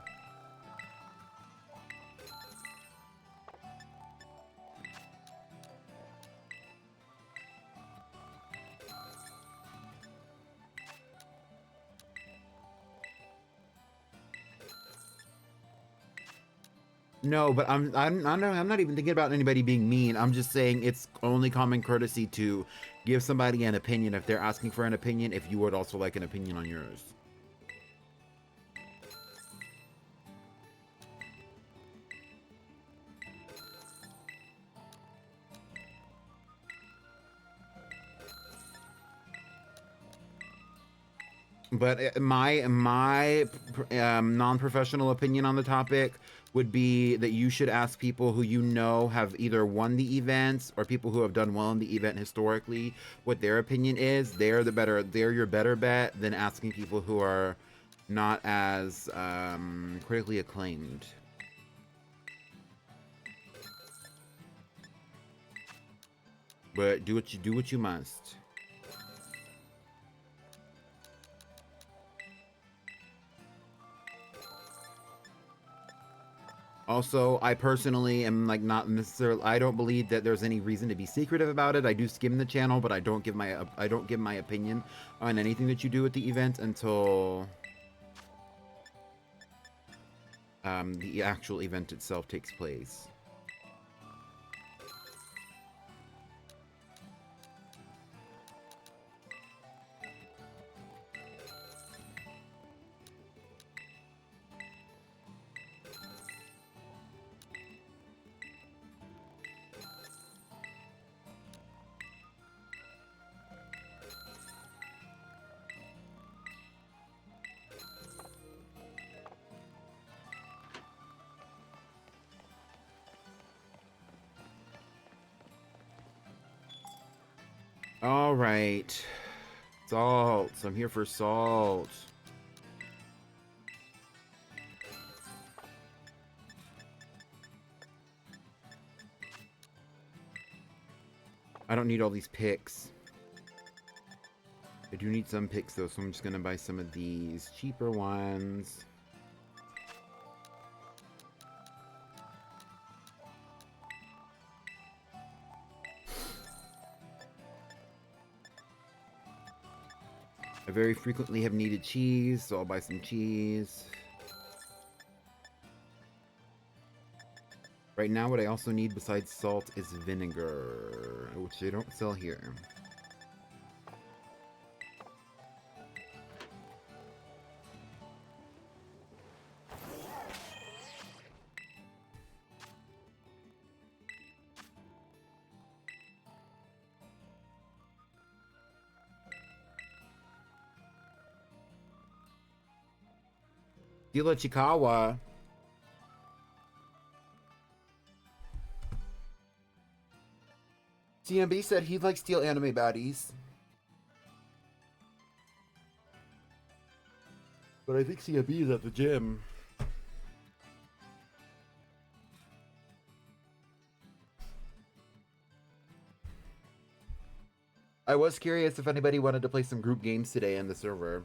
Speaker 1: No, but I'm not even thinking about anybody being mean. I'm just saying it's only common courtesy to give somebody an opinion if they're asking for an opinion, if you would also like an opinion on yours. But my non-professional opinion on the topic would be that you should ask people who you know have either won the events or people who have done well in the event historically what their opinion is. They're your better bet than asking people who are not as critically acclaimed. But do what you must. Also, I personally am like not necessarily. I don't believe that there's any reason to be secretive about it. I do skim the channel, but I don't give my opinion on anything that you do at the event until the actual event itself takes place. All right. Salt. I'm here for salt. I don't need all these picks. I do need some picks though, so I'm just gonna buy some of these cheaper ones. I very frequently have needed cheese, so I'll buy some cheese. Right now, what I also need besides salt is vinegar, which they don't sell here. Dila Chikawa. TMB said he'd like steal anime baddies. But I think CMB is at the gym. I was curious if anybody wanted to play some group games today in the server.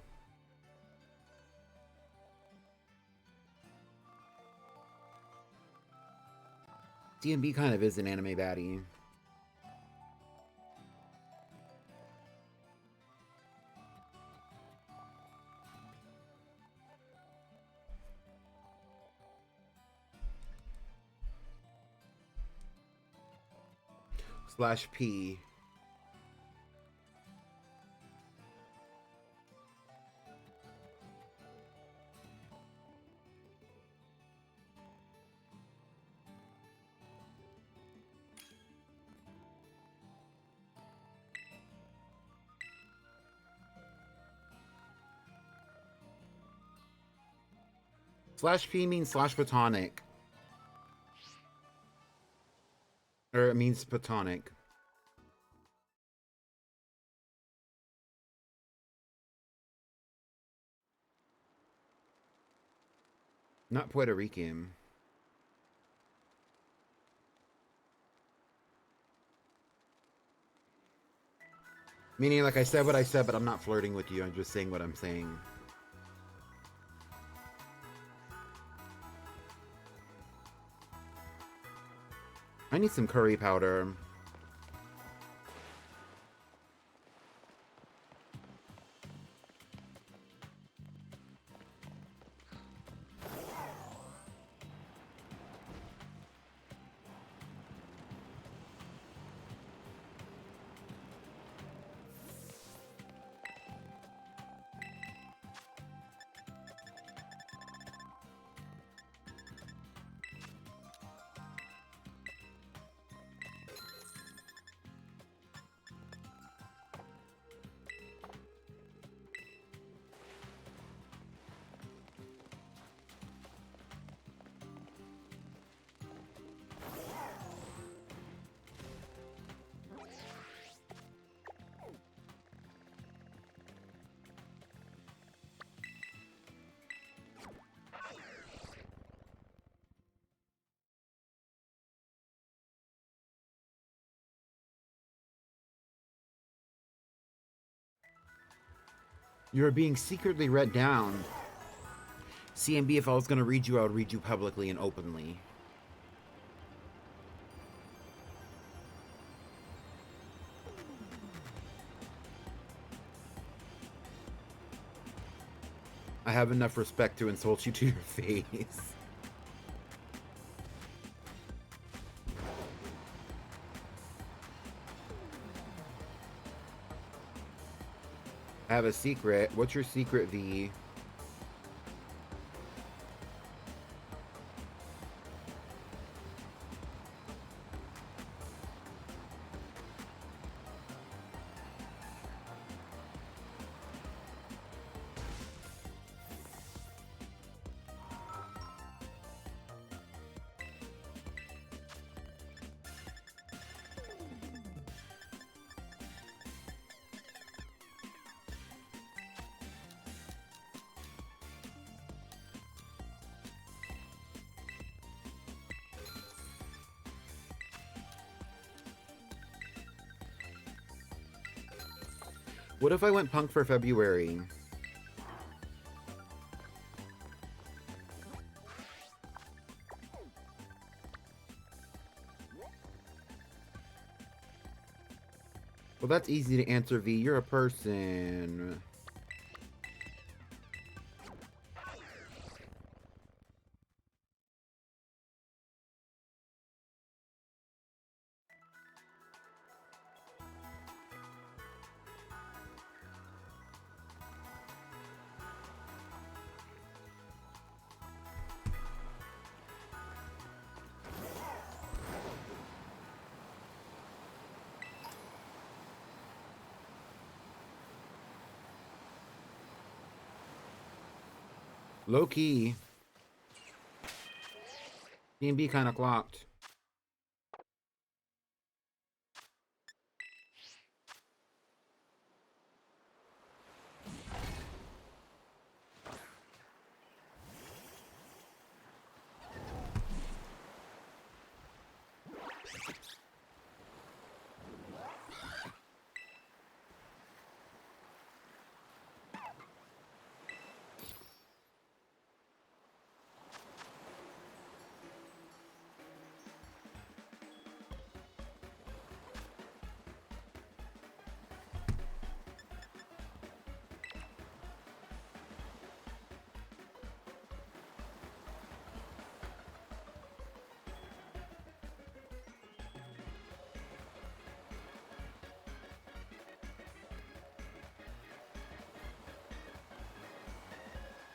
Speaker 1: TMB kind of is an anime baddie. /P. /P means /platonic. Or it means platonic. Not Puerto Rican. Meaning, like, I said what I said, but I'm not flirting with you. I'm just saying what I'm saying. I need some curry powder. You're being secretly read down. CMB, if I was going to read you, I would read you publicly and openly. I have enough respect to insult you to your face. I have a secret. What's your secret, V? What if I went punk for February? Well, that's easy to answer, V. You're a person. Low key. D&B kind of clocked.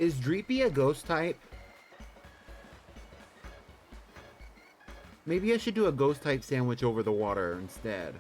Speaker 1: Is Dreepy a ghost type? Maybe I should do a ghost type sandwich over the water instead.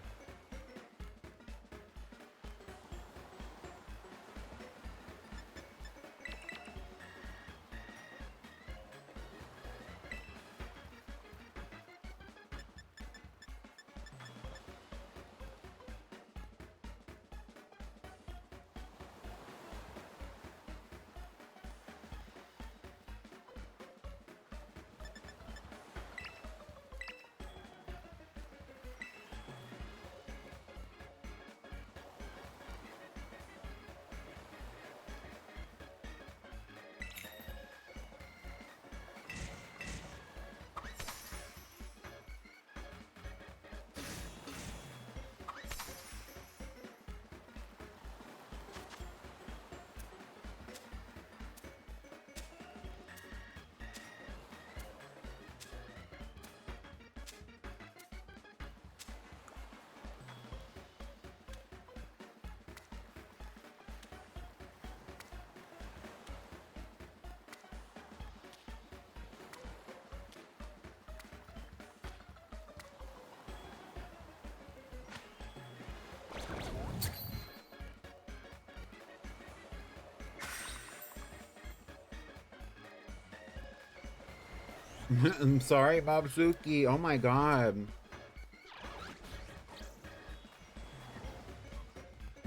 Speaker 1: I'm sorry, Babsuki. Oh my god.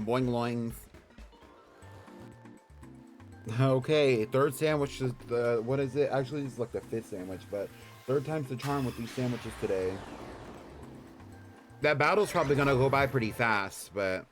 Speaker 1: Boing loings. Okay, third sandwich is the, what is it? Actually, it's like the fifth sandwich, but third time's the charm with these sandwiches today. That battle's probably gonna go by pretty fast, but...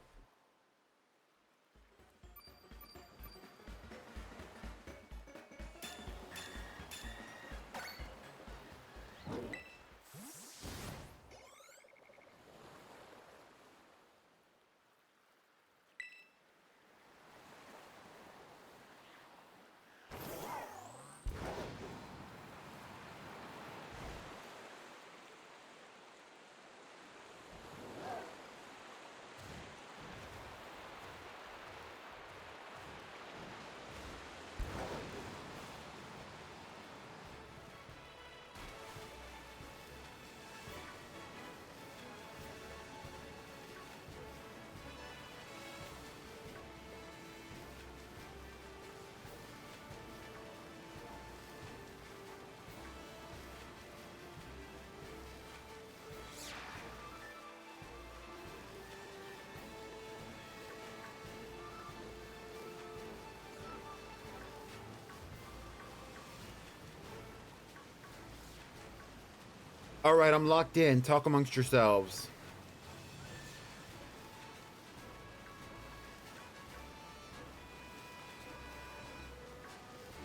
Speaker 1: All right, I'm locked in. Talk amongst yourselves.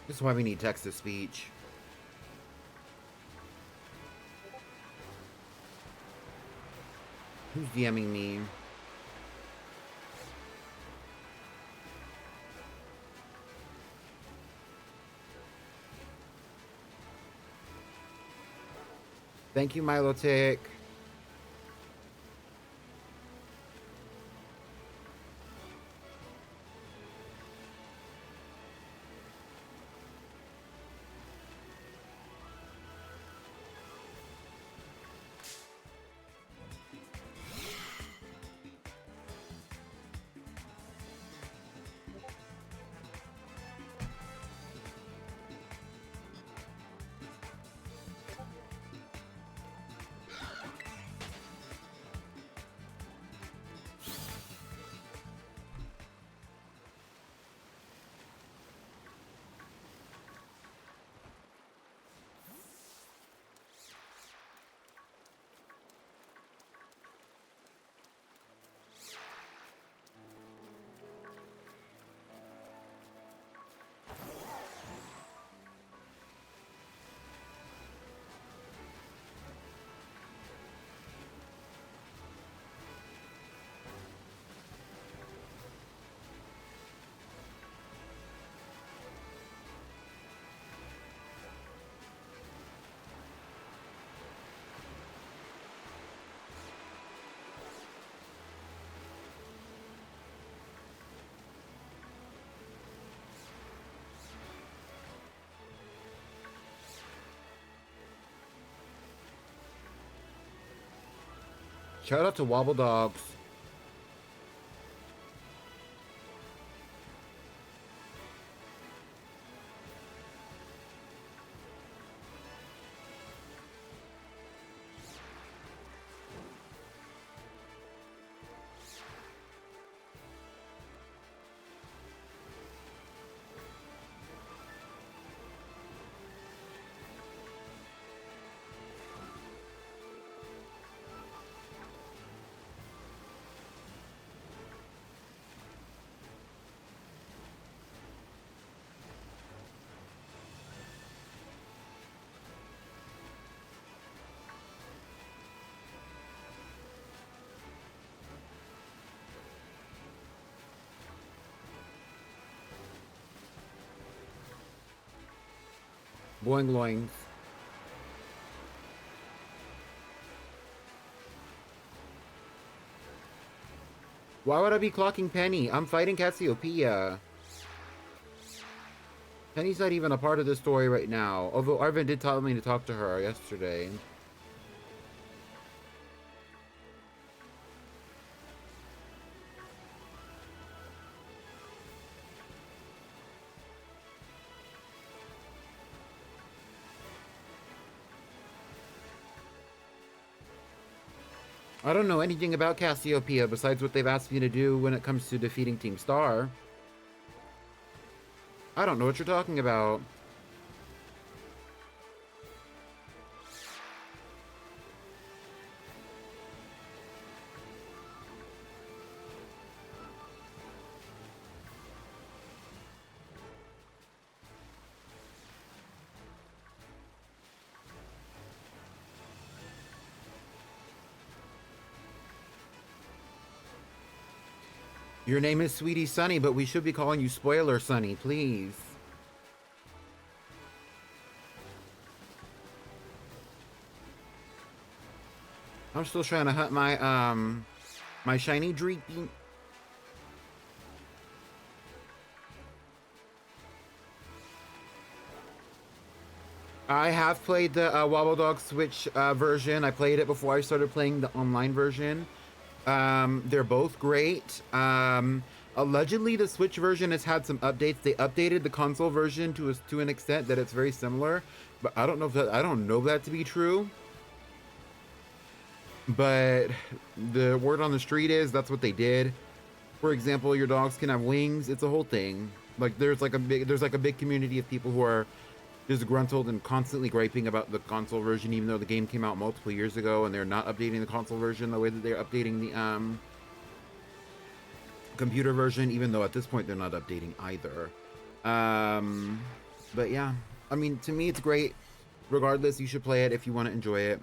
Speaker 1: This is why we need text-to-speech. Who's DMing me? Thank you, Milotic. Shout out to Wobble Dogs. Boing loing. Why would I be clocking Penny? I'm fighting Cassiopeia. Penny's not even a part of the story right now. Although Arvin did tell me to talk to her yesterday. I don't know anything about Cassiopeia besides what they've asked me to do when it comes to defeating Team Star. I don't know what you're talking about. Your name is Sweetie Sunny, but we should be calling you Spoiler Sunny, please. I'm still trying to hunt my, my shiny Dreepy. I have played the Wobble Dog Switch version. I played it before I started playing the online version. They're both great. Allegedly, the Switch version has had some updates. They updated the console version to an extent that it's very similar, but I don't know if that to be true. But the word on the street is that's what they did. For example, your dogs can have wings. It's a whole thing. Like there's like a big community of people who are disgruntled and constantly griping about the console version, even though the game came out multiple years ago and they're not updating the console version the way that they're updating the computer version, even though at this point they're not updating either. But yeah, I mean, to me it's great. Regardless, you should play it if you want to enjoy it.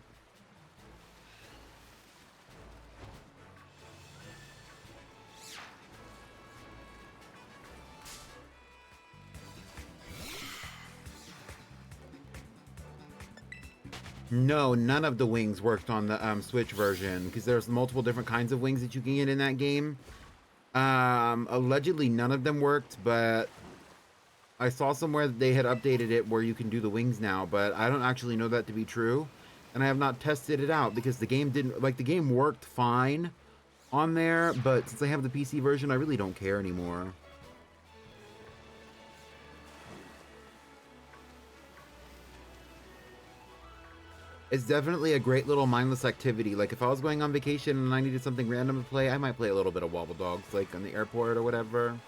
Speaker 1: No, none of the wings worked on the Switch version because there's multiple different kinds of wings that you can get in that game. Allegedly, none of them worked, but I saw somewhere that they had updated it where you can do the wings now, but I don't actually know that to be true, and I have not tested it out because the game didn't, like, the game worked fine on there, but since I have the PC version, I really don't care anymore. It's definitely a great little mindless activity. Like, if I was going on vacation and I needed something random to play, I might play a little bit of Wobble Dogs, like, on the airport or whatever.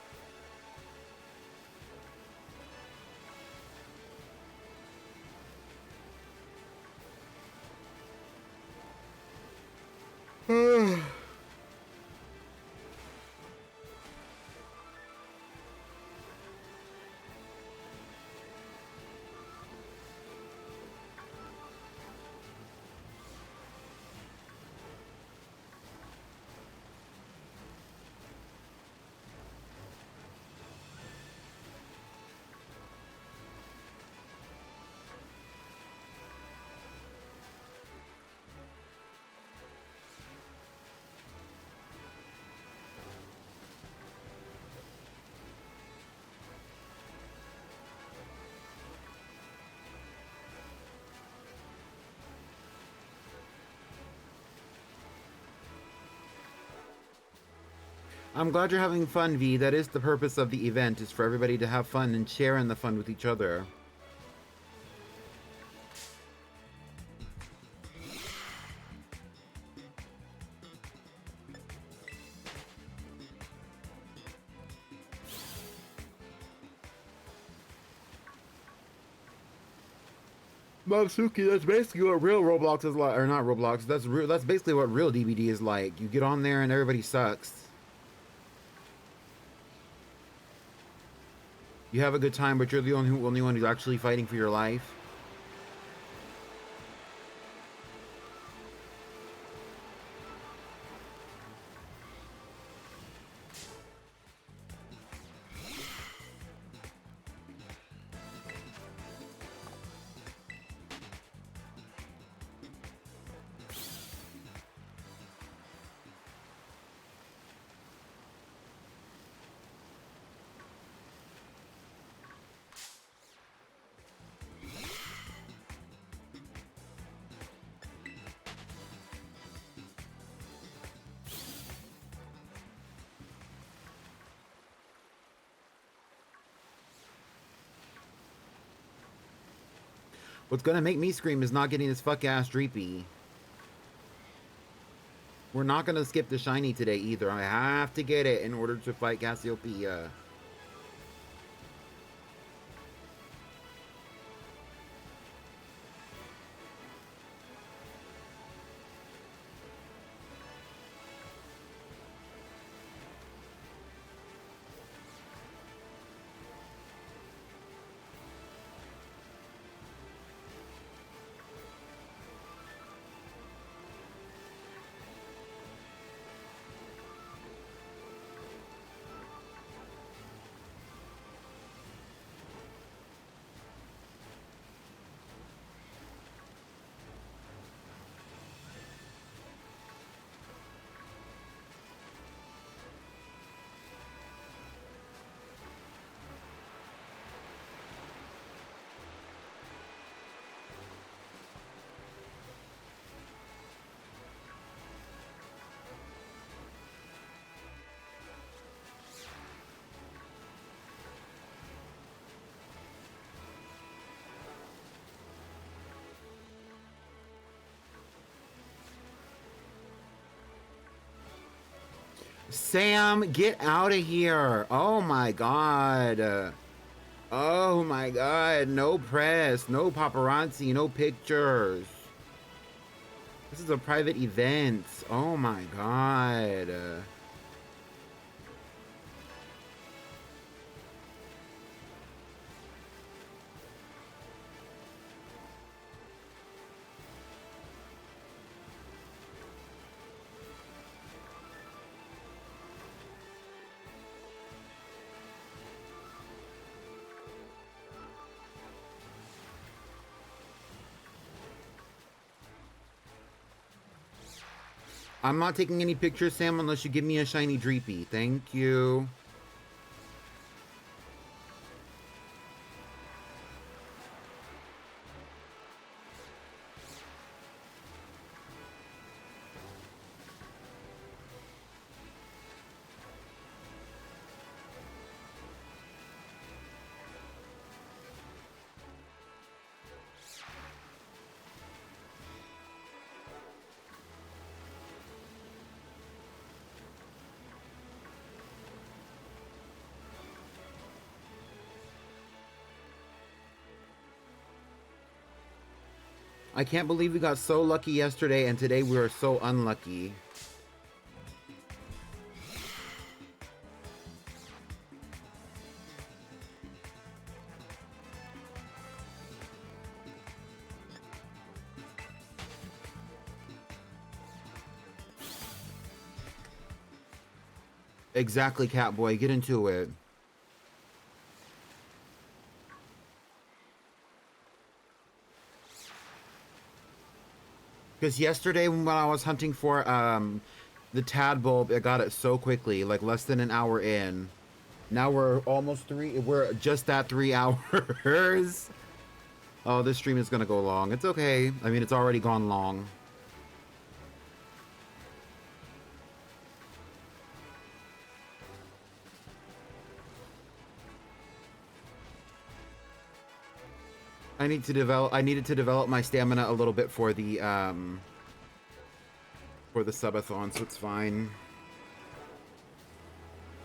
Speaker 1: I'm glad you're having fun, V. That is the purpose of the event, is for everybody to have fun and share in the fun with each other. Mavsuki, that's basically what real Roblox is like, or not Roblox. That's basically what real DBD is like. You get on there and everybody sucks. You have a good time, but you're the only one who's actually fighting for your life. What's gonna make me scream is not getting this fuck-ass Dreepy. We're not gonna skip the shiny today either. I have to get it in order to fight Cassiopeia. Sam, get out of here. Oh my god. Oh my god. No press, no paparazzi, no pictures. This is a private event. Oh my god. I'm not taking any pictures, Sam, unless you give me a shiny Dreepy. Thank you. I can't believe we got so lucky yesterday and today we are so unlucky. Exactly, Catboy. Get into it. Because yesterday when I was hunting for the Tadbulb, I got it so quickly, like less than an hour in. Now we're we're just at 3 hours. Oh, this stream is gonna go long. It's okay. I mean, it's already gone long. I needed to develop my stamina a little bit for the subathon, so it's fine.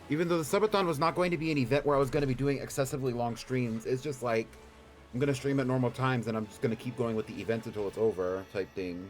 Speaker 1: Even though the subathon was not going to be an event where I was going to be doing excessively long streams, it's just like I'm going to stream at normal times and I'm just going to keep going with the event until it's over type thing.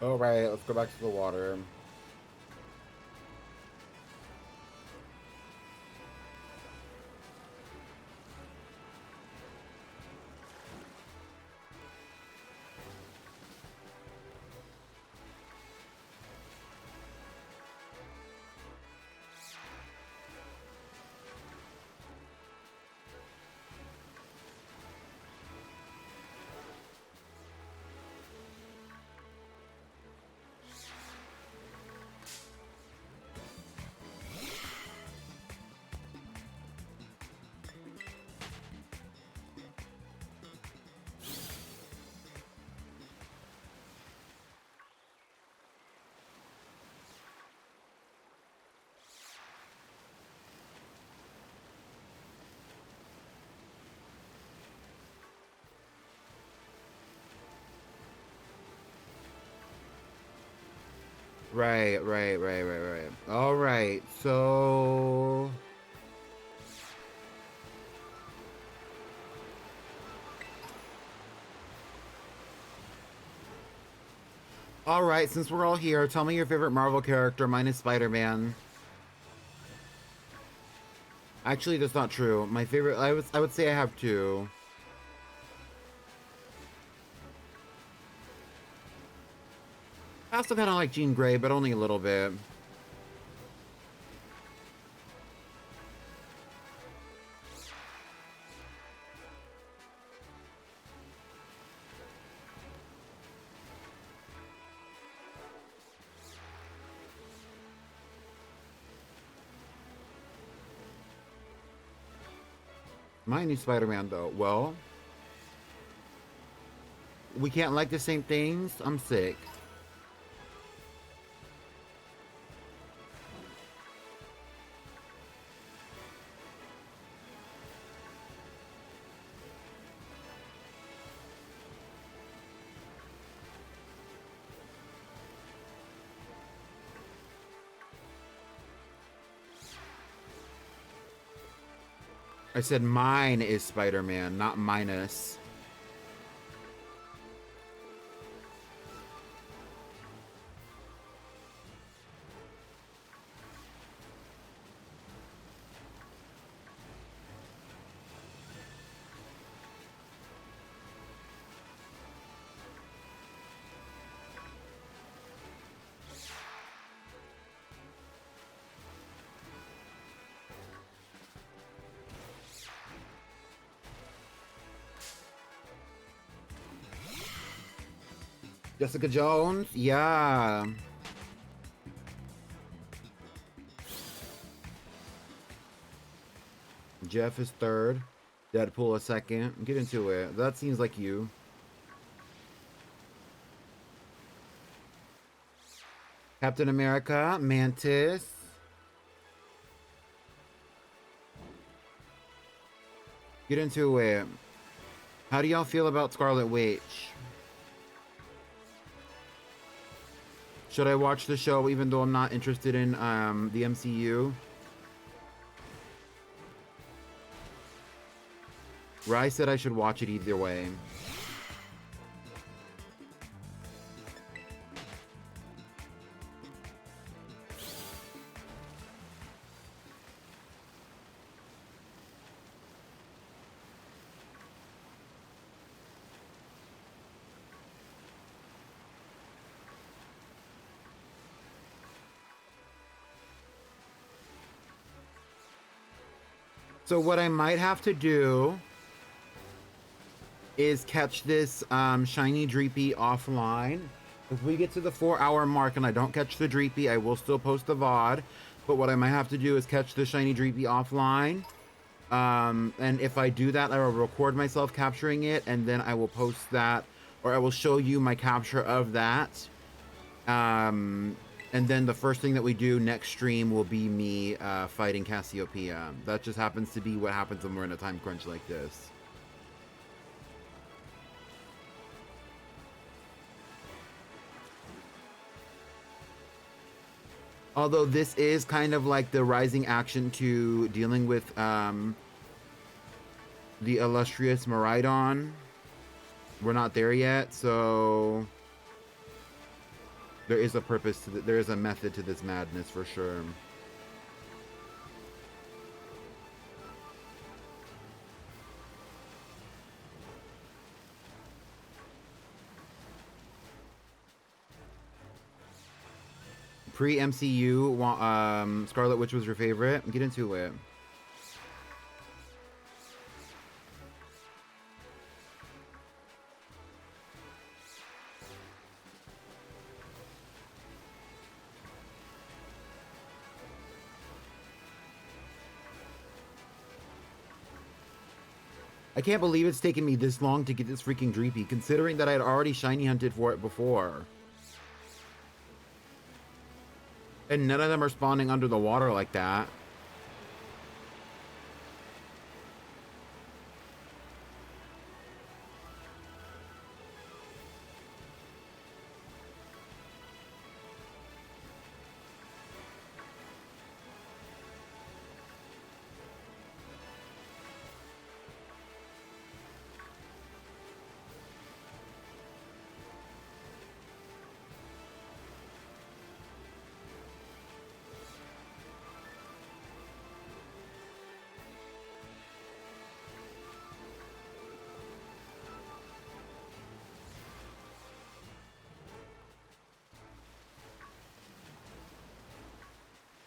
Speaker 1: All right, let's go back to the water. Right. All right, so... All right, since we're all here, tell me your favorite Marvel character. Mine is Spider-Man. Actually, that's not true. My favorite, I would say I have two. I also kind of like Jean Grey, but only a little bit. My new Spider-Man, though. Well, we can't like the same things. I'm sick. I said mine is Spider-Man, not minus. Jessica Jones? Yeah. Jeff is third. Deadpool a second. Get into it. That seems like you. Captain America, Mantis. Get into it. How do y'all feel about Scarlet Witch? Should I watch the show even though I'm not interested in the MCU? Rye said I should watch it either way. So what I might have to do is catch this shiny Dreepy offline. If we get to the 4-hour mark and I don't catch the Dreepy, I will still post the VOD. But what I might have to do is catch the shiny Dreepy offline. And if I do that, I will record myself capturing it, and then I will post that, or I will show you my capture of that. And then the first thing that we do next stream will be me fighting Cassiopeia. That just happens to be what happens when we're in a time crunch like this. Although this is kind of like the rising action to dealing with the illustrious Miraidon. We're not there yet, so there is a purpose to there is a method to this madness for sure. Pre-MCU, Scarlet Witch was your favorite? Get into it. I can't believe it's taken me this long to get this freaking Dreepy, considering that I had already shiny hunted for it before. And none of them are spawning under the water like that.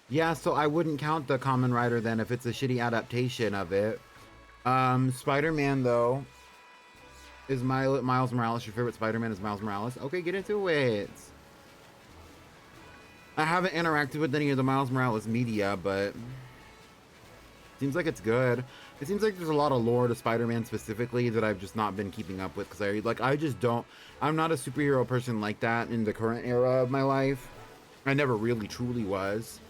Speaker 1: Yeah, so I wouldn't count the Kamen Rider then if it's a shitty adaptation of it. Spider-Man, though, is Miles Morales. Your favorite Spider-Man is Miles Morales? Okay, get into it. I haven't interacted with any of the Miles Morales media, but seems like it's good. It seems like there's a lot of lore to Spider-Man specifically that I've just not been keeping up with, because I just don't, I'm not a superhero person like that in the current era of my life. I never really truly was.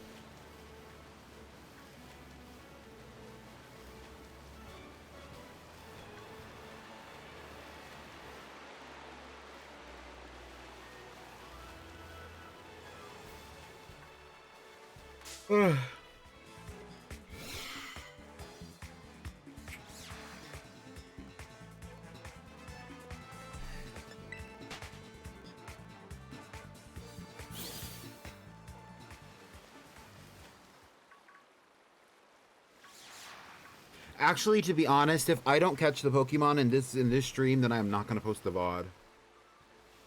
Speaker 1: Actually, to be honest, if I don't catch the Pokemon in this stream, then I'm not going to post the VOD.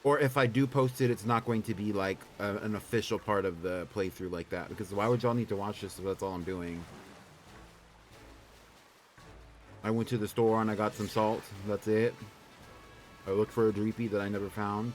Speaker 1: Or if I do post it, it's not going to be like an official part of the playthrough like that. Because why would y'all need to watch this if that's all I'm doing? I went to the store and I got some salt. That's it. I looked for a Dreepy that I never found.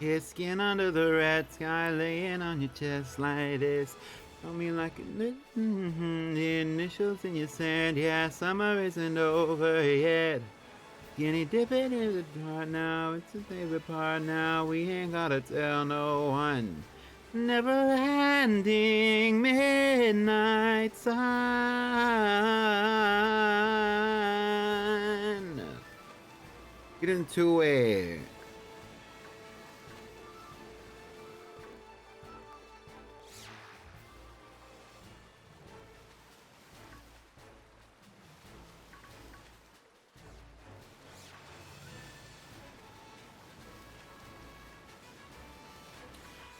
Speaker 1: His skin under the red sky, laying on your chest like this. Tell me like the initials in your sand. Yeah, summer isn't over yet. Skinny dipping in the dark now. It's his favorite part now. We ain't gotta tell no one. Never ending midnight sun. Get into it.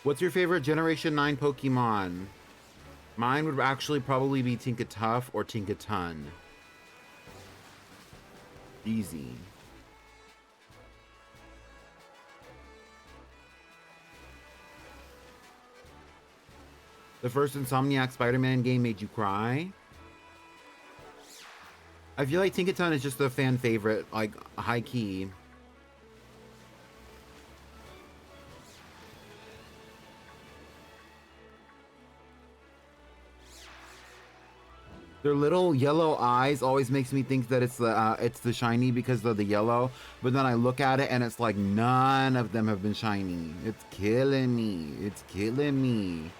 Speaker 1: What's your favorite Generation 9 Pokemon? Mine would actually probably be Tinkatuff or Tinkaton. Easy. The first Insomniac Spider-Man game made you cry? I feel like Tinkaton is just a fan favorite, like high key. Their little yellow eyes always makes me think that it's the shiny because of the yellow, but then I look at it and it's like none of them have been shiny. It's killing me. It's killing me.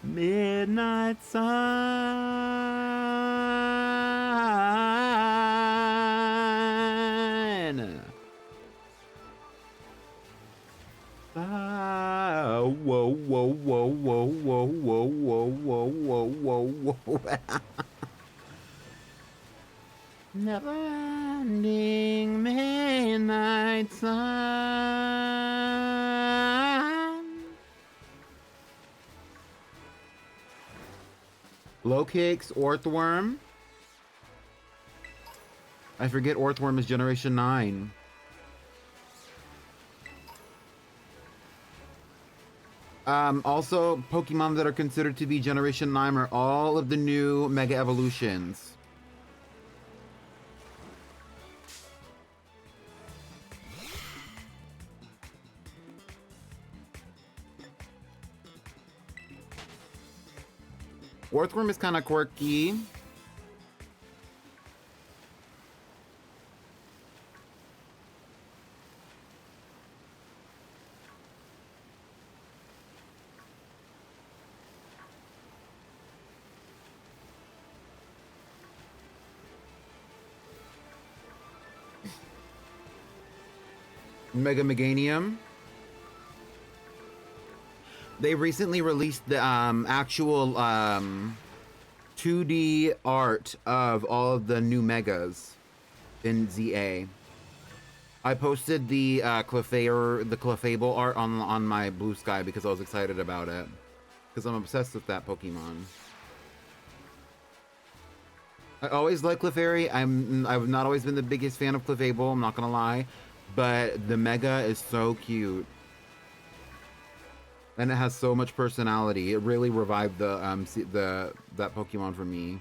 Speaker 1: Midnight sun. Whoa, whoa, whoa, whoa, whoa, whoa, whoa, whoa, whoa, whoa. Never ending midnight sun. Low kicks, Orthworm. I forget Orthworm is Generation 9. Also, Pokemon that are considered to be Generation 9 are all of the new Mega Evolutions. Orthworm is kind of quirky. Mega Meganium. They recently released the actual 2D art of all of the new Megas in ZA. I posted the Clefable art on my Blue Sky because I was excited about it. Because I'm obsessed with that Pokemon. I always like Clefairy. I've not always been the biggest fan of Clefable, I'm not gonna lie. But the Mega is so cute. And it has so much personality. It really revived that Pokemon for me.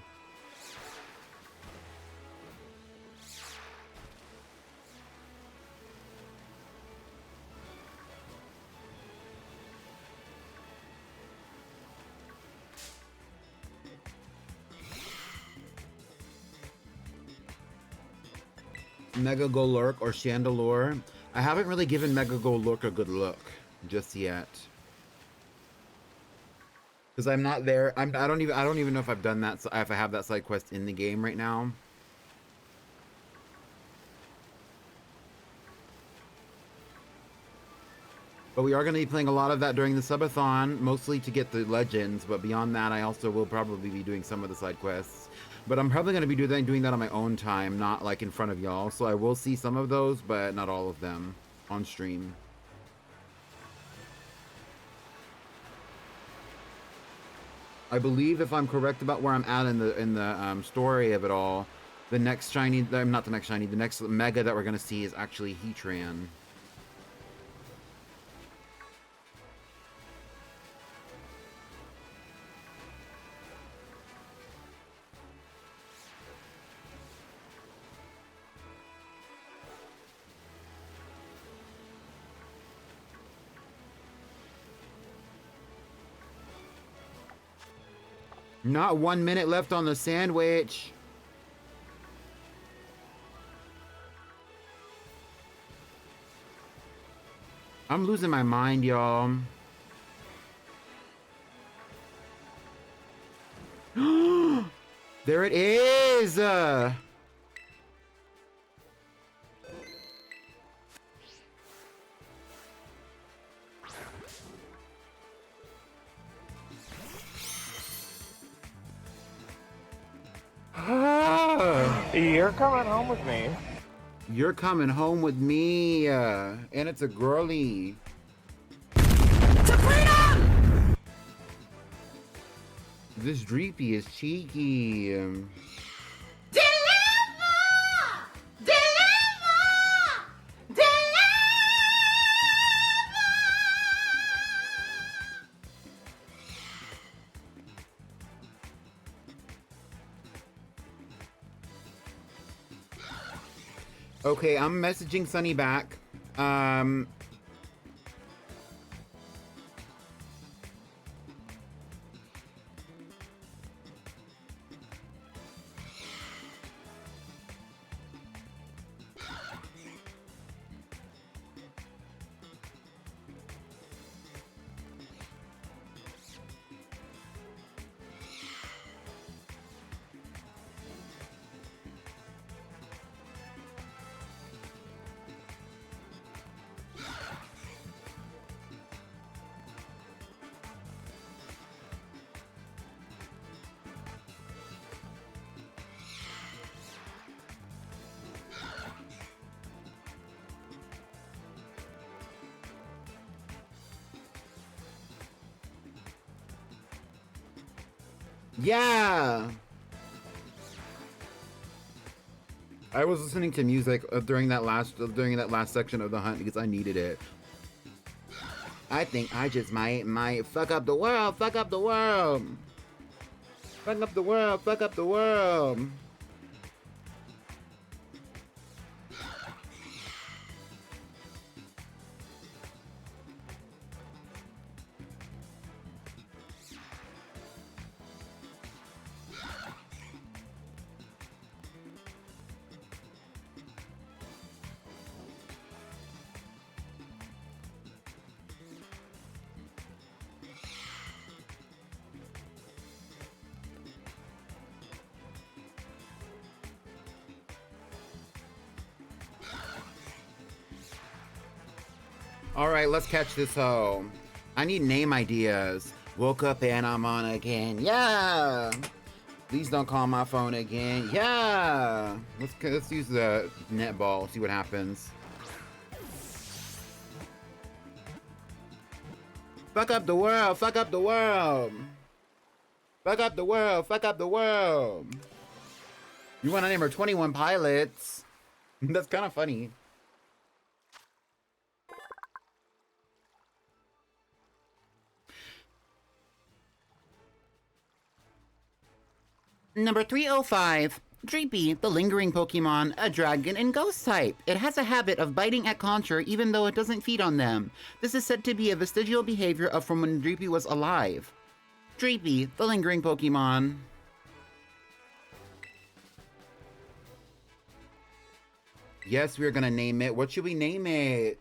Speaker 1: Mega Golurk or Chandelure. I haven't really given Mega Golurk a good look just yet. Because I'm not there. I don't even know if I've done that, if I have that side quest in the game right now. But we are going to be playing a lot of that during the subathon, mostly to get the legends, but beyond that I also will probably be doing some of the side quests. But I'm probably going to be doing that on my own time, not like in front of y'all. So I will see some of those, but not all of them on stream. I believe, if I'm correct about where I'm at in the story of it all, the next shiny, not the next shiny, the next Mega that we're going to see is actually Heatran. Not 1 minute left on the sandwich. I'm losing my mind, y'all. There it is!
Speaker 5: You're coming home with me.
Speaker 1: You're coming home with me, and it's a girly. This Dreepy is cheeky. Okay, I'm messaging Sunny back. Yeah. I was listening to music during that last section of the hunt because I needed it. I think I just might fuck up the world, fuck up the world. Fuck up the world, fuck up the world. All right, let's catch this hoe. I need name ideas. Woke up and I'm on again. Yeah. Please don't call my phone again. Yeah. Let's use the netball. See what happens. Fuck up the world. Fuck up the world. Fuck up the world. Fuck up the world. You want to name her 21 Pilots? That's kind of funny.
Speaker 2: Number 305. Dreepy, the lingering Pokemon, a dragon and ghost type. It has a habit of biting at Concher even though it doesn't feed on them. This is said to be a vestigial behavior of from when Dreepy was alive. Dreepy, the lingering Pokemon.
Speaker 1: Yes, we're gonna name it. What should we name it?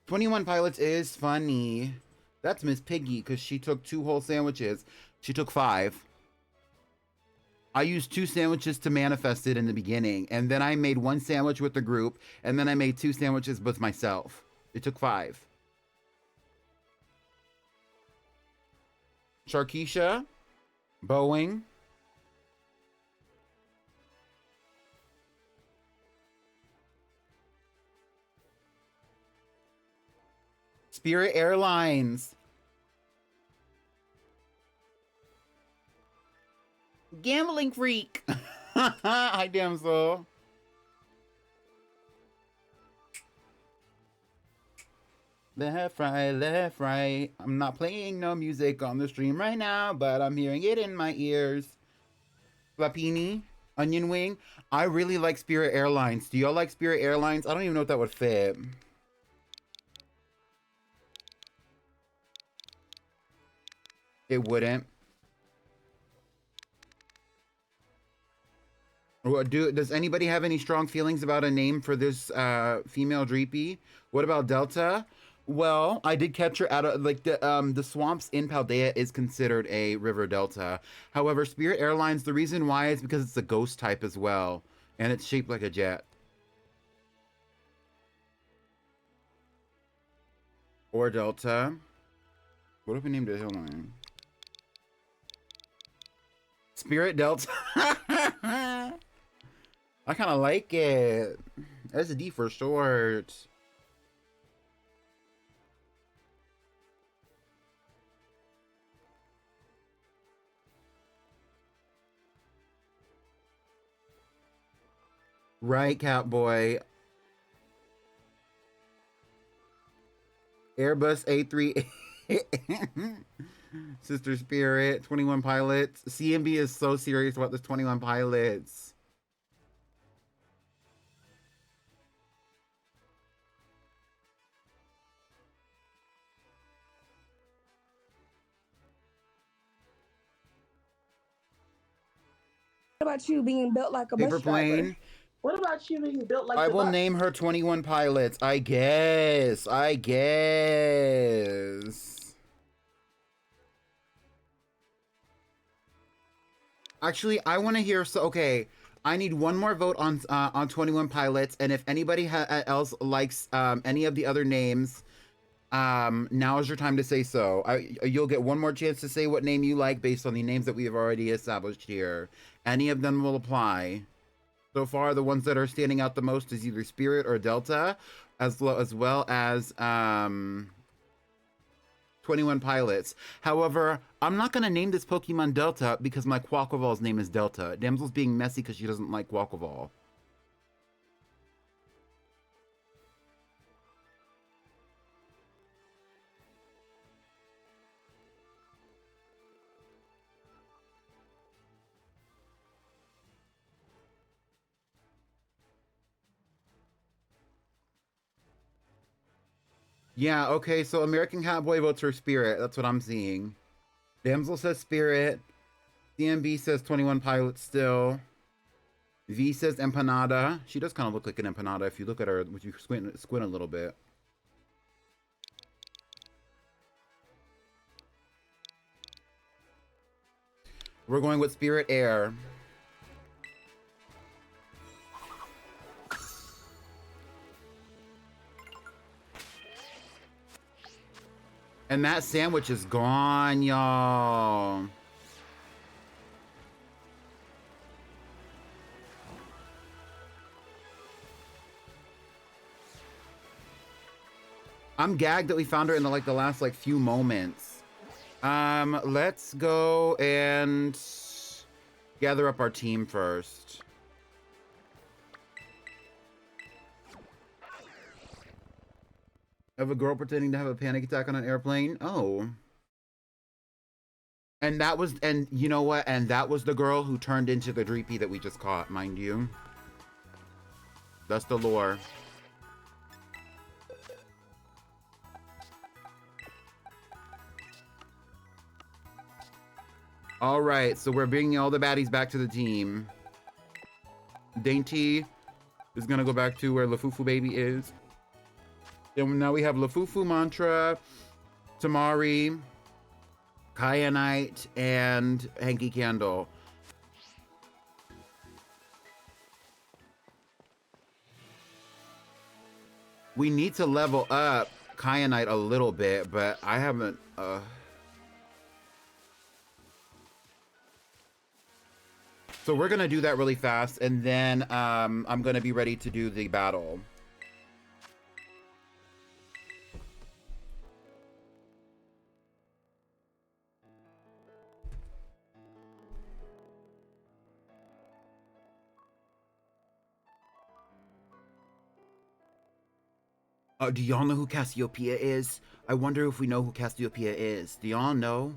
Speaker 1: "21 Pilots" is funny. That's Miss Piggy, because she took 2 whole sandwiches. She took 5. I used 2 sandwiches to manifest it in the beginning, and then I made 1 sandwich with the group, and then I made 2 sandwiches with myself. It took 5. Sharkeisha, Boeing, Spirit Airlines,
Speaker 2: Gambling freak.
Speaker 1: Hi, damsel. Left, right, left, right. I'm not playing no music on the stream right now, but I'm hearing it in my ears. Lapini, Onion wing. I really like Spirit Airlines. Do y'all like Spirit Airlines? I don't even know if that would fit. It wouldn't. Does anybody have any strong feelings about a name for this female Dreepy? What about Delta? Well, I did catch her out of like the swamps in Paldea is considered a river delta. However, Spirit Airlines, the reason why is because it's a ghost type as well, and it's shaped like a jet. Or Delta. What if we named it? Hold on. Spirit Delta. I kind of like it. SD for short. Right, Catboy. Airbus A3. Sister Spirit. 21 Pilots. CMB is so serious about this 21 Pilots.
Speaker 3: What about you being built like a
Speaker 1: Paper
Speaker 3: bus
Speaker 1: plane.
Speaker 3: driver?
Speaker 5: What about you being built like
Speaker 1: I
Speaker 5: the
Speaker 1: will
Speaker 5: bus?
Speaker 1: name her 21 Pilots. I guess. Actually, I want to hear. So, okay, I need one more vote on 21 Pilots, and if anybody else likes any of the other names, now is your time to say so. You'll get one more chance to say what name you like based on the names that we have already established here. Any of them will apply. So far, the ones that are standing out the most is either Spirit or Delta, as well as 21 Pilots. However, I'm not going to name this Pokemon Delta because my Quaquaval's name is Delta. Damsel's being messy because she doesn't like Quaquaval. Yeah, okay, so American Catboy votes for Spirit. That's what I'm seeing. Damsel says Spirit. CMB says 21 Pilots still. V says Empanada. She does kind of look like an empanada if you look at her, if you squint a little bit. We're going with Spirit Air. And that sandwich is gone, y'all. I'm gagged that we found her in the last few moments. Let's go and gather up our team first. Of a girl pretending to have a panic attack on an airplane. Oh. And you know what? And that was the girl who turned into the Dreepy that we just caught, mind you. That's the lore. All right, so we're bringing all the baddies back to the team. Dainty is gonna go back to where Lafufu Baby is. Then now we have Lafufu Mantra, Tamari, Kyanite, and Hanky Candle. We need to level up Kyanite a little bit, but I haven't... So we're going to do that really fast, and then I'm going to be ready to do the battle. Do y'all know who Cassiopeia is? I wonder if we know who Cassiopeia is. Do y'all know?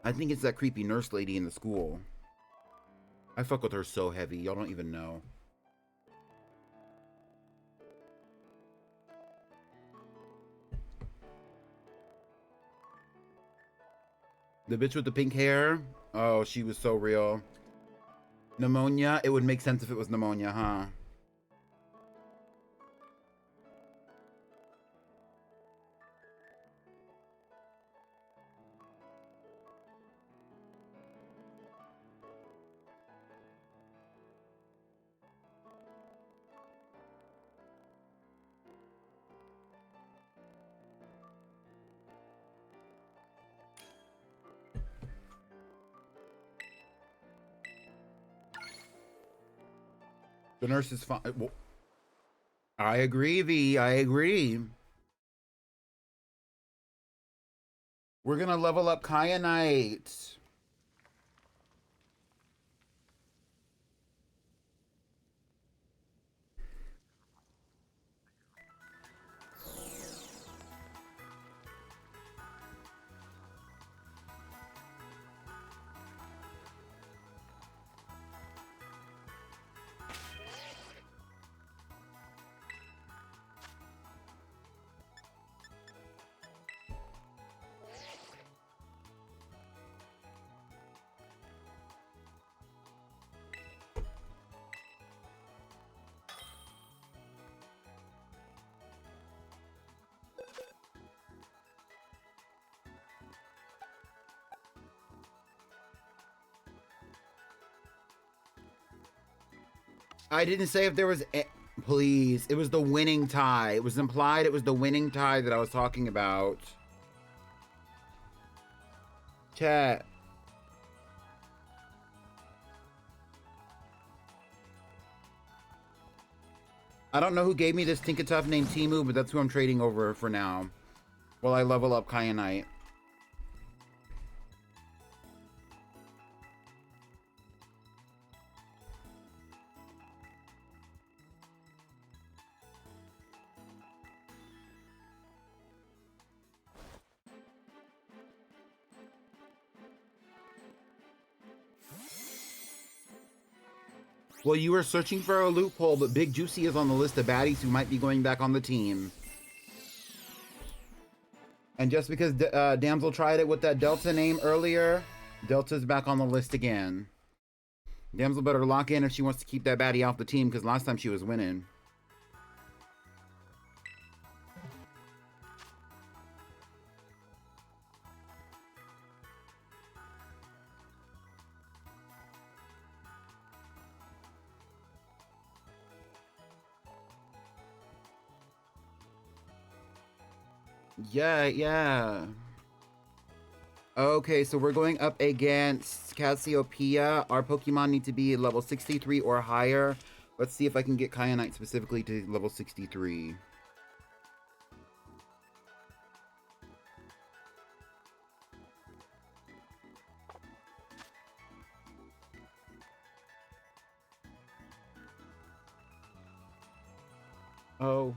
Speaker 1: I think it's that creepy nurse lady in the school. I fuck with her so heavy. Y'all don't even know. The bitch with the pink hair? Oh, she was so real. Pneumonia? It would make sense if it was pneumonia, huh? The nurse is fine. Well, I agree, V. I agree. We're gonna level up Kyanite. I didn't say if there was... Please. It was the winning tie. It was implied it was the winning tie that I was talking about. Chat. I don't know who gave me this Tinkatuff named Timu, but that's who I'm trading over for now. While I level up Kyanite. Well, you were searching for a loophole, but Big Juicy is on the list of baddies who might be going back on the team. And just because Damsel tried it with that Delta name earlier, Delta's back on the list again. Damsel better lock in if she wants to keep that baddie off the team, because last time she was winning. Yeah. Okay, so we're going up against Cassiopeia. Our Pokemon need to be level 63 or higher. Let's see if I can get Kyanite specifically to level 63. Oh.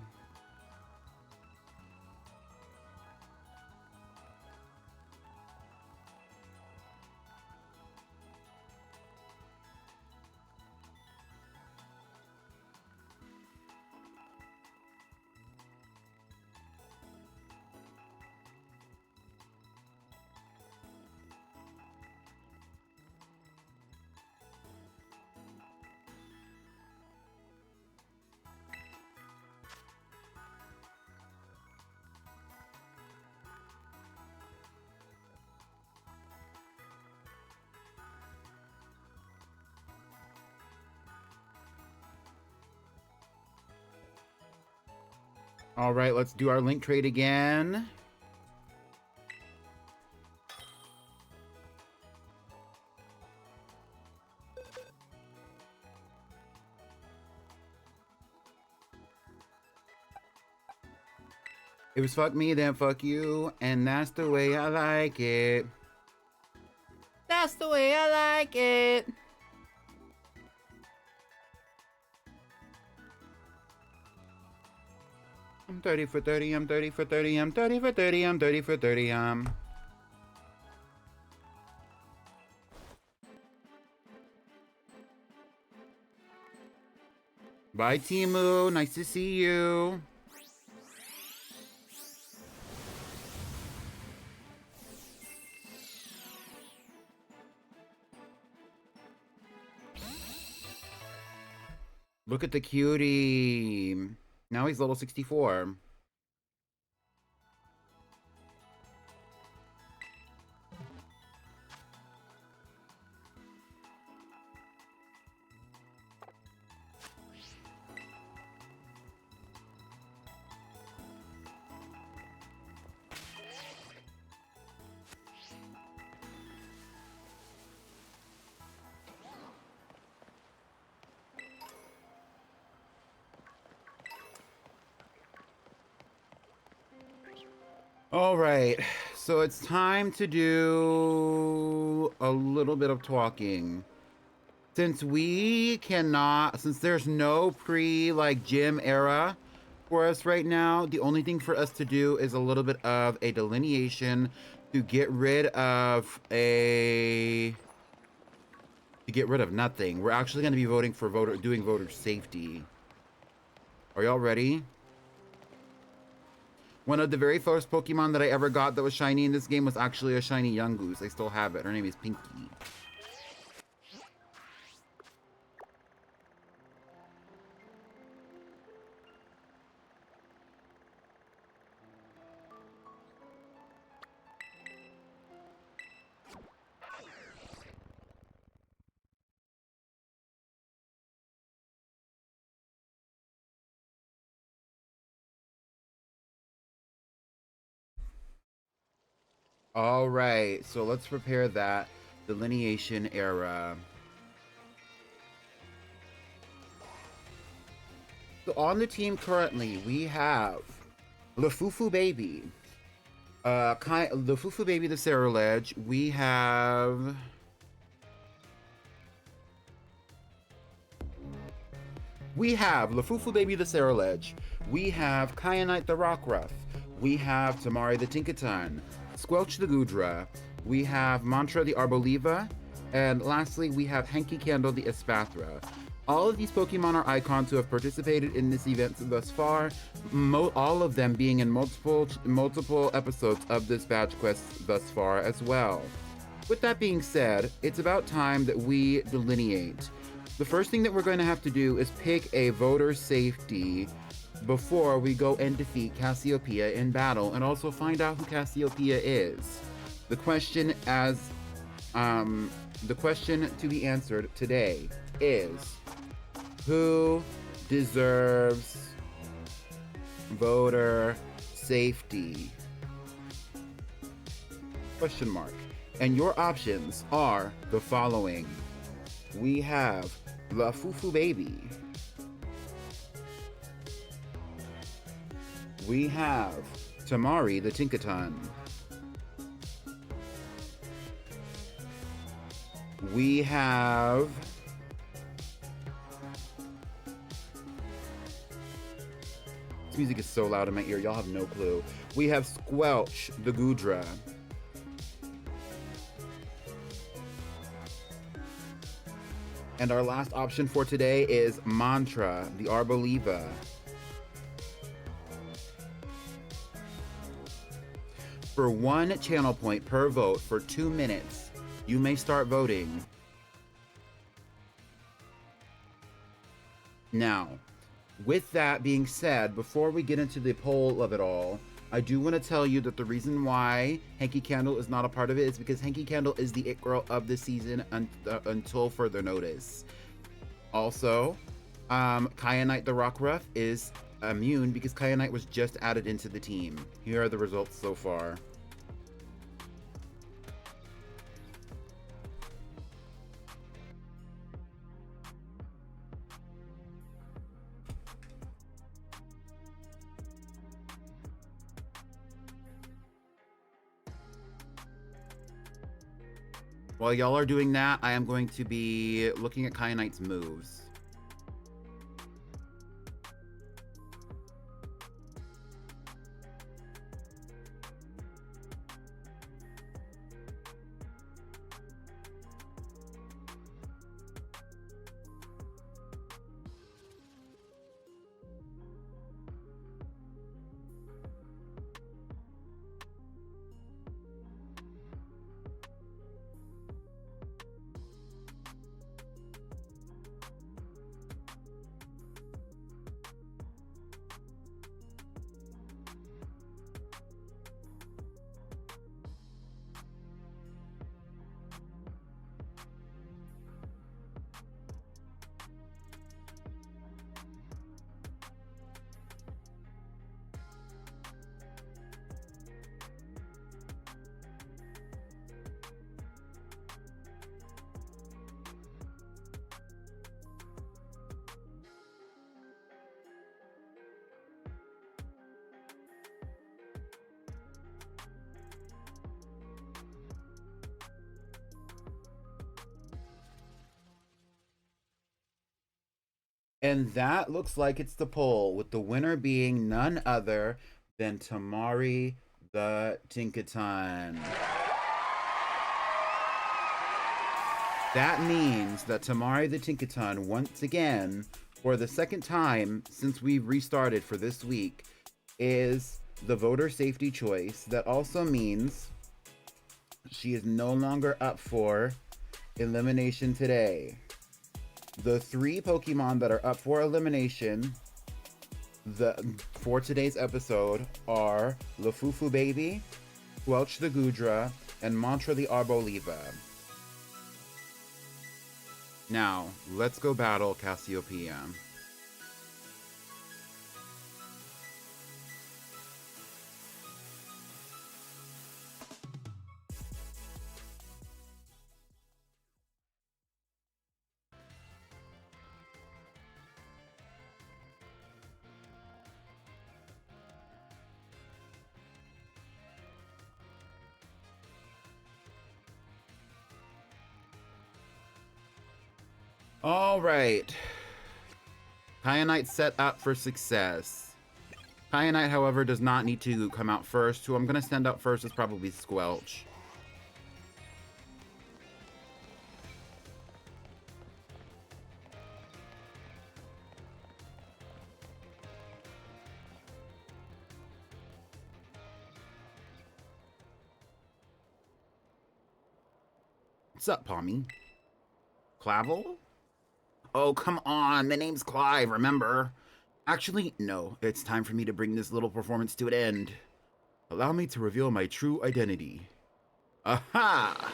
Speaker 1: All right, let's do our link trade again. It was fuck me, then fuck you, and that's the way I like it. That's the way I like it. I'm 30 for 30, I'm 30 for 30, I'm 30 for 30, I'm 30 for 30, Bye, Timu. Nice to see you. Look at the cutie. Now he's level 64. All right, so it's time to do a little bit of talking. Since there's no gym era for us right now, the only thing for us to do is a little bit of a delineation to get rid of nothing. We're actually going to be doing voter safety. Are y'all ready? One of the very first Pokemon that I ever got that was shiny in this game was actually a shiny young goose. I still have it. Her name is Pinky. All right, so let's prepare that delineation era. So on the team currently, we have Lafufu Baby, Lafufu Baby the Cerulege. We have Lafufu Baby the Cerulege. We have Kyanite the Rockruff. We have Tamari the Tinkaton. Squelch the Goodra, we have Mantra the Arboliva, and lastly we have Henki Candle the Espathra. All of these Pokemon are icons who have participated in this event thus far, all of them being in multiple episodes of this badge quest thus far as well. With that being said, it's about time that we delineate. The first thing that we're going to have to do is pick a voter safety before we go and defeat Cassiopeia in battle, and also find out who Cassiopeia is. The question to be answered today is, who deserves voter safety? Question mark. And your options are the following. We have Lafufu Baby. We have Tamari the Tinkaton. We have this music is so loud in my ear, y'all have no clue. We have Squelch the Goodra. And our last option for today is Mantra the Arboliva. For 1 channel point per vote for 2 minutes, you may start voting. Now, with that being said, before we get into the poll of it all, I do want to tell you that the reason why Henki Candle is not a part of it is because Henki Candle is the it girl of the season until further notice. Also, Kyanite the Rockruff is immune because Kyanite was just added into the team. Here are the results so far. While y'all are doing that, I am going to be looking at Kyanite's moves. And that looks like it's the poll, with the winner being none other than Tamari the Tinkaton. That means that Tamari the Tinkaton, once again, for the second time since we've restarted for this week, is the voter safety choice. That also means she is no longer up for elimination today. The 3 Pokemon that are up for elimination for today's episode are Lafufu Baby, Squelch the Goodra, and Mantra the Arboliva. Now, let's go battle Cassiopeia. All right. Kyanite set up for success. Kyanite, however, does not need to come out first. Who I'm going to send out first is probably Squelch. What's up, Pommy? Clavel? Oh, come on. My name's Clive, remember? Actually, no. It's time for me to bring this little performance to an end. Allow me to reveal my true identity. Aha!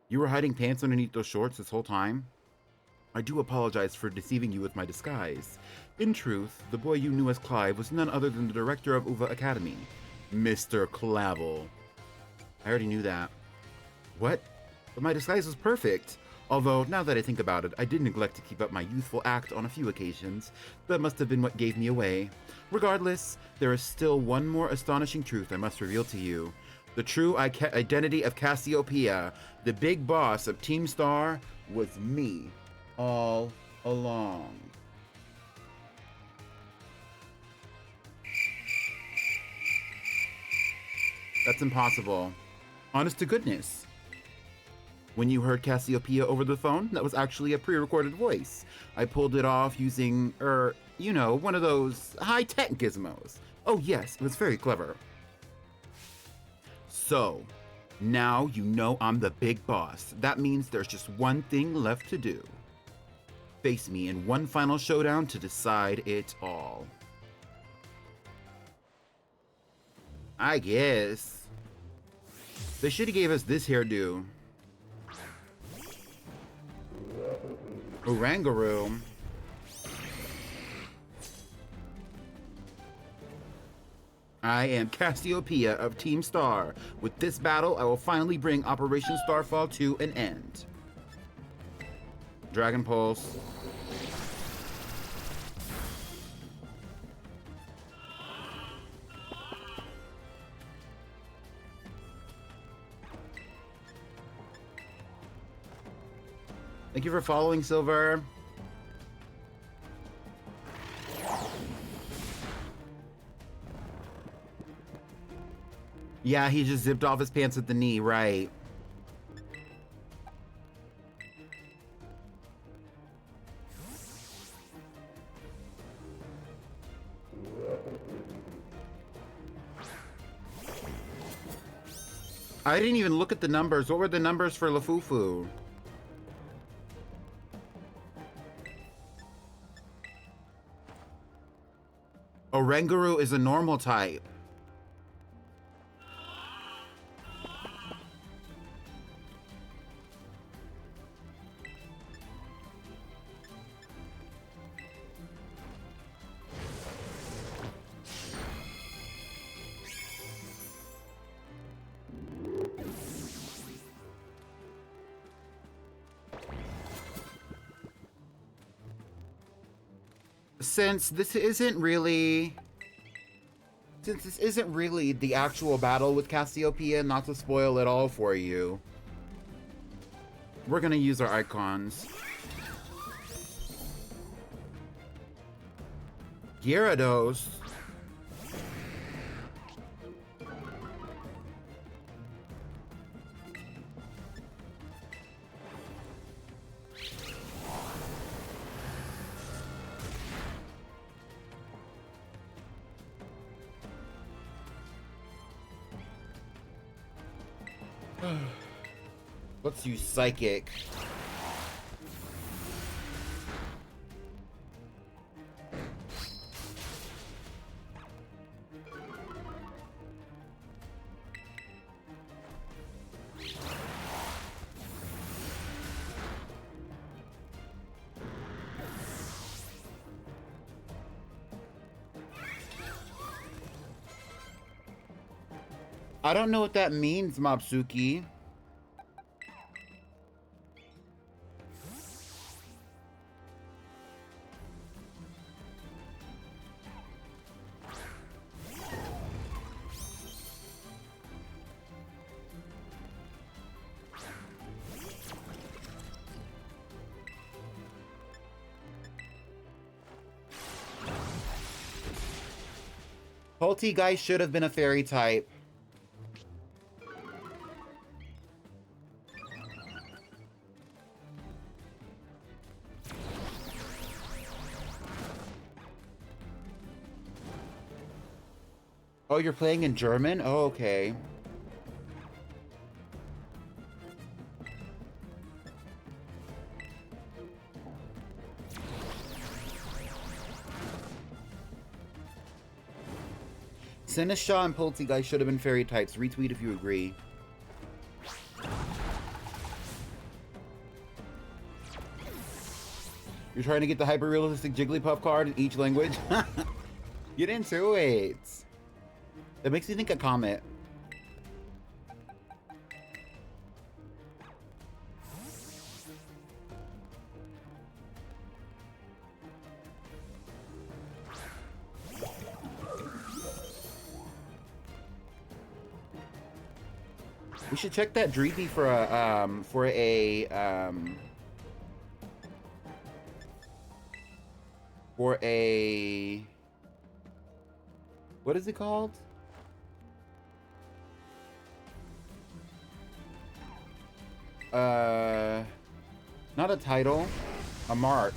Speaker 1: You were hiding pants underneath those shorts this whole time? I do apologize for deceiving you with my disguise. In truth, the boy you knew as Clive was none other than the director of Uva Academy, Mr. Clavel. I already knew that. What? But my disguise was perfect. Although, now that I think about it, I did neglect to keep up my youthful act on a few occasions. That must have been what gave me away. Regardless, there is still one more astonishing truth I must reveal to you. The true identity of Cassiopeia, the big boss of Team Star, was me all along. That's impossible. Honest to goodness. When you heard Cassiopeia over the phone, that was actually a pre-recorded voice. I pulled it off using, one of those high-tech gizmos. Oh yes, it was very clever. So, now you know I'm the big boss. That means there's just one thing left to do. Face me in one final showdown to decide it all. I guess. They should have gave us this hairdo. Oranguru. I am Cassiopeia of Team Star. With this battle, I will finally bring Operation Starfall to an end. Dragon Pulse. Thank you for following, Silver. Yeah, he just zipped off his pants at the knee, right. I didn't even look at the numbers. What were the numbers for Lafufu? Oranguru is a normal type. Since this isn't really the actual battle with Cassiopeia, not to spoil it all for you, we're gonna use our icons. Gyarados. Let's use Psychic. I don't know what that means, Mobsuki. Poltegeist should have been a fairy type. Oh, you're playing in German? Oh, okay. Senesha and Poltegeist should have been fairy types. Retweet if you agree. You're trying to get the hyper-realistic Jigglypuff card in each language? Get into it. That makes me think of Comet. We should check that Dreepy for a what is it called? Not a title, a mark.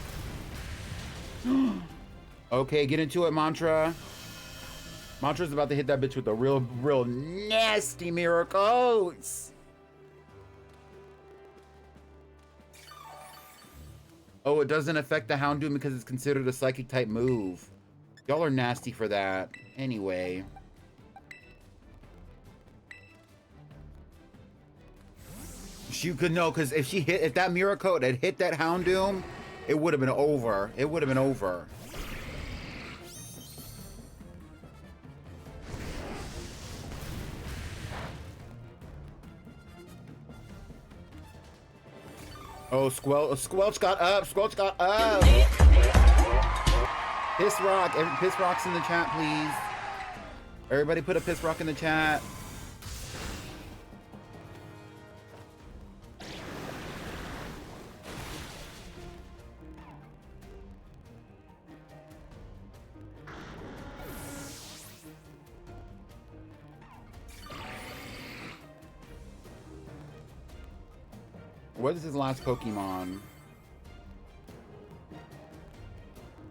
Speaker 1: Okay, get into it, Mantra. Mantra's about to hit that bitch with a real nasty mirror coats. Oh, it doesn't affect the Houndoom because it's considered a psychic type move. Y'all are nasty for that. Anyway. She could know, because if that mirror coat had hit that Houndoom, it would have been over. It would have been over. Oh, Squelch got up. Squelch got up. Piss Rock. Piss Rock's in the chat, please. Everybody put a Piss Rock in the chat. What is his last Pokemon?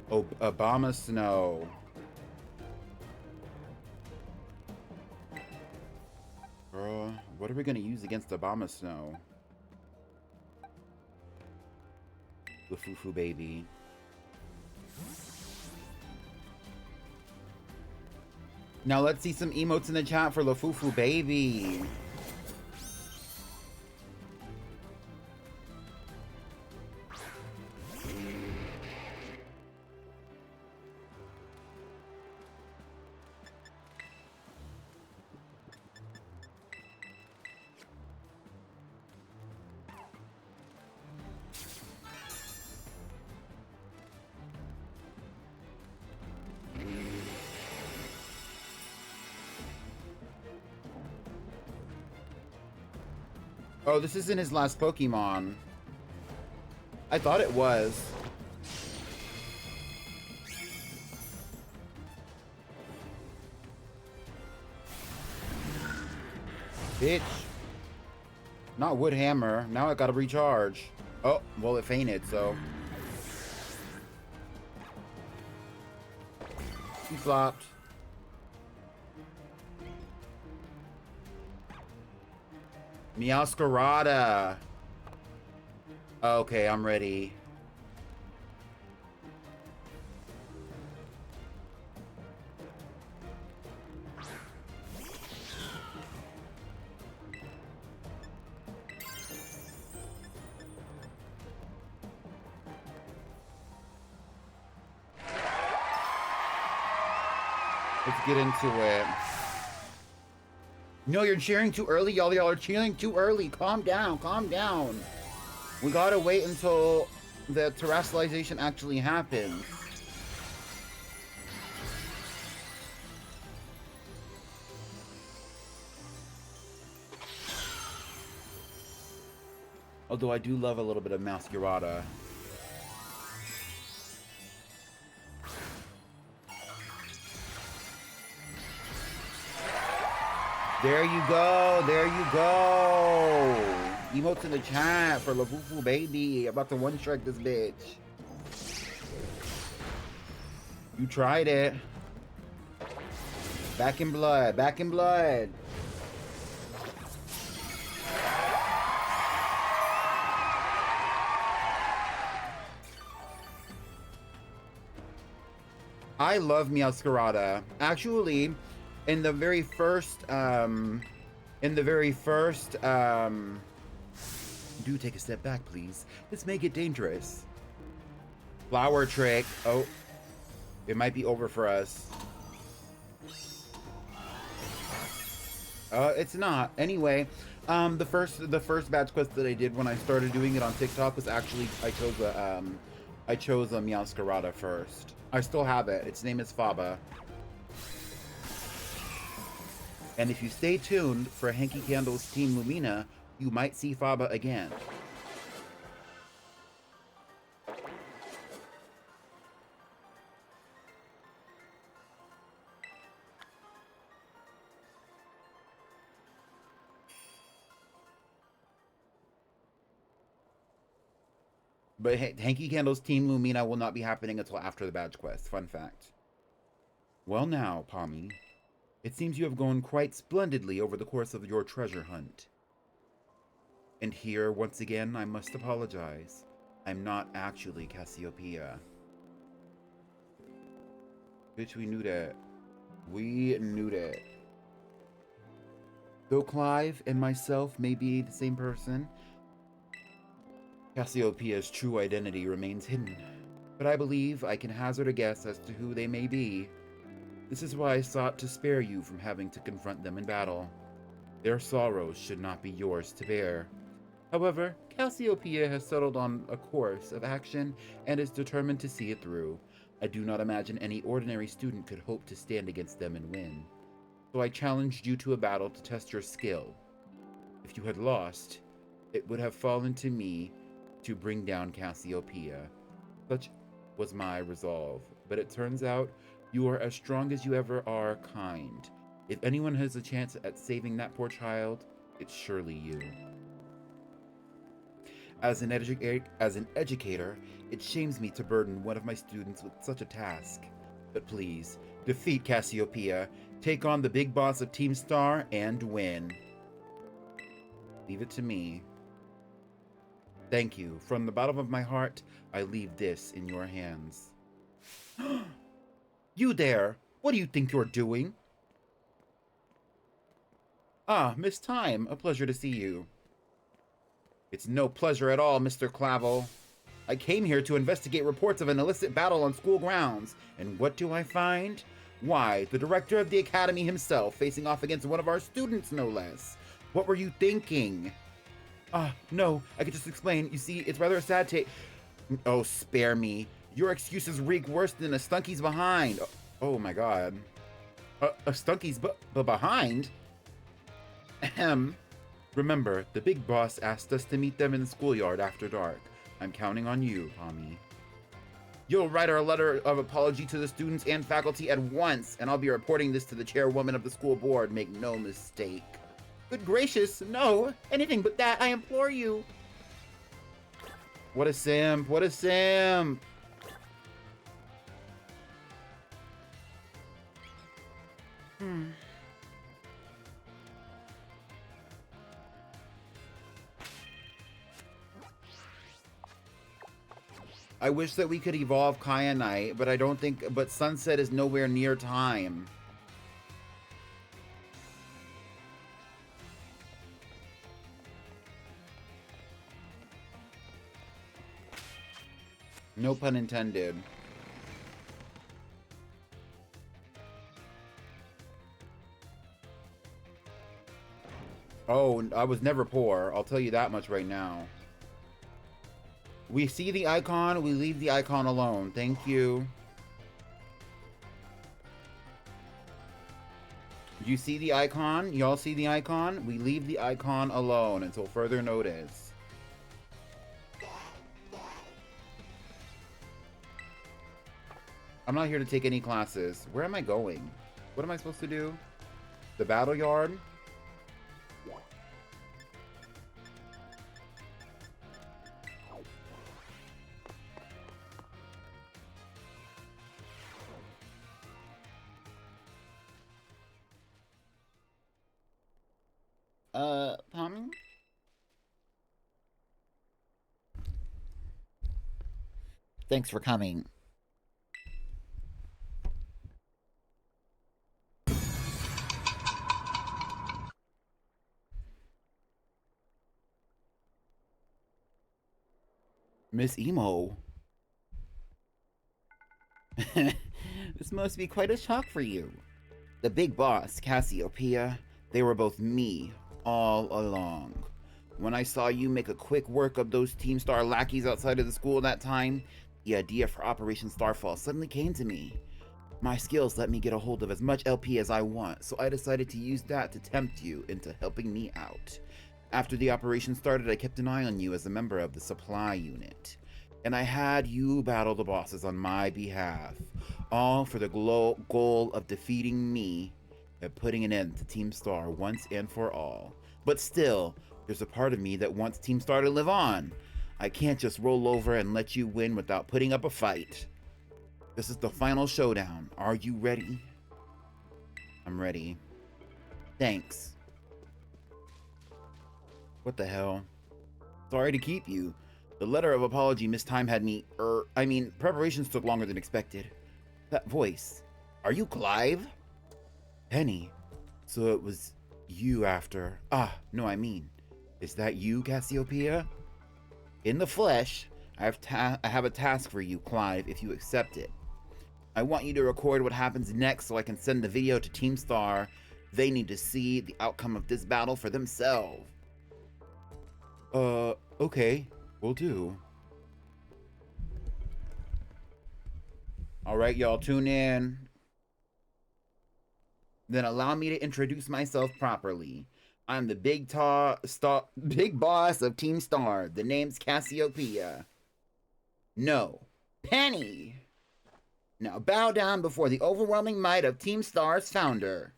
Speaker 1: Oh, Obama Snow. Girl, what are we gonna use against Obama Snow? The Fufu baby. Now let's see some emotes in the chat for Lafufu baby. Oh, this isn't his last Pokemon. I thought it was. Bitch. Not wood hammer. Now I gotta recharge. Oh, well, it fainted, so. He flopped. Meowscarada. Okay, I'm ready. Let's get into it. No, you're cheering too early. Y'all are cheering too early. Calm down. Calm down. We gotta wait until the terrestrialization actually happens. Although I do love a little bit of Masquerada. There you go. There you go. Emotes in the chat for Labufu baby. About to one-strike this bitch. You tried it. Back in blood. Back in blood. I love Meowscarada. Actually, in the very first, do take a step back, please. This may get dangerous. Flower trick. Oh, it might be over for us. It's not. Anyway, the first badge quest that I did when I started doing it on TikTok was actually I chose a Meowscarada first. I still have it. Its name is Faba. And if you stay tuned for Hanky Candle's Team Lumina, you might see Faba again. But Hanky Candle's Team Lumina will not be happening until after the badge quest. Fun fact. Well now, Pommy. It seems you have gone quite splendidly over the course of your treasure hunt. And here, once again, I must apologize. I'm not actually Cassiopeia. Bitch, we knew that. We knew that. Though Clive and myself may be the same person, Cassiopeia's true identity remains hidden. But I believe I can hazard a guess as to who they may be. This is why I sought to spare you from having to confront them in battle. Their sorrows should not be yours to bear. However, Cassiopeia has settled on a course of action and is determined to see it through. I do not imagine any ordinary student could hope to stand against them and win. So I challenged you to a battle to test your skill. If you had lost, it would have fallen to me to bring down Cassiopeia. Such was my resolve, but it turns out you are as strong as you ever are kind. If anyone has a chance at saving that poor child, it's surely you. As an educator, it shames me to burden one of my students with such a task. But please, defeat Cassiopeia, take on the big boss of Team Star, and win. Leave it to me. Thank you. From the bottom of my heart, I leave this in your hands. You there! What do you think you're doing? Ah, Miss Time, a pleasure to see you. It's no pleasure at all, Mr. Clavel. I came here to investigate reports of an illicit battle on school grounds, and what do I find? Why, the director of the academy himself facing off against one of our students, no less. What were you thinking? No, I could just explain. You see, it's rather a sad tape. Oh, spare me. Your excuses reek worse than a Stunky's behind. Oh my god. A Stunky's behind? Ahem. Remember, the big boss asked us to meet them in the schoolyard after dark. I'm counting on you, Tommy. You'll write our letter of apology to the students and faculty at once, and I'll be reporting this to the chairwoman of the school board. Make no mistake.
Speaker 2: Good gracious, no. Anything but that, I implore you.
Speaker 1: What a simp. What a simp. I wish that we could evolve Kyanite, but I don't think, but Sunset is nowhere near time. No pun intended. Oh, I was never poor. I'll tell you that much right now. We see the icon, we leave the icon alone. Thank you. You see the icon? Y'all see the icon? We leave the icon alone until further notice. I'm not here to take any classes. Where am I going? What am I supposed to do? The battle yard?
Speaker 2: Tommy? Thanks for coming.
Speaker 1: Miss Emo.
Speaker 2: This must be quite a shock for you. The big boss, Cassiopeia, they were both me all along. When I saw you make a quick work of those Team Star lackeys outside of the school that time, the idea for Operation Starfall suddenly came to me. My skills let me get a hold of as much LP as I want, so I decided to use that to tempt you into helping me out. After the operation started, I kept an eye on you as a member of the supply unit, and I had you battle the bosses on my behalf, all for the goal of defeating me and putting an end to Team Star once and for all. But still, there's a part of me that wants Team Star to live on. I can't just roll over and let you win without putting up a fight. This is the final showdown. Are you ready?
Speaker 1: I'm ready.
Speaker 2: Thanks.
Speaker 1: What the hell?
Speaker 2: Sorry to keep you. The letter of apology mistime had me, preparations took longer than expected. That voice. Are you Clive?
Speaker 1: Penny. So it was you after. No, I mean, is that you, Cassiopeia?
Speaker 2: In the flesh, I have a task for you, Clive, if you accept it. I want you to record what happens next so I can send the video to Team Star. They need to see the outcome of this battle for themselves.
Speaker 1: Okay. Will do.
Speaker 2: Alright, y'all, tune in. Then allow me to introduce myself properly. I'm the big boss of Team Star. The name's Cassiopeia. No, Penny. Now bow down before the overwhelming might of Team Star's founder.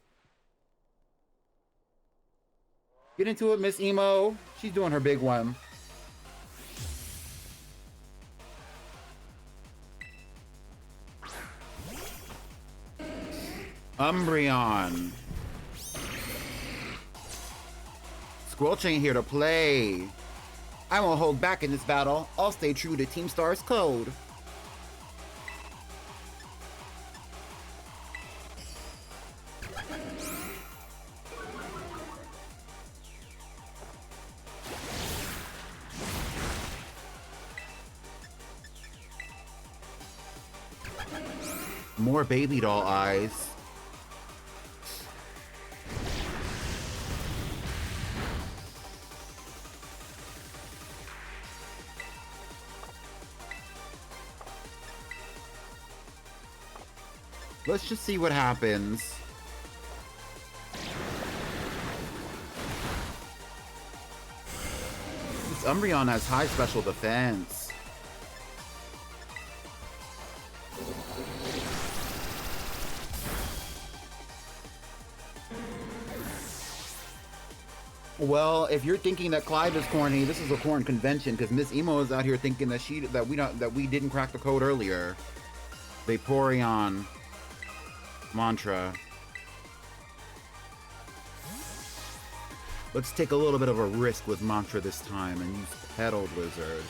Speaker 1: Get into it, Miss Emo. She's doing her big one. Umbreon.
Speaker 2: Squelch ain't here to play. I won't hold back in this battle. I'll stay true to Team Star's code.
Speaker 1: More baby doll eyes. Let's just see what happens. This Umbreon has high special defense. Well, if you're thinking that Clive is corny, this is a corn convention because Miss Emo is out here thinking that we didn't crack the code earlier. Vaporeon mantra. Let's take a little bit of a risk with mantra this time and use Petal Blizzard.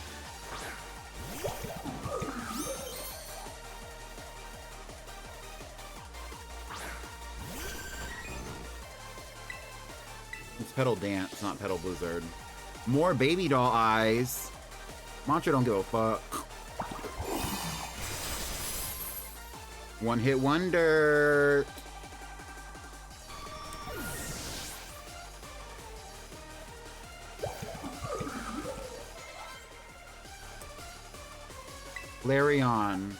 Speaker 1: It's Petal Dance, not Petal Blizzard. More baby doll eyes. Mantra don't give a fuck. One hit wonder. Flareon.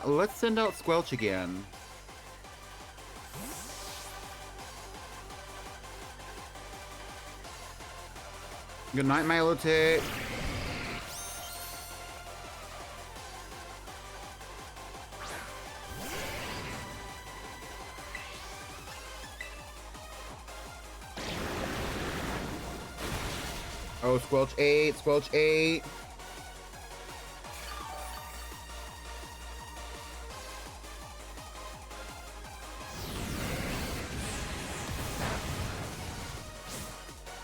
Speaker 1: Let's send out Squelch again. Good night, Milotic. Oh, Squelch 8, Squelch 8.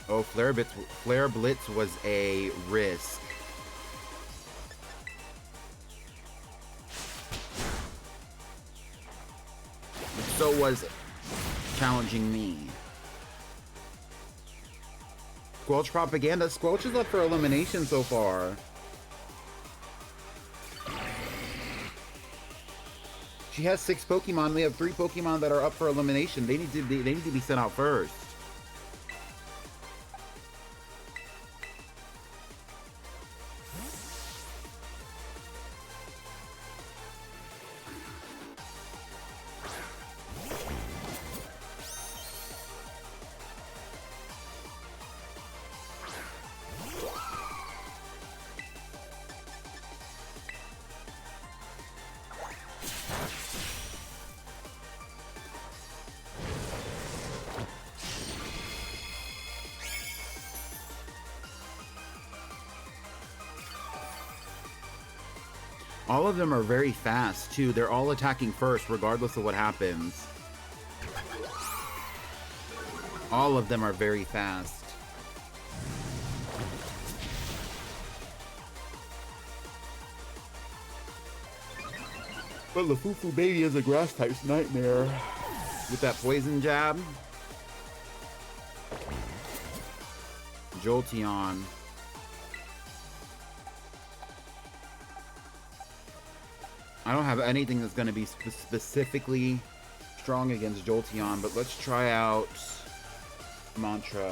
Speaker 1: Oh, Flare Blitz was a risk. So was challenging me. Squelch Propaganda. Squelch is up for elimination so far. She has 6 Pokemon. We have 3 Pokemon that are up for elimination. They need to be sent out first. All of them are very fast, too. They're all attacking first, regardless of what happens. All of them are very fast. But Lafufu Baby is a grass type's nightmare. With that poison jab. Jolteon. I don't have anything that's going to be specifically strong against Jolteon, but let's try out Mantra.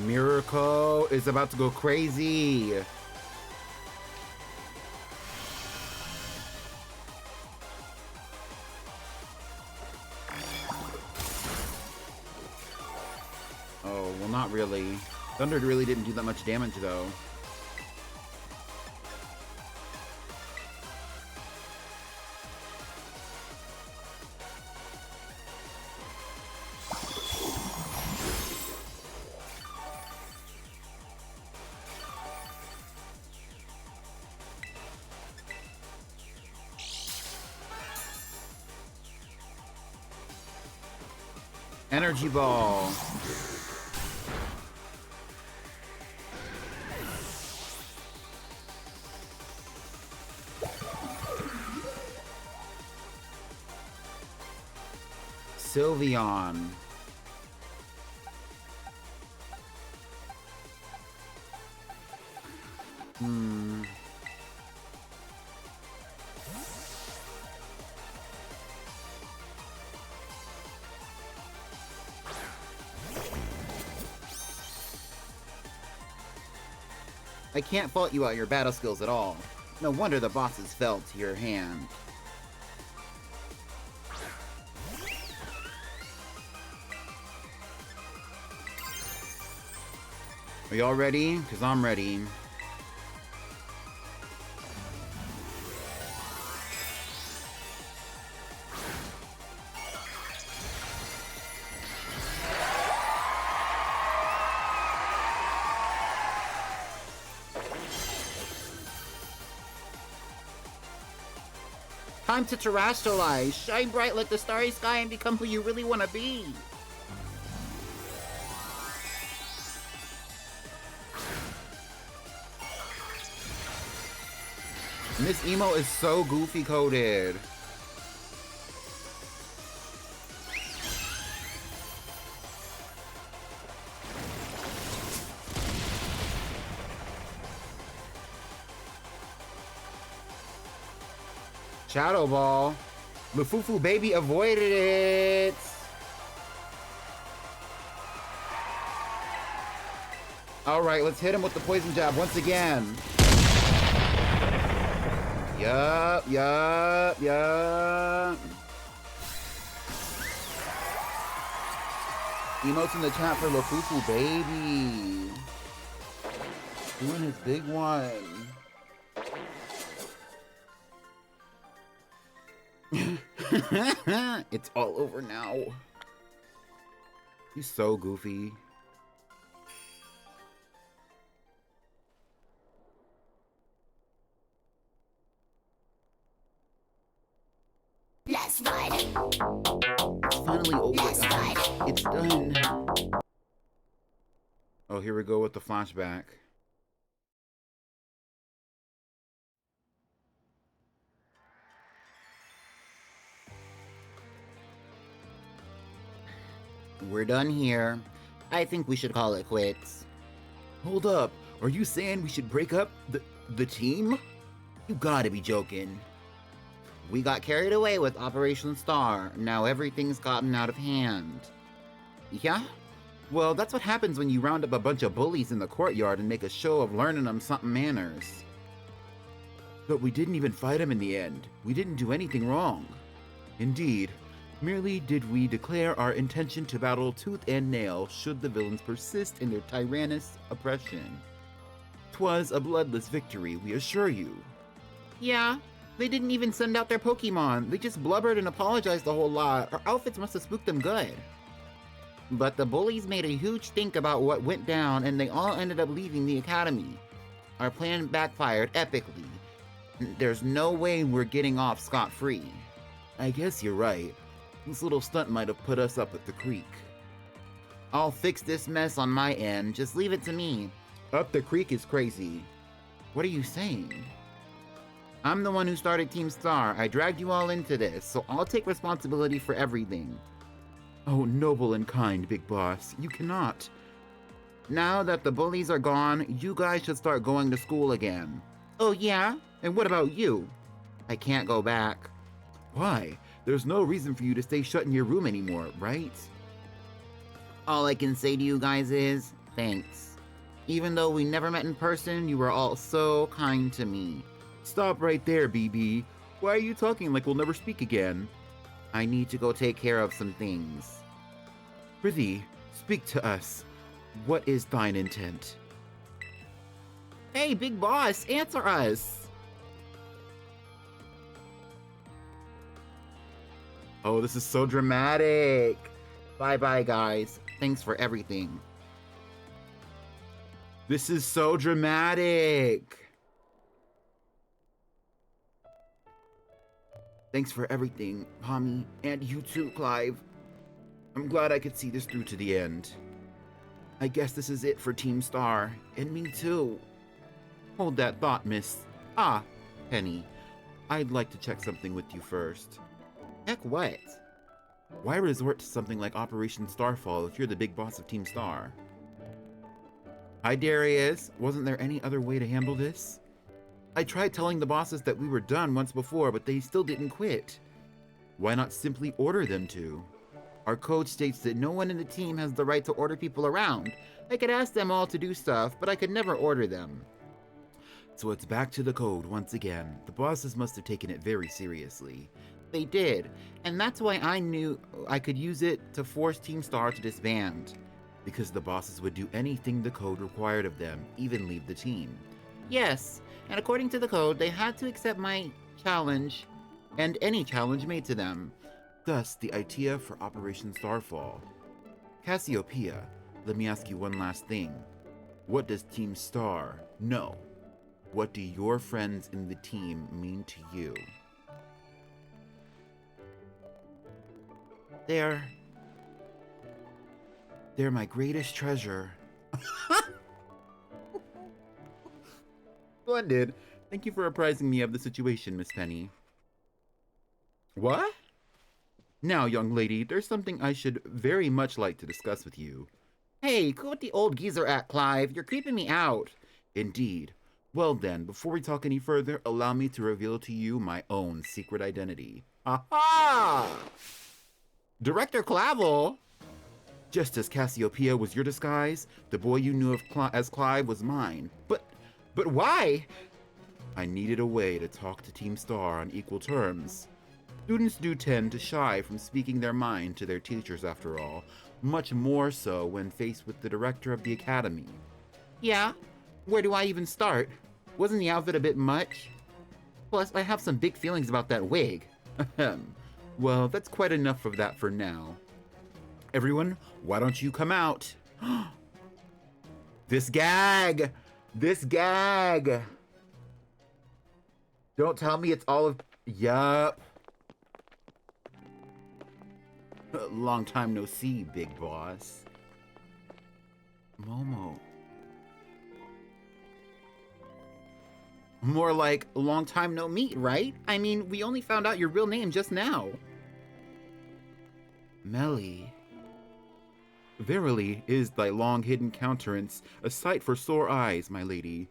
Speaker 1: Miracle is about to go crazy. Oh, well, not really. Thunder really didn't do that much damage, though. Energy Ball. Sylveon. I can't fault you on your battle skills at all.
Speaker 2: No wonder the bosses fell to your hand. Are y'all ready? Because I'm ready. Time to terrestrialize. Shine bright like the starry sky and become who you really want to be. Miss Emo is so goofy coded. Shadow Ball. Lufufu baby avoided it. All right, let's hit him with the poison jab once again. Yup. Emotes in the chat for Lufufu baby. Doing his big one. It's all over now. He's so goofy.
Speaker 4: Let's ride.
Speaker 2: It's finally over, guys. It's done. Oh, here we go with the flashback. We're done here. I think we should call it quits. Hold up. Are you saying we should break up the team? You gotta be joking. We got carried away with Operation Star. Now everything's gotten out of hand. Yeah? Well, that's what happens when you round up a bunch of bullies in the courtyard and make a show of learning them something manners. But we didn't even fight them in the end. We didn't do anything wrong. Indeed. Merely did we declare our intention to battle tooth and nail should the villains persist in their tyrannous oppression. 'Twas a bloodless victory, we assure you. Yeah, they didn't even send out their Pokemon. They just blubbered and apologized a whole lot. Our outfits must have spooked them good. But the bullies made a huge stink about what went down and they all ended up leaving the academy. Our plan backfired epically. There's no way we're getting off scot-free. I guess you're right. This little stunt might have put us up at the creek. I'll fix this mess on my end. Just leave it to me. Up the creek is crazy. What are you saying? I'm the one who started Team Star. I dragged you all into this, so I'll take responsibility for everything. Oh, noble and kind, Big Boss. You cannot. Now that the bullies are gone, you guys should start going to school again. Oh yeah? And what about you? I can't go back. Why? There's no reason for you to stay shut in your room anymore, right? All I can say to you guys is, thanks. Even though we never met in person, you were all so kind to me. Stop right there, BB. Why are you talking like we'll never speak again? I need to go take care of some things. Prithee, speak to us. What is thine intent? Hey, Big Boss, answer us! Oh, this is so dramatic. Bye-bye, guys. Thanks for everything. This is so dramatic. Thanks for everything, Pommy, and you too, Clive. I'm glad I could see this through to the end. I guess this is it for Team Star, and me too. Hold that thought, miss. Ah, Penny. I'd like to check something with you first. Heck what? Why resort to something like Operation Starfall if you're the big boss of Team Star? Hi, Darius. Wasn't there any other way to handle this? I tried telling the bosses that we were done once before, but they still didn't quit. Why not simply order them to? Our code states that no one in the team has the right to order people around. I could ask them all to do stuff, but I could never order them.
Speaker 1: So it's back to the code once again. The bosses must have taken it very seriously.
Speaker 2: They did, and that's why I knew I could use it to force Team Star to disband.
Speaker 1: Because the bosses would do anything the code required of them, even leave the team.
Speaker 2: Yes, and according to the code, they had to accept my challenge and any challenge made to them.
Speaker 1: Thus, the idea for Operation Starfall. Cassiopeia, let me ask you one last thing. What does Team Star know? What do your friends in the team mean to you? They're my greatest treasure.
Speaker 2: Splendid. Thank you for apprising me of the situation, Miss Penny.
Speaker 1: What?
Speaker 2: Now, young lady, there's something I should very much like to discuss with you. Hey, quit the old geezer at, Clive. You're creeping me out.
Speaker 1: Indeed. Well then, before we talk any further, allow me to reveal to you my own secret identity.
Speaker 2: Aha! Director Clavel?
Speaker 1: Just as Cassiopeia was your disguise, the boy you knew of as Clive was mine.
Speaker 2: But why?
Speaker 1: I needed a way to talk to Team Star on equal terms. Students do tend to shy from speaking their mind to their teachers after all, much more so when faced with the director of the academy.
Speaker 2: Yeah? Where do I even start? Wasn't the outfit a bit much? Plus, I have some big feelings about that wig.
Speaker 1: Ahem. Well, that's quite enough of that for now. Everyone, why don't you come out?
Speaker 2: This gag! This gag! Don't tell me it's all of...
Speaker 1: Yup. Long time no see, big boss. Momo.
Speaker 2: More like a long time no meet, right? I mean, we only found out your real name just now.
Speaker 1: Melly. Verily is thy long hidden countenance a sight for sore eyes, my lady.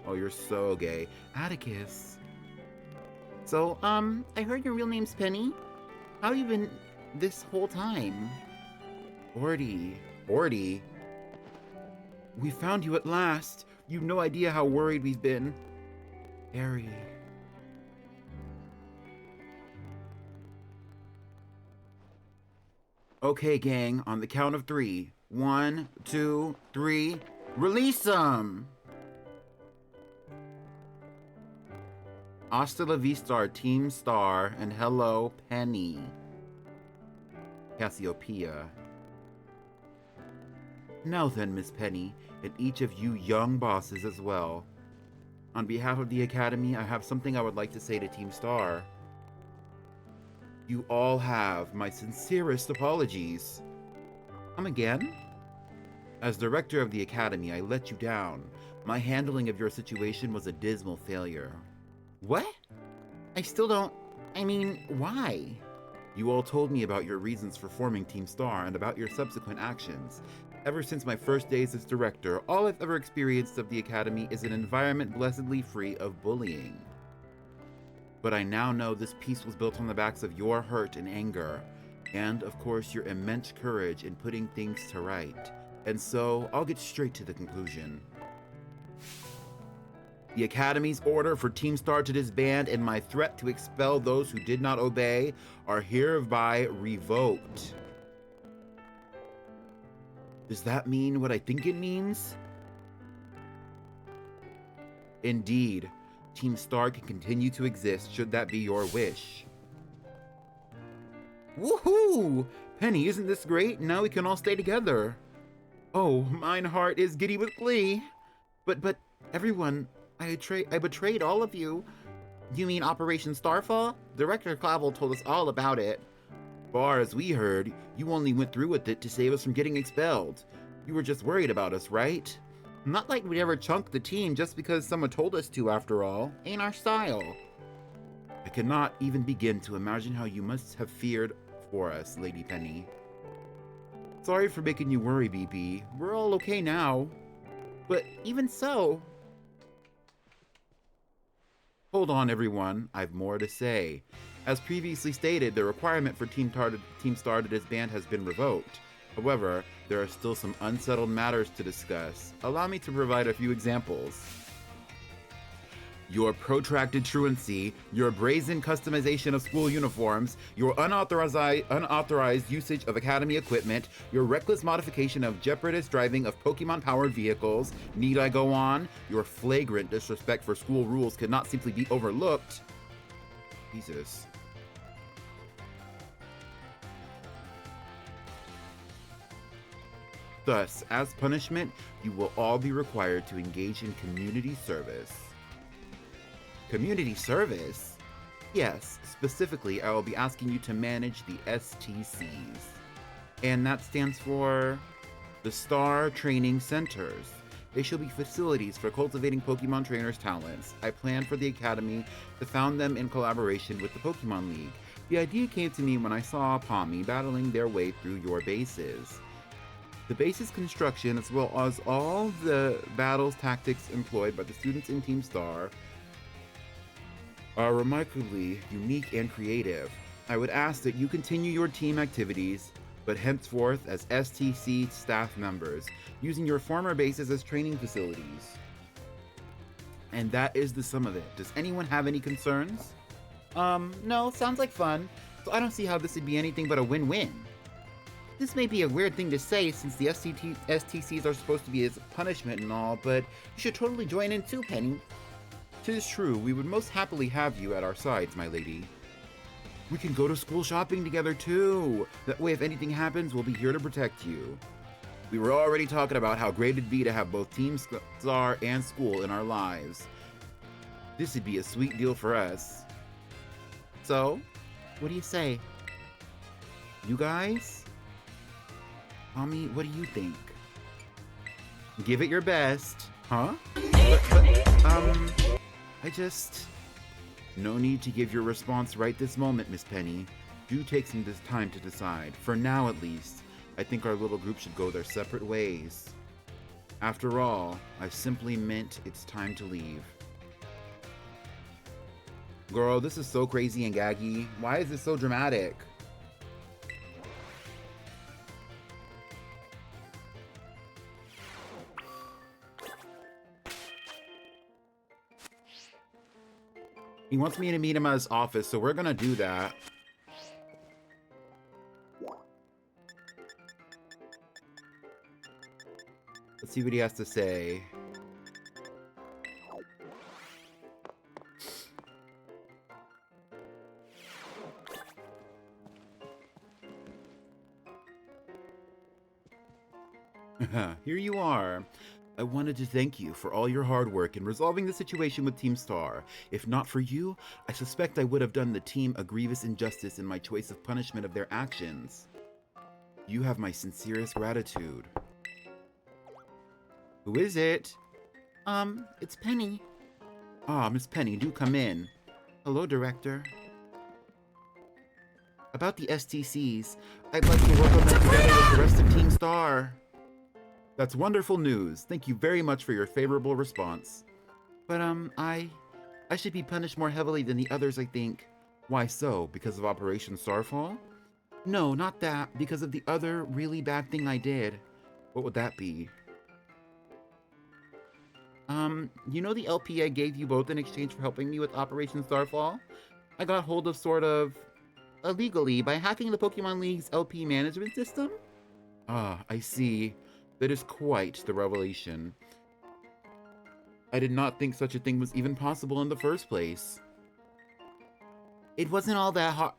Speaker 1: Oh, you're so gay. Atticus.
Speaker 2: So, I heard your real name's Penny. How you been this whole time?
Speaker 1: Orty.
Speaker 2: Orty?
Speaker 1: We found you at last. You've no idea how worried we've been. Harry. Okay, gang, on the count of 3. 1, 2, 3. Release them! Hasta la vista, Team Star, and hello, Penny. Cassiopeia. Now then, Miss Penny, and each of you young bosses as well. On behalf of the Academy, I have something I would like to say to Team Star. You all have my sincerest apologies. Come again? As director of the Academy, I let you down. My handling of your situation was a dismal failure.
Speaker 2: What? I still don't... I mean, why?
Speaker 1: You all told me about your reasons for forming Team Star and about your subsequent actions. Ever since my first days as director, all I've ever experienced of the Academy is an environment blessedly free of bullying. But I now know this peace was built on the backs of your hurt and anger, and of course your immense courage in putting things to right. And so, I'll get straight to the conclusion. The Academy's order for Team Star to disband and my threat to expel those who did not obey are hereby revoked. Does that mean what I think it means? Indeed, Team Star can continue to exist should that be your wish. Woohoo! Penny, isn't this great? Now we can all stay together. Oh, mine heart is giddy with glee. But everyone, I betrayed all of you.
Speaker 2: You mean Operation Starfall? Director Clavel told us all about it.
Speaker 1: Far as we heard, you only went through with it to save us from getting expelled. You were just worried about us, right?
Speaker 2: Not like we'd ever chunk the team just because someone told us to, after all. Ain't our style.
Speaker 1: I cannot even begin to imagine how you must have feared for us, Lady Penny. Sorry for making you worry, BB. We're all okay now.
Speaker 2: But even so...
Speaker 1: Hold on, everyone. I've more to say. As previously stated, the requirement for Team Star to disband has been revoked. However, there are still some unsettled matters to discuss. Allow me to provide a few examples. Your protracted truancy, your brazen customization of school uniforms, your unauthorized usage of academy equipment, your reckless modification of jeopardous driving of Pokemon-powered vehicles, need I go on? Your flagrant disrespect for school rules could not simply be overlooked. Jesus. Thus, as punishment, you will all be required to engage in community service. Community service? Yes, specifically, I will be asking you to manage the STCs. And that stands for the Star Training Centers. They shall be facilities for cultivating Pokemon trainers' talents. I plan for the Academy to found them in collaboration with the Pokemon League. The idea came to me when I saw Palmy battling their way through your bases. The base's construction, as well as all the battles tactics employed by the students in Team Star, are remarkably unique and creative. I would ask that you continue your team activities, but henceforth as STC staff members, using your former bases as training facilities. And that is the sum of it. Does anyone have any concerns? No, sounds like fun. So I don't see how this would be anything but a win-win. This may be a weird thing to say since the STCs are supposed to be as a punishment and all, but you should totally join in too, Penny. 'Tis true, we would most happily have you at our sides, my lady. We can go to school shopping together too. That way if anything happens, we'll be here to protect you. We were already talking about how great it'd be to have both Team Star and school in our lives. This would be a sweet deal for us. So, what do you say? You guys? Tommy, what do you think? Give it your best. Huh? I just... No need to give your response right this moment, Miss Penny. Do take some time to decide. For now, at least, I think our little group should go their separate ways. After all, I simply meant it's time to leave. Girl, this is so crazy and gaggy. Why is this so dramatic? He wants me to meet him at his office, so we're gonna do that. Let's see what he has to say. Here you are. I wanted to thank you for all your hard work in resolving the situation with Team Star. If not for you, I suspect I would have done the team a grievous injustice in my choice of punishment of their actions. You have my sincerest gratitude. Who is it?
Speaker 2: It's Penny.
Speaker 1: Ah, Miss Penny, do come in.
Speaker 2: Hello, Director.
Speaker 1: About the STCs, I'd like to work on them together with the rest of Team Star. That's wonderful news. Thank you very much for your favorable response.
Speaker 2: But, I should be punished more heavily than the others, I think.
Speaker 1: Why so? Because of Operation Starfall?
Speaker 2: No, not that. Because of the other really bad thing I did.
Speaker 1: What would that be?
Speaker 2: You know the LP I gave you both in exchange for helping me with Operation Starfall? I got hold of sort of illegally by hacking the Pokemon League's LP management system?
Speaker 1: Ah, I see. That is quite the revelation. I did not think such a thing was even possible in the first place.
Speaker 2: It wasn't all that hard.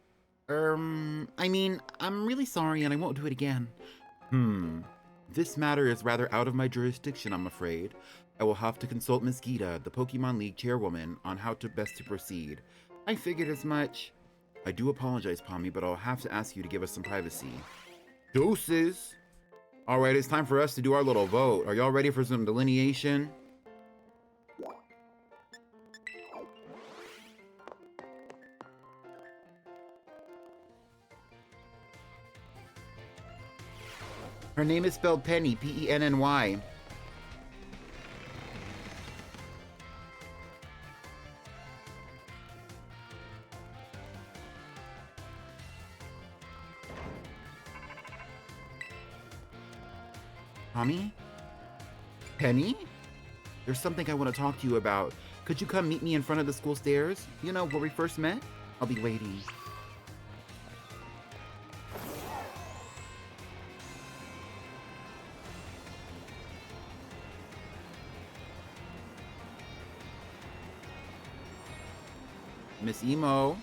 Speaker 2: I mean, I'm really sorry and I won't do it again.
Speaker 1: This matter is rather out of my jurisdiction, I'm afraid. I will have to consult Miss Gita, the Pokemon League chairwoman, on how best to proceed.
Speaker 2: I figured as much.
Speaker 1: I do apologize, Palmy, but I'll have to ask you to give us some privacy. Deuces! Alright, it's time for us to do our little vote. Are y'all ready for some delineation?
Speaker 2: Her name is spelled Penny, P-E-N-N-Y.
Speaker 1: Tommy?
Speaker 2: Penny?
Speaker 1: There's something I want to talk to you about. Could you come meet me in front of the school stairs? You know, where we first met? I'll be waiting. Miss Emo.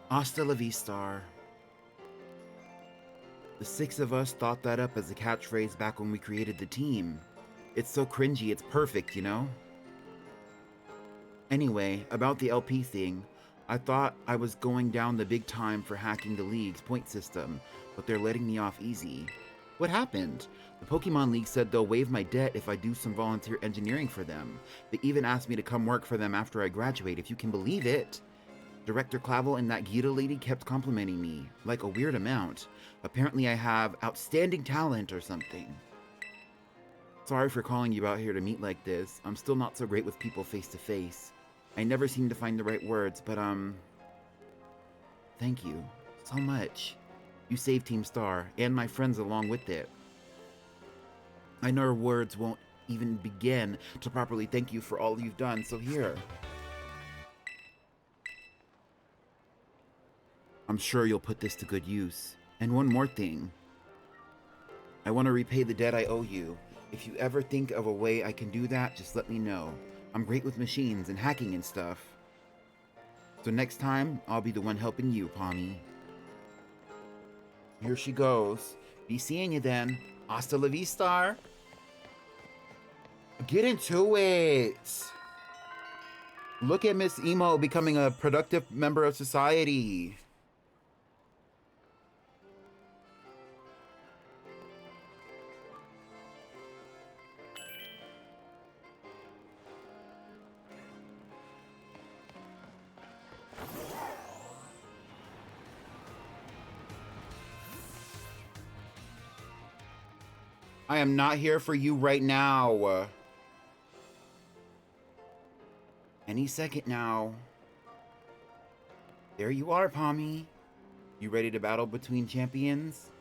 Speaker 1: Hasta la vista. The six of us thought that up as a catchphrase back when we created the team. It's so cringy, it's perfect, you know? Anyway, about the LP thing, I thought I was going down the big time for hacking the league's point system, but they're letting me off easy. What happened? The Pokemon League said they'll waive my debt if I do some volunteer engineering for them. They even asked me to come work for them after I graduate, if you can believe it. Director Clavel and that Gita lady kept complimenting me, like a weird amount. Apparently I have outstanding talent or something. Sorry for calling you out here to meet like this. I'm still not so great with people face to face. I never seem to find the right words, but thank you so much. You saved Team Star, and my friends along with it. I know words won't even begin to properly thank you for all you've done, so here. I'm sure you'll put this to good use. And one more thing. I want to repay the debt I owe you. If you ever think of a way I can do that, just let me know. I'm great with machines and hacking and stuff. So next time, I'll be the one helping you, Pommy. Here she goes. Be seeing you then. Hasta la vista. Get into it. Look at Miss Emo becoming a productive member of society. I am not here for you right now. Any second now. There you are, Pommy. You ready to battle between champions?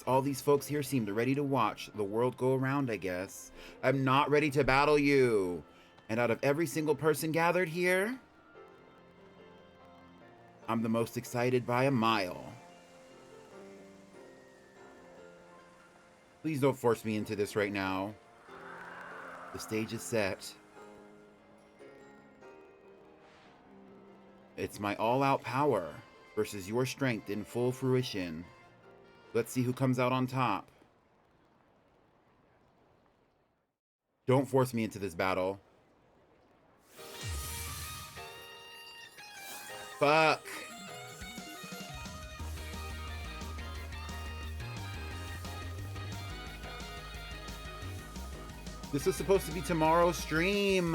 Speaker 1: All these folks here seem ready to watch the world go around, I guess. I'm not ready to battle you. And out of every single person gathered here, I'm the most excited by a mile. Please don't force me into this right now. The stage is set. It's my all-out power versus your strength in full fruition. Let's see who comes out on top. Don't force me into this battle. Fuck. This is supposed to be tomorrow's stream.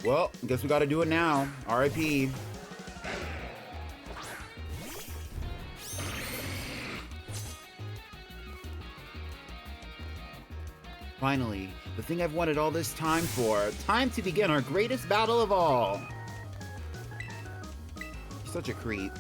Speaker 1: Well, guess we gotta do it now. RIP. Finally, the thing I've wanted all this time for. Time to begin our greatest battle of all. You're such a creep.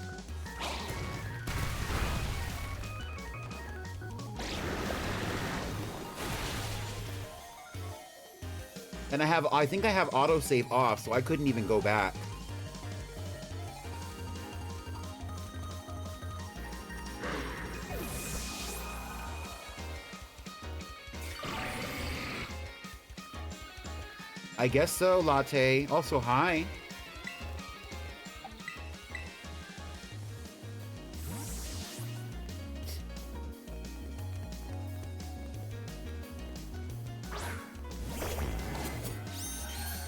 Speaker 1: And I think I have autosave off, so I couldn't even go back. I guess so, Latte. Also, hi.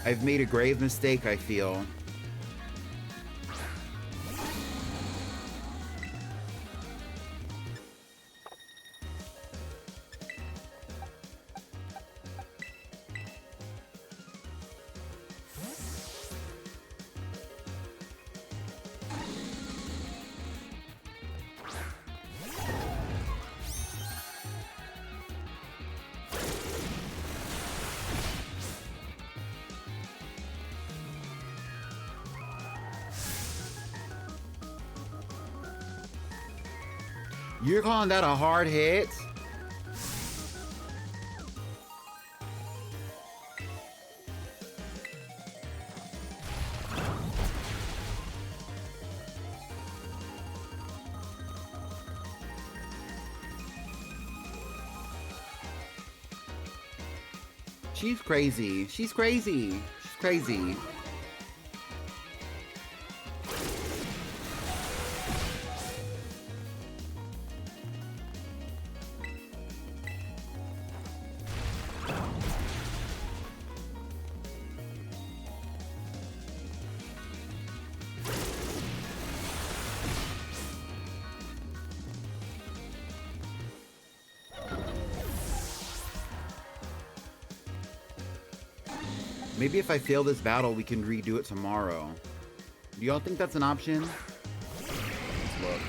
Speaker 1: I've made a grave mistake, I feel. You're calling that a hard hit? She's crazy. She's crazy. She's crazy. Maybe if I fail this battle, we can redo it tomorrow. Do y'all think that's an option? Let's look.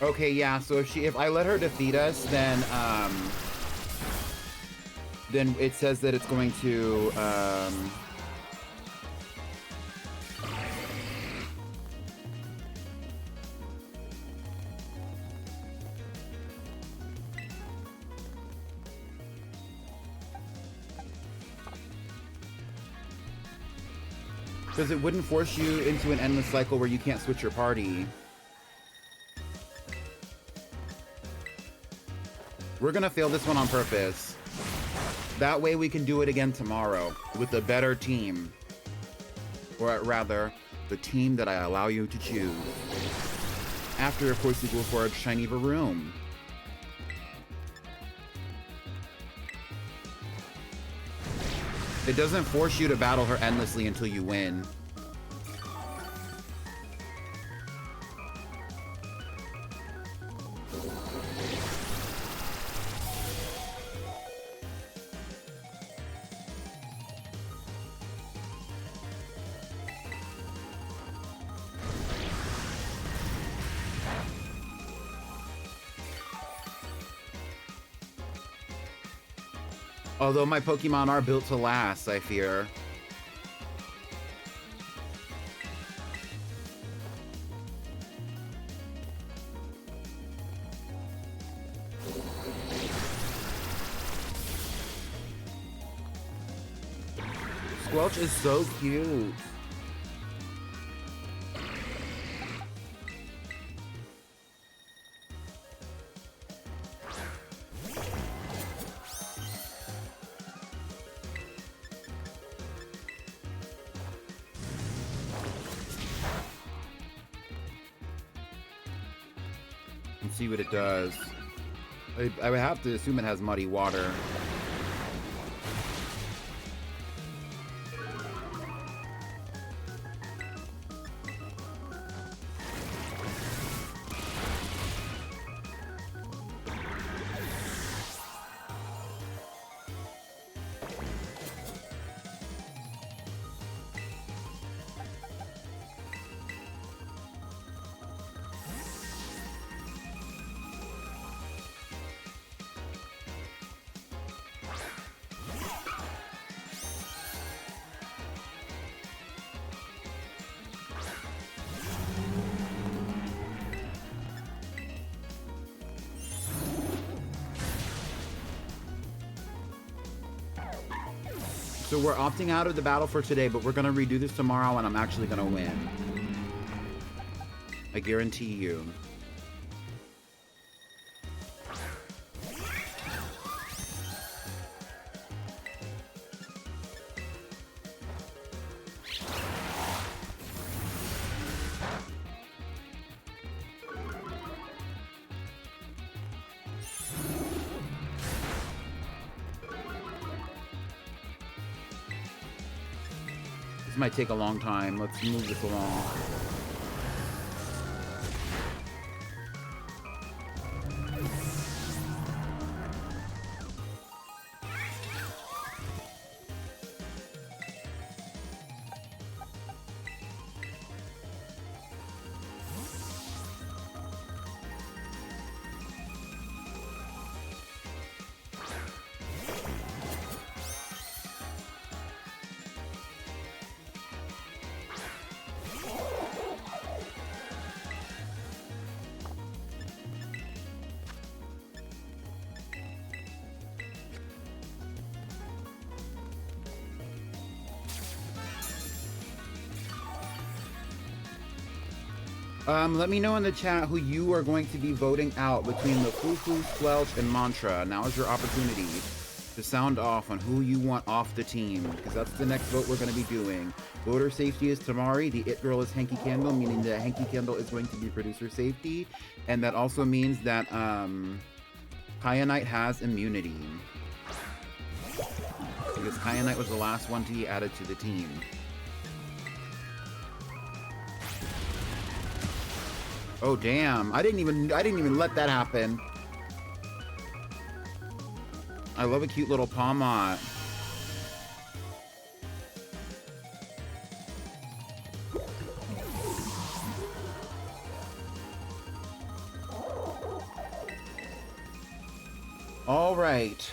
Speaker 1: Okay, yeah, so if I let her defeat us, then it says that it's going to, because it wouldn't force you into an endless cycle where you can't switch your party. We're gonna fail this one on purpose. That way we can do it again tomorrow with a better team. Or rather, the team that I allow you to choose. After, of course, you go for a shiny Varoom. It doesn't force you to battle her endlessly until you win. Although my Pokemon are built to last, I fear. Squelch is so cute. Let's see what it does. I would have to assume it has muddy water. So we're opting out of the battle for today, but we're gonna redo this tomorrow and I'm actually gonna win. I guarantee you. This might take a long time. Let's move this along. Let me know in the chat who you are going to be voting out between the Fufu, Squelch, and Mantra. Now is your opportunity to sound off on who you want off the team, because that's the next vote we're going to be doing. Voter safety is Tamari, the It Girl is Hanky Candle, meaning that Hanky Candle is going to be producer safety, and that also means that Kyanite has immunity. Because Kyanite was the last one to be added to the team. Oh damn, I didn't even let that happen. I love a cute little Palmot. All right.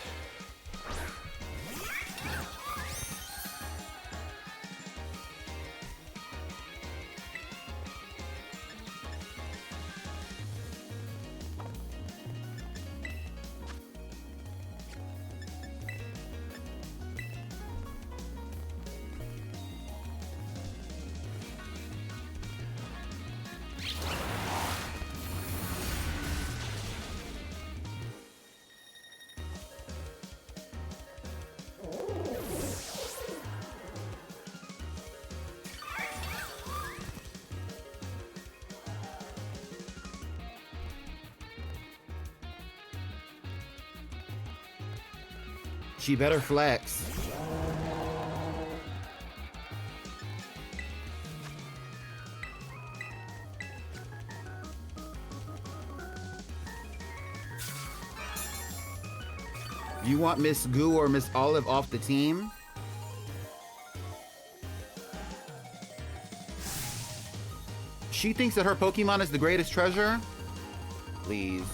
Speaker 1: She better flex. You want Miss Goo or Miss Olive off the team? She thinks that her Pokemon is the greatest treasure? Please.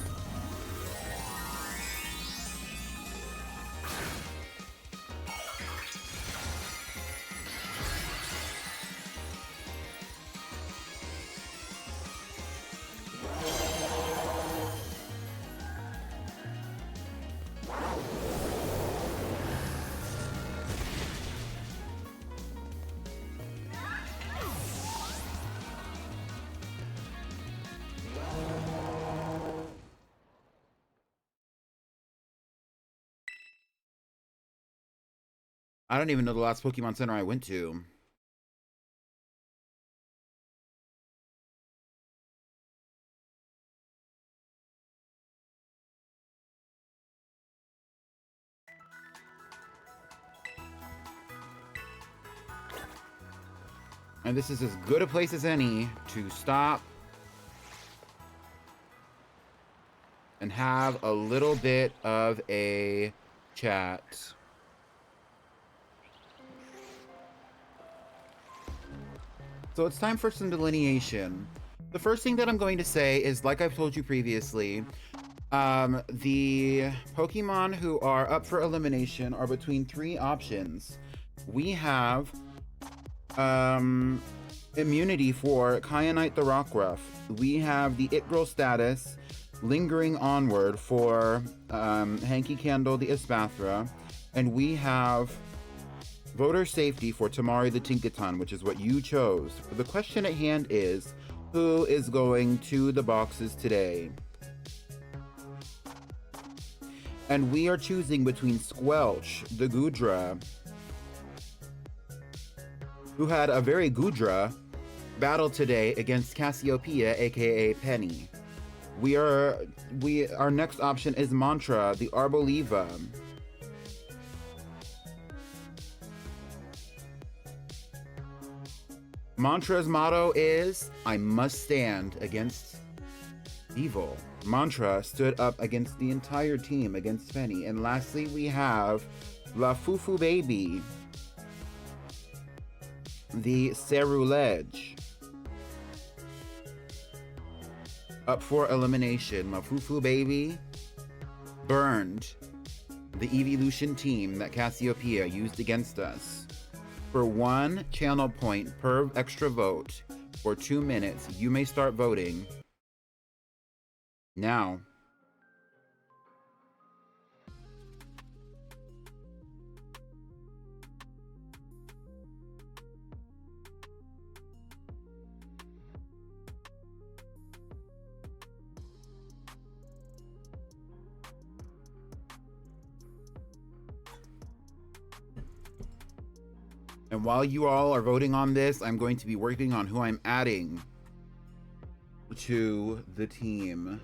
Speaker 1: I don't even know the last Pokemon Center I went to. And this is as good a place as any to stop and have a little bit of a chat. So it's time for some delineation. The first thing that I'm going to say is, like I've told you previously, the Pokemon who are up for elimination are between three options. We have immunity for Kyanite the Rockruff. We have the It Girl status lingering onward for Hanky Candle the Espathra. And we have voter safety for Tamari the Tinkaton, which is what you chose. The question at hand is, who is going to the boxes today? And we are choosing between Squelch, the Goodra, who had a very Goodra battle today against Cassiopeia, aka Penny. Our next option is Mantra, the Arboliva. Mantra's motto is, I must stand against evil. Mantra stood up against the entire team, against Penny. And lastly, we have La Fufu Baby, the Cerulege, up for elimination. La Fufu Baby burned the Evolution team that Cassiopeia used against us. For 1 channel point per extra vote for 2 minutes, you may start voting now. And while you all are voting on this, I'm going to be working on who I'm adding to the team.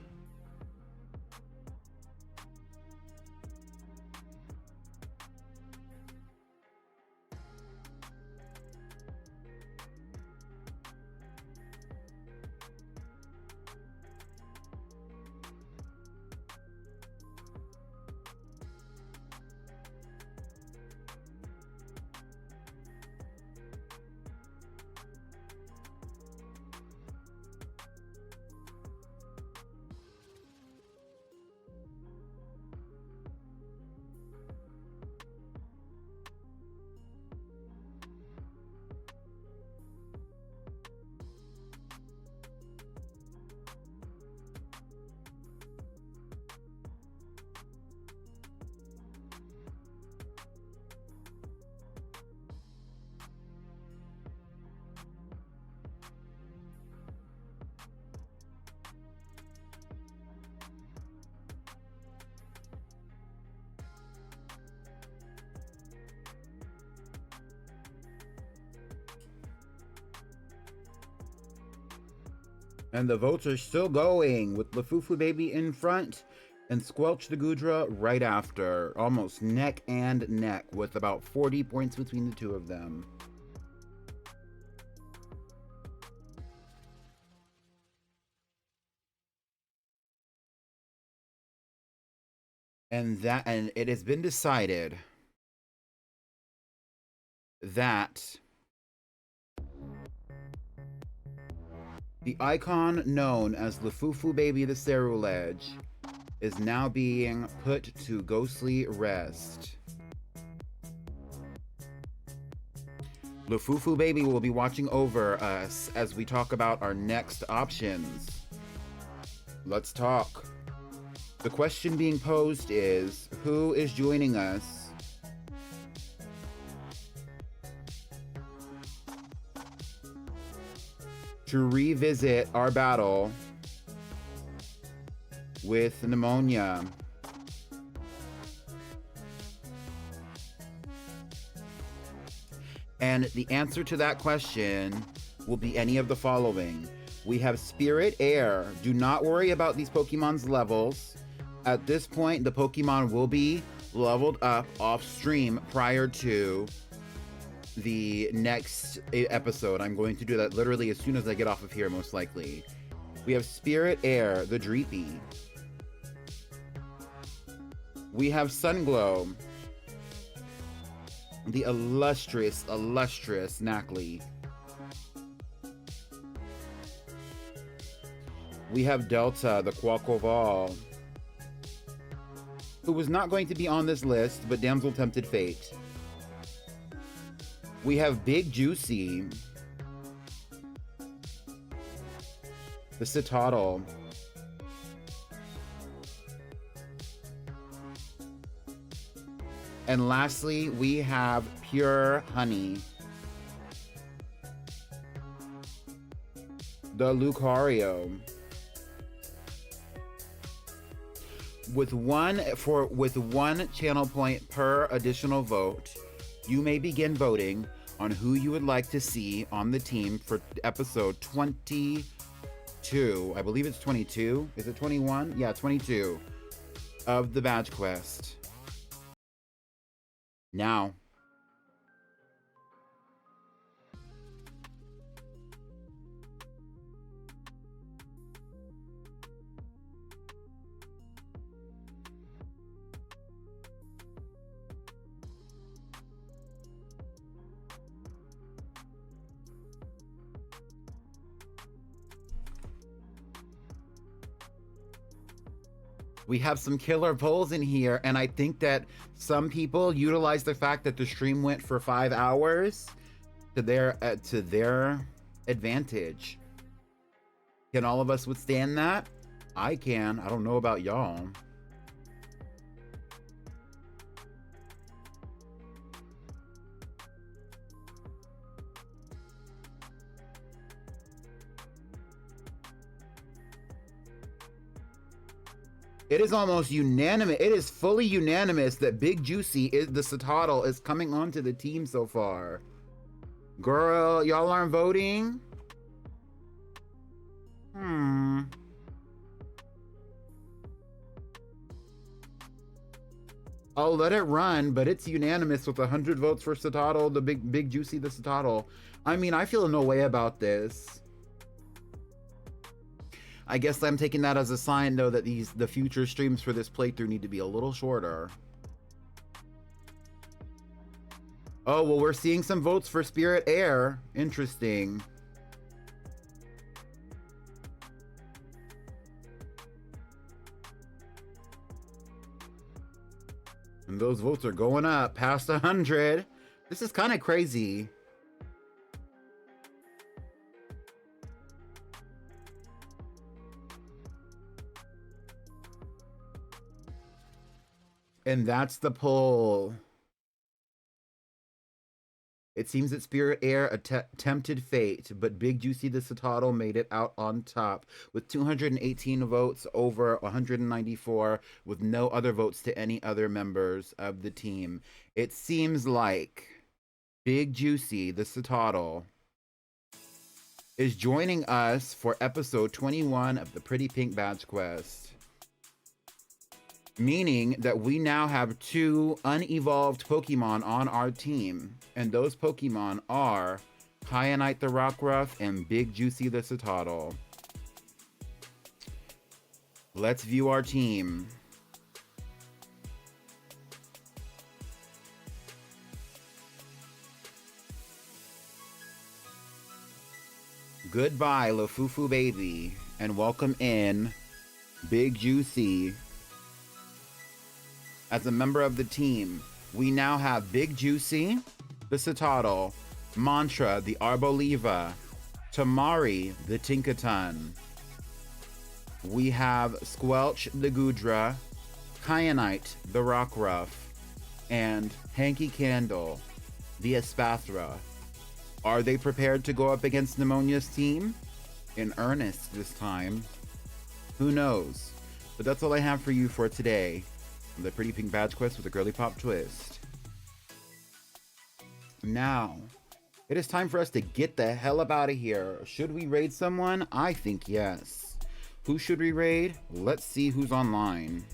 Speaker 1: And the votes are still going, with Lafufu Baby in front and Squelch the Gudra right after. Almost neck and neck, with about 40 points between the two of them. And it has been decided that the icon known as Lafufu Baby the Cerulege is now being put to ghostly rest. Lafufu Baby will be watching over us as we talk about our next options. Let's talk. The question being posed is, who is joining us to revisit our battle with pneumonia? And the answer to that question will be any of the following. We have Spirit, Air. Do not worry about these Pokemon's levels. At this point, the Pokemon will be leveled up off stream prior to the next episode. I'm going to do that literally as soon as I get off of here, most likely. We have Spirit, Air, the Dreepy. We have Sunglow, the illustrious Knackley. We have Delta, the Quaquaval, who was not going to be on this list, but damsel tempted fate. We have Big Juicy, the Citadel. And lastly, we have Pure Honey, the Lucario. With one channel point per additional vote, you may begin voting on who you would like to see on the team for episode 22. I believe it's 22. Is it 21? Yeah, 22 of the Badge Quest. Now, We have some killer polls in here, and I think that some people utilize the fact that the stream went for 5 hours to their advantage. Can all of us withstand that? I can. I don't know about y'all. It is almost unanimous. It is fully unanimous that Big Juicy is the Citadel is coming onto the team so far. Girl, y'all aren't voting? I'll let it run, but it's unanimous with 100 votes for Citadel, the big Juicy the Citadel. I mean, I feel no way about this. I guess I'm taking that as a sign, though, that the future streams for this playthrough need to be a little shorter. Oh, well, we're seeing some votes for Spirit Air. Interesting. And those votes are going up past 100. This is kind of crazy. And that's the poll. It seems that Spirit Air attempted fate, but Big Juicy the Citadel made it out on top with 218 votes over 194, with no other votes to any other members of the team. It seems like Big Juicy the Citadel is joining us for episode 21 of the Pretty Pink Badge Quest. Meaning that we now have 2 unevolved Pokemon on our team. And those Pokemon are Kyanite the Rockruff and Big Juicy the Citadel. Let's view our team. Goodbye, Lafufu baby, and welcome in Big Juicy. As a member of the team, we now have Big Juicy, the Citadel, Mantra, the Arboliva, Tamari, the Tinkaton. We have Squelch, the Goodra, Kyanite, the Rockruff, and Hanky Candle, the Espathra. Are they prepared to go up against Pneumonia's team? In earnest this time. Who knows? But that's all I have for you for today. The Pretty Pink Badge Quest with a Girlypop twist. Now, it is time for us to get the hell up out of here. Should we raid someone? I think yes. Who should we raid? Let's see who's online.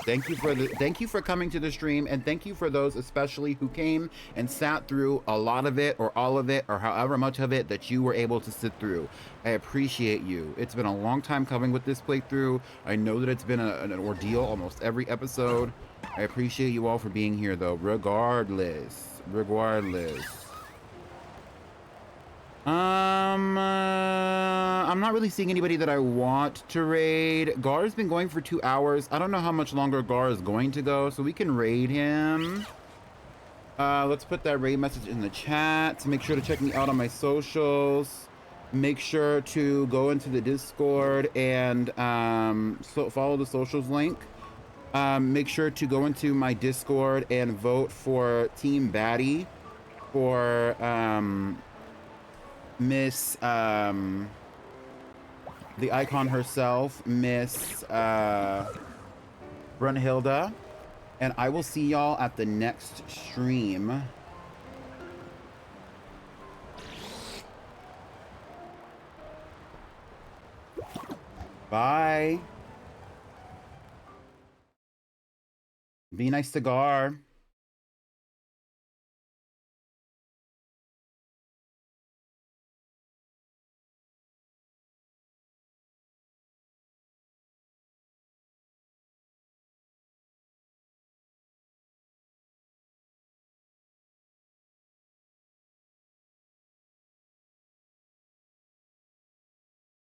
Speaker 1: Thank you for coming to the stream, and thank you for those especially who came and sat through a lot of it or all of it or however much of it that you were able to sit through. I appreciate you. It's been a long time coming with this playthrough. I know that it's been an ordeal almost every episode. I appreciate you all for being here though, regardless. I'm not really seeing anybody that I want to raid. Gar's been going for 2 hours. I don't know how much longer Gar is going to go, so we can raid him. Let's put that raid message in the chat. Make sure to check me out on my socials. Make sure to go into the Discord and follow the socials link. Make sure to go into my Discord and vote for Team Baddie for Miss the icon herself, Miss Brunhilde, and I will see y'all at the next stream. Bye. Be nice to Gar.